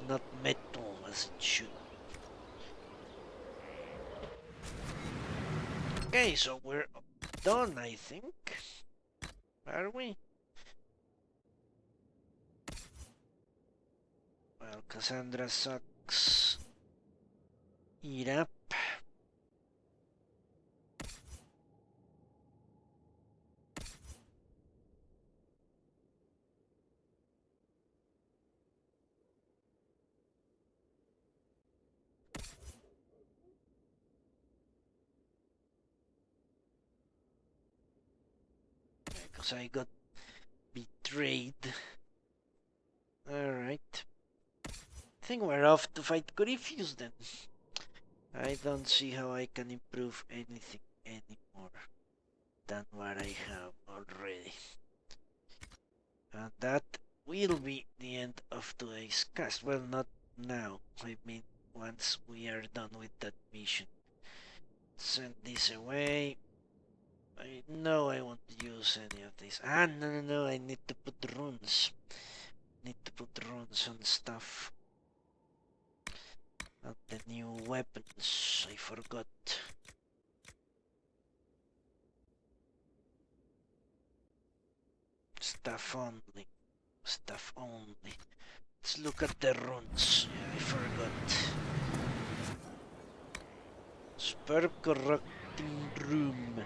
not metal as it should. Okay, so we're done, I think. Are we? Well, Cassandra sucks. Eat up. Because I got betrayed. Alright. I think we're off to fight Corypheus then. I don't see how I can improve anything anymore than what I have already. And that will be the end of today's cast. Well, not now. I mean, once we are done with that mission. Send this away. I know I won't use any of this. Ah, no, I need to put runes. Need to put runes on stuff. On the new weapons. I forgot. Stuff only. Stuff only. Let's look at the runes. Yeah, I forgot. Superb corrupting room.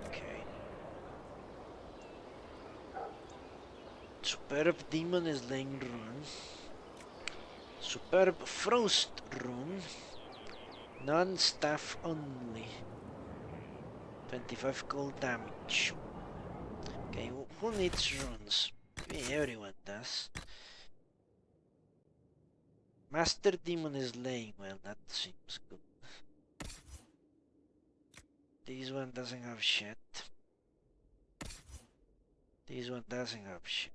Okay. Superb demon is laying rune. Superb frost rune. Non-staff only. 25 cold damage. Okay, who needs runes? Maybe everyone does. Master demon is laying. Well, that seems good. This one doesn't have shit. This one doesn't have shit.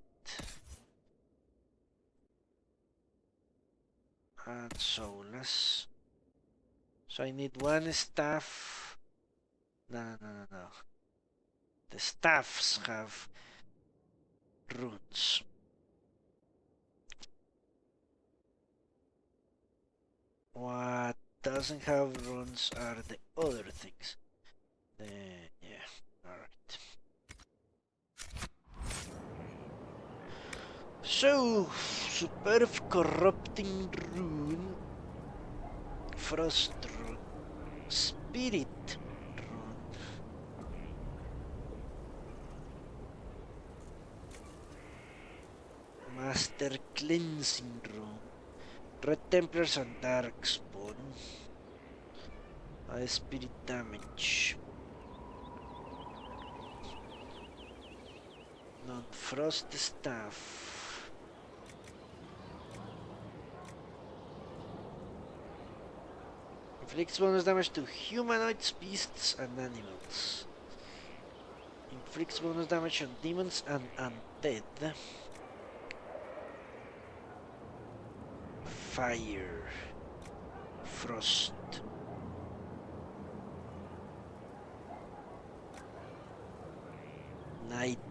And soulless. So I need one staff. No. The staffs have runes. What doesn't have runes are the other things. Yeah, alright. So, superb corrupting rune, frost rune, spirit rune. Master cleansing rune, red templars and darkspawn. Spirit damage. Non-frost staff. Inflicts bonus damage to humanoids, beasts, and animals. Inflicts bonus damage on demons and undead. Fire. Frost. Lightning.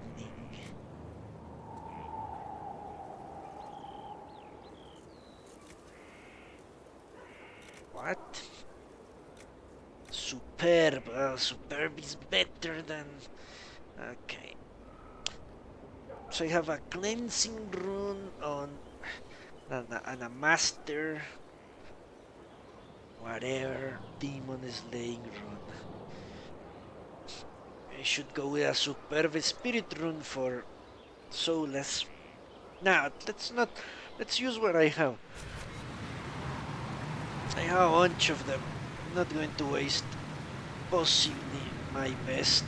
What? Superb. Superb is better than... Okay. So I have a cleansing rune on... and a master... Whatever demon is laying rune. I should go with a superb spirit rune for soulless. Now, let's use what I have. I have a bunch of them. I'm not going to waste possibly my best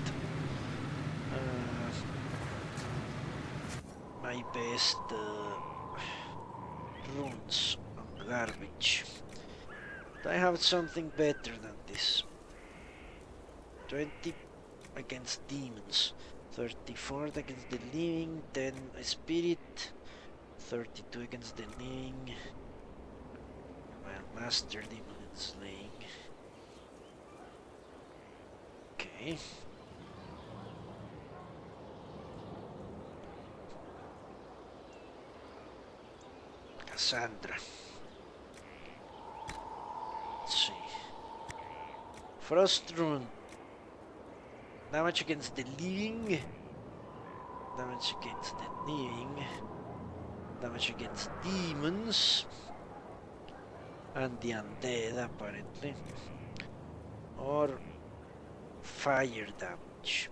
runes on garbage. I have something better than this. 20 against demons, 34 against the living, 10 spirit, 32 against the living. Well, master demon is laying. Okay. Cassandra. Let's see. Frost rune. Damage against the living. Damage against the living. Damage against demons. And the undead, apparently. Or fire damage.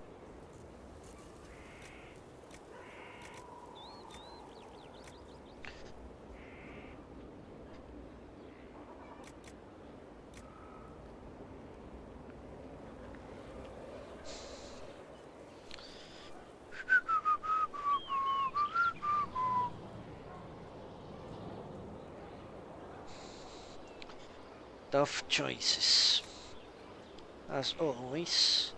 Tough choices, as always.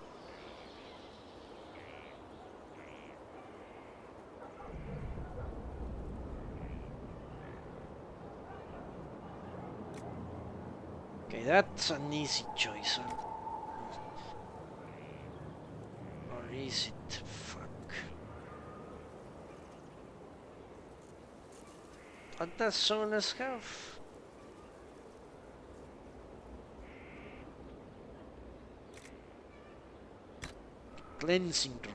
Okay, that's an easy choice, huh? Or is it? Fuck. What does Solus have? Cleansing rune.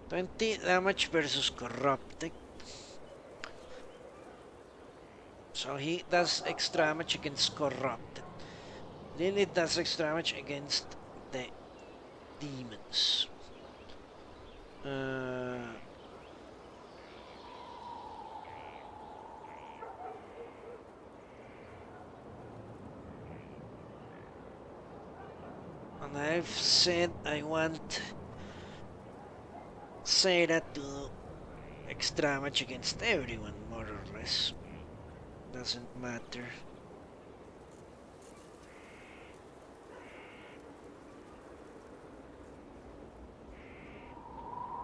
20 damage versus corrupting. So he does extra damage against corrupted. Lilith does extra damage against the demons. And I've said I want Sarah to do extra damage against everyone, more or less. Doesn't matter.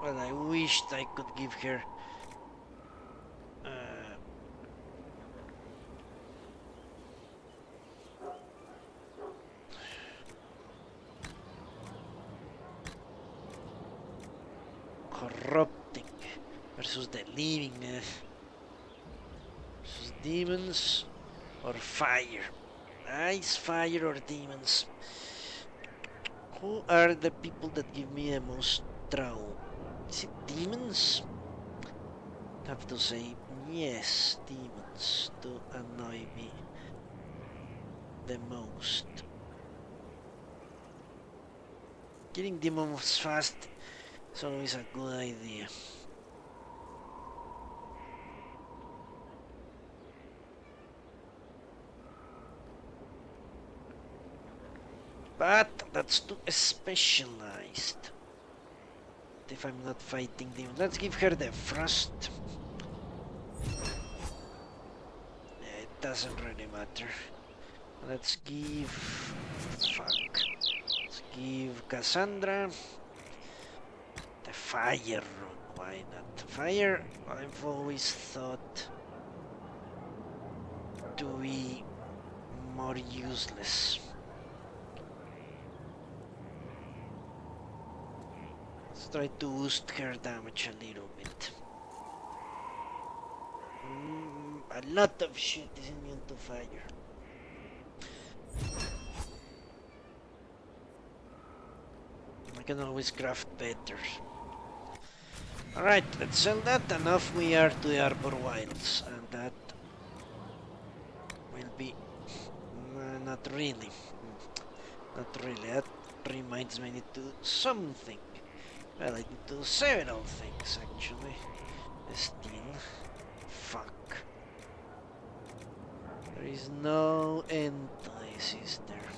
Well, I wished I could give her corrupting versus the living versus demons or fire. Ice, fire, or demons. Who are the people that give me the most trouble? Is it demons? I have to say yes, demons do annoy me the most. Killing demons fast is always a good idea. But that's too specialized. If I'm not fighting demons, let's give her the frost. It doesn't really matter. Let's give... fuck. Let's give Cassandra the fire rune. Why not? Fire, I've always thought to be more useless. Let's try to boost her damage a little bit. A lot of shit is immune to fire. I can always craft better. Alright, let's sell that, and off we are to the Arbor Wilds, and that will be... not really. Not really, that reminds me I need to do something. Well, I need to do several things, actually. Still. Fuck. There is no end to this, is there?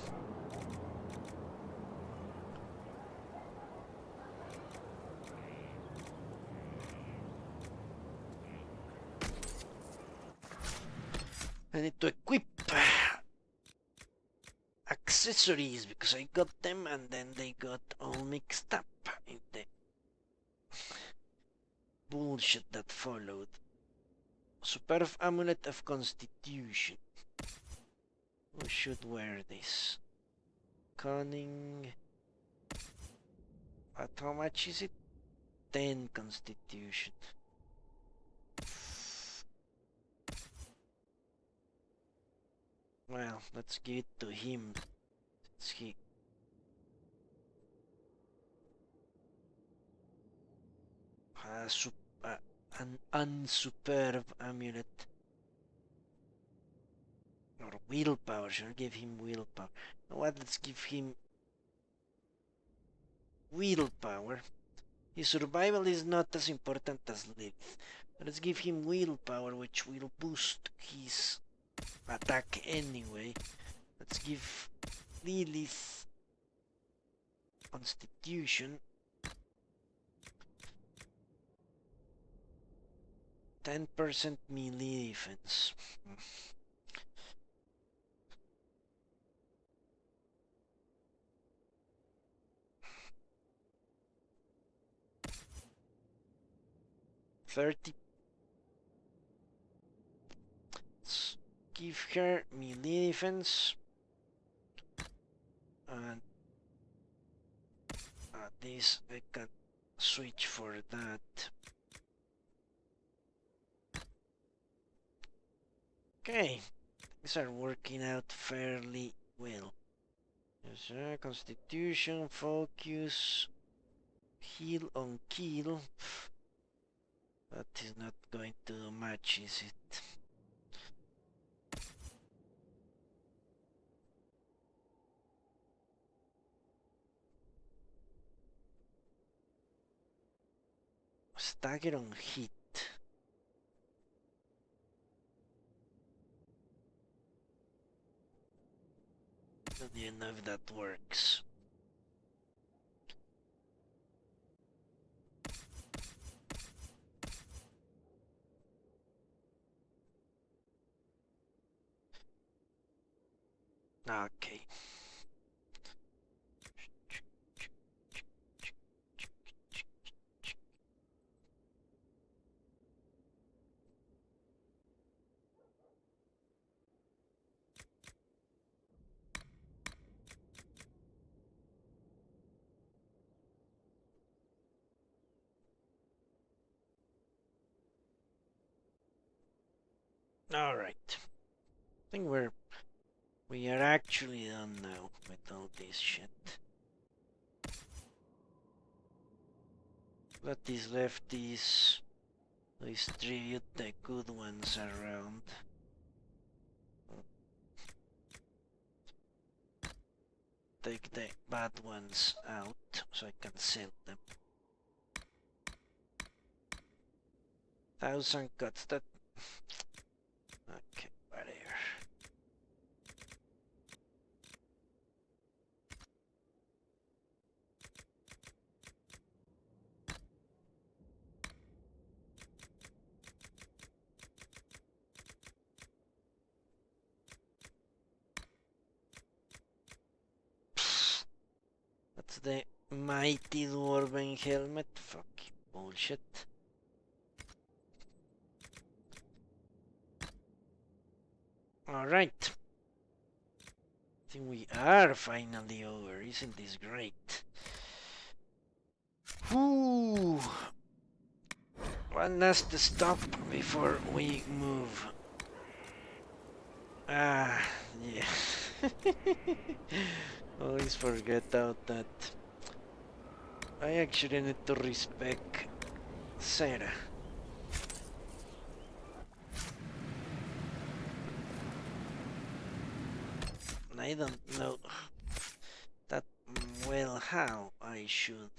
I need to equip accessories because I got them and then they got all mixed up in the bullshit that followed. Superb Amulet of Constitution. Who should wear this? Cunning. But how much is it? 10 Constitution. Well, let's give it to him. Since he... an unsuperb amulet. Or willpower, should I give him willpower? You know what, let's give him willpower. His survival is not as important as Lilith. Let's give him willpower, which will boost his attack anyway. Let's give Lilith Constitution. 10% melee defense. $30. Let's give her melee defense. And this I can switch for that. Okay, things are working out fairly well. Yes, Constitution, focus, heal on kill. That is not going to do much, is it? Stagger on hit. Don't even know if that works. Okay. All right. I think we are actually done now with all this shit. What is left is distribute the good ones around. Take the bad ones out so I can sell them. 1,000 cuts that. Okay, whatever. That's the mighty dwarven helmet. Fucking bullshit. Alright. I think we are finally over. Isn't this great? Whoo! One last stop before we move. Ah, yeah. Always forget about that. I actually need to respect Sarah. I don't know that well how I should.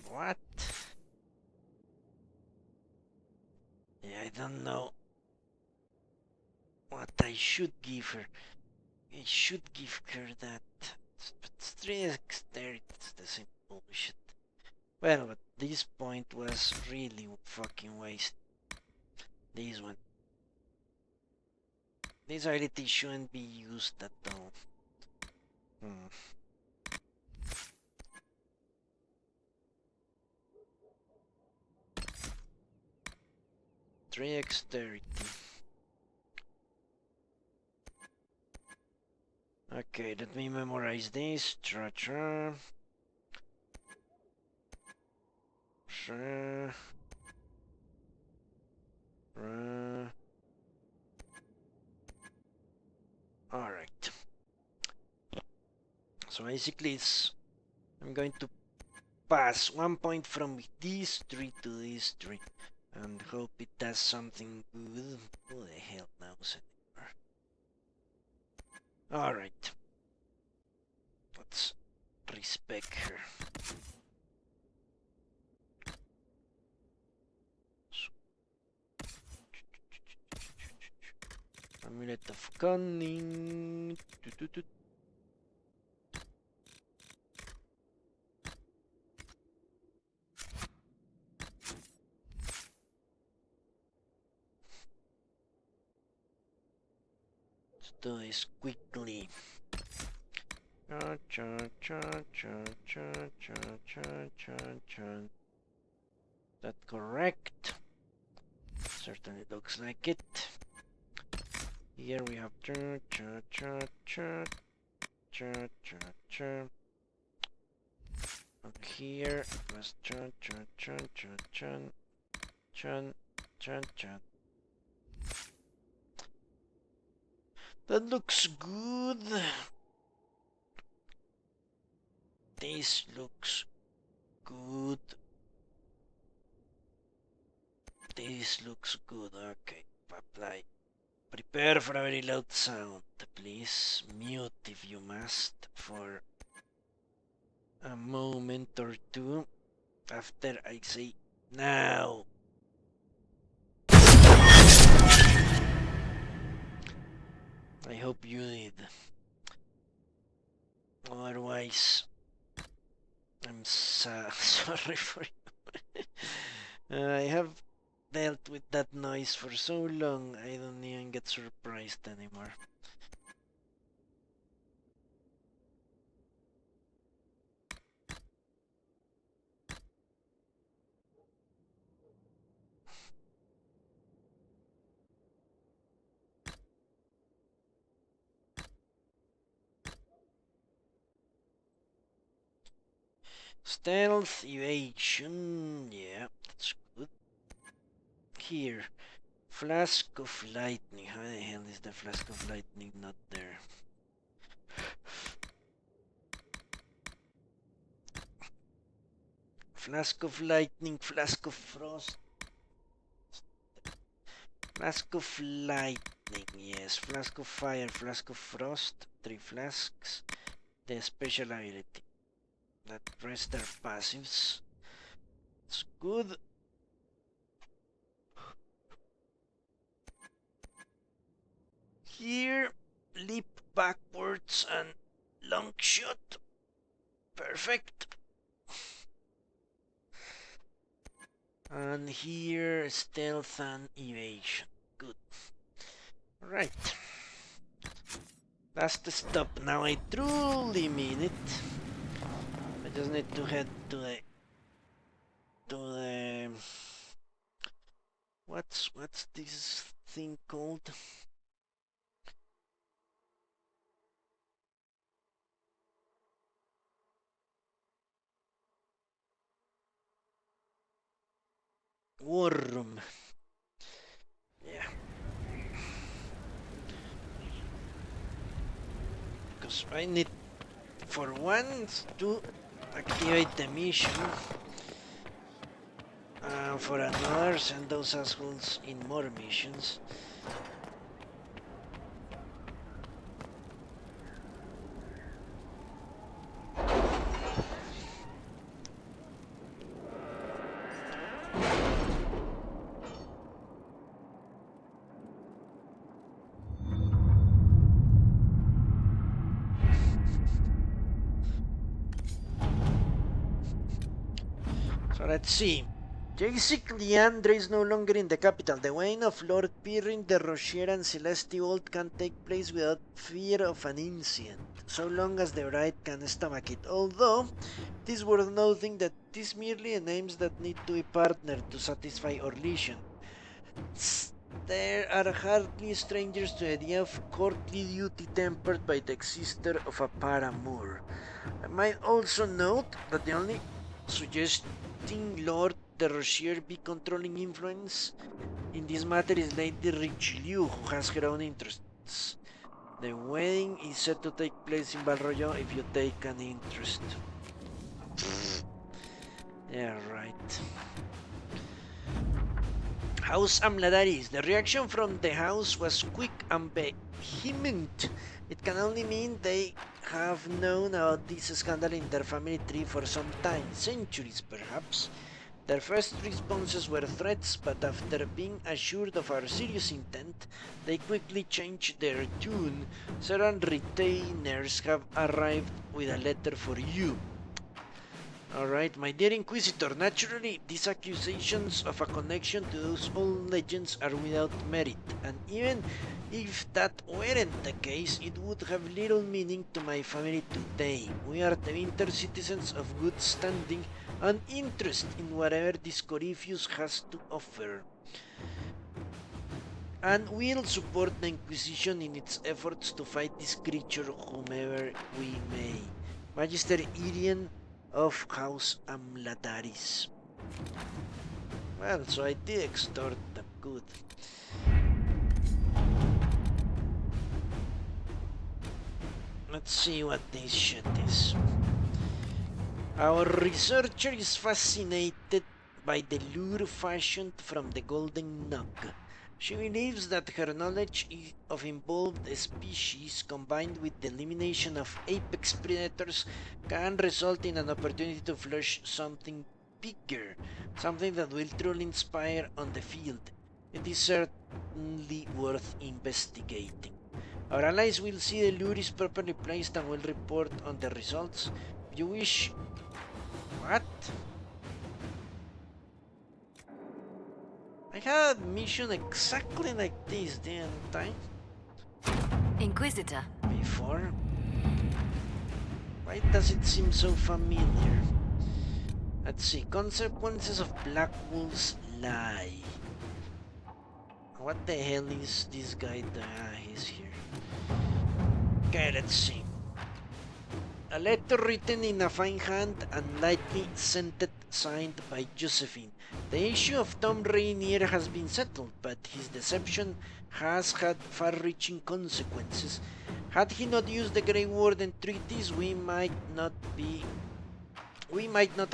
What? Yeah, I don't know what I should give her. I should give her that. But 3x there, it's the same bullshit. Well, but this point was really fucking waste. This one. This ability shouldn't be used at all. 3 dexterity. Okay, let me memorize this. Tra-tra. Alright. So basically I'm going to pass 1 point from this tree to this tree and hope it does something good. Who the hell knows anymore? Alright. Let's respect her. Amulet of Cunning. Let's do this quickly. That correct? Certainly looks like it. Here we have up here was That looks good. This looks good. This looks good. Okay, apply Prepare for a very loud sound. Please mute if you must for a moment or two after I say now. I hope you did. Otherwise, I'm sorry for you. I have dealt with that noise for so long, I don't even get surprised anymore. Stealth, evasion, yeah, that's good. Here, Flask of Lightning. How the hell is the Flask of Lightning not there? Flask of Lightning, Flask of Frost. Flask of Lightning, yes. Flask of Fire, Flask of Frost. 3 flasks. The special ability. That rest are passives. It's good. Here, leap backwards and long shot. Perfect. And here, stealth and evasion. Good. Right. That's the stop. Now I truly mean it. I just need to head to the what's this thing called? War room. Yeah. Because I need for once to activate the mission. For another, send those assholes in more missions. So let's see. Jacek Leandre is no longer in the capital. The weighing of Lord Pirrin de Rocher and Celeste Old can take place without fear of an incident, so long as the bride can stomach it. Although, it is worth noting that this merely names that need to be partnered to satisfy Orlesian. There are hardly strangers to the idea of courtly duty tempered by the existence of a paramour. I might also note that the only suggesting Lord de Rocher be controlling influence in this matter is Lady Richelieu, who has her own interests. The wedding is set to take place in Valroyo if you take an interest. Yeah, right. House Amladaris. The reaction from the house was quick and vehement. It can only mean they have known about this scandal in their family tree for some time, centuries perhaps. Their first responses were threats, but after being assured of our serious intent, they quickly changed their tune. Certain retainers have arrived with a letter for you. Alright, my dear Inquisitor, naturally, these accusations of a connection to those old legends are without merit, and even if that weren't the case, it would have little meaning to my family today. We are the winter citizens of good standing and interest in whatever this Corypheus has to offer, and will support the Inquisition in its efforts to fight this creature whomever we may. Magister Irian of House Amladaris. Well, so I did extort them. Good. Let's see what this shit is. Our researcher is fascinated by the lure fashioned from the golden nug. She believes that her knowledge of involved species combined with the elimination of apex predators can result in an opportunity to flourish something bigger, something that will truly inspire on the field. It is certainly worth investigating. Our allies will see the lure is properly placed and will report on the results. If you wish... What? I had a mission exactly like this, didn't I? Inquisitor. Before? Why does it seem so familiar? Let's see. Consequences of Black Wolf's lie. What the hell is this guy? He's here. Okay, let's see. A letter written in a fine hand and lightly scented, signed by Josephine. The issue of Tom Rainier has been settled, but his deception has had far-reaching consequences. Had he not used the Grey Warden treaties, we might not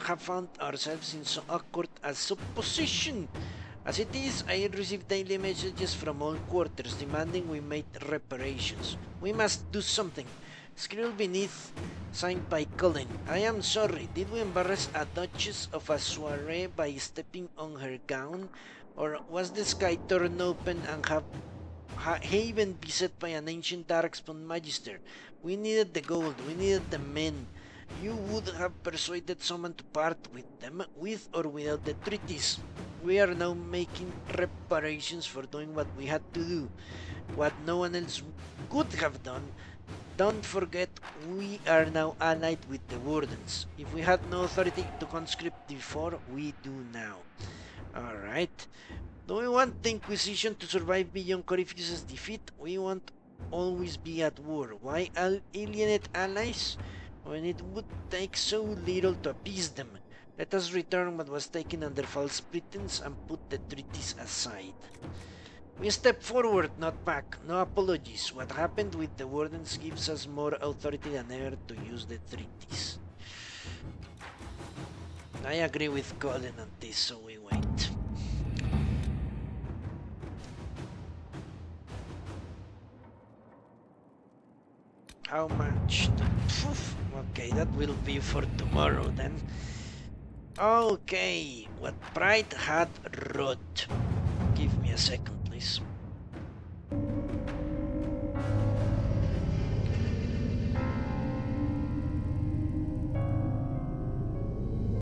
have found ourselves in so awkward a supposition. As it is, I receive daily messages from all quarters demanding we make reparations. We must do something. Skrill beneath, signed by Colin. I am sorry, did we embarrass a Duchess of a soiree by stepping on her gown? Or was the sky torn open and haven beset by an ancient Darkspawn Magister? We needed the gold, we needed the men. You would have persuaded someone to part with them, with or without the treaties. We are now making reparations for doing what we had to do, what no one else could have done. Don't forget, we are now allied with the Wardens. If we had no authority to conscript before, we do now. Alright. Do we want the Inquisition to survive beyond Corypheus' defeat? We won't always be at war. Why alienate allies when it would take so little to appease them? Let us return what was taken under false pretense and put the treaties aside. We step forward, not back. No apologies. What happened with the Wardens gives us more authority than ever to use the treaties. I agree with Colin on this, so we wait. How much? Okay, that will be for tomorrow then. Okay, what Pride had wrote. Give me a second, please.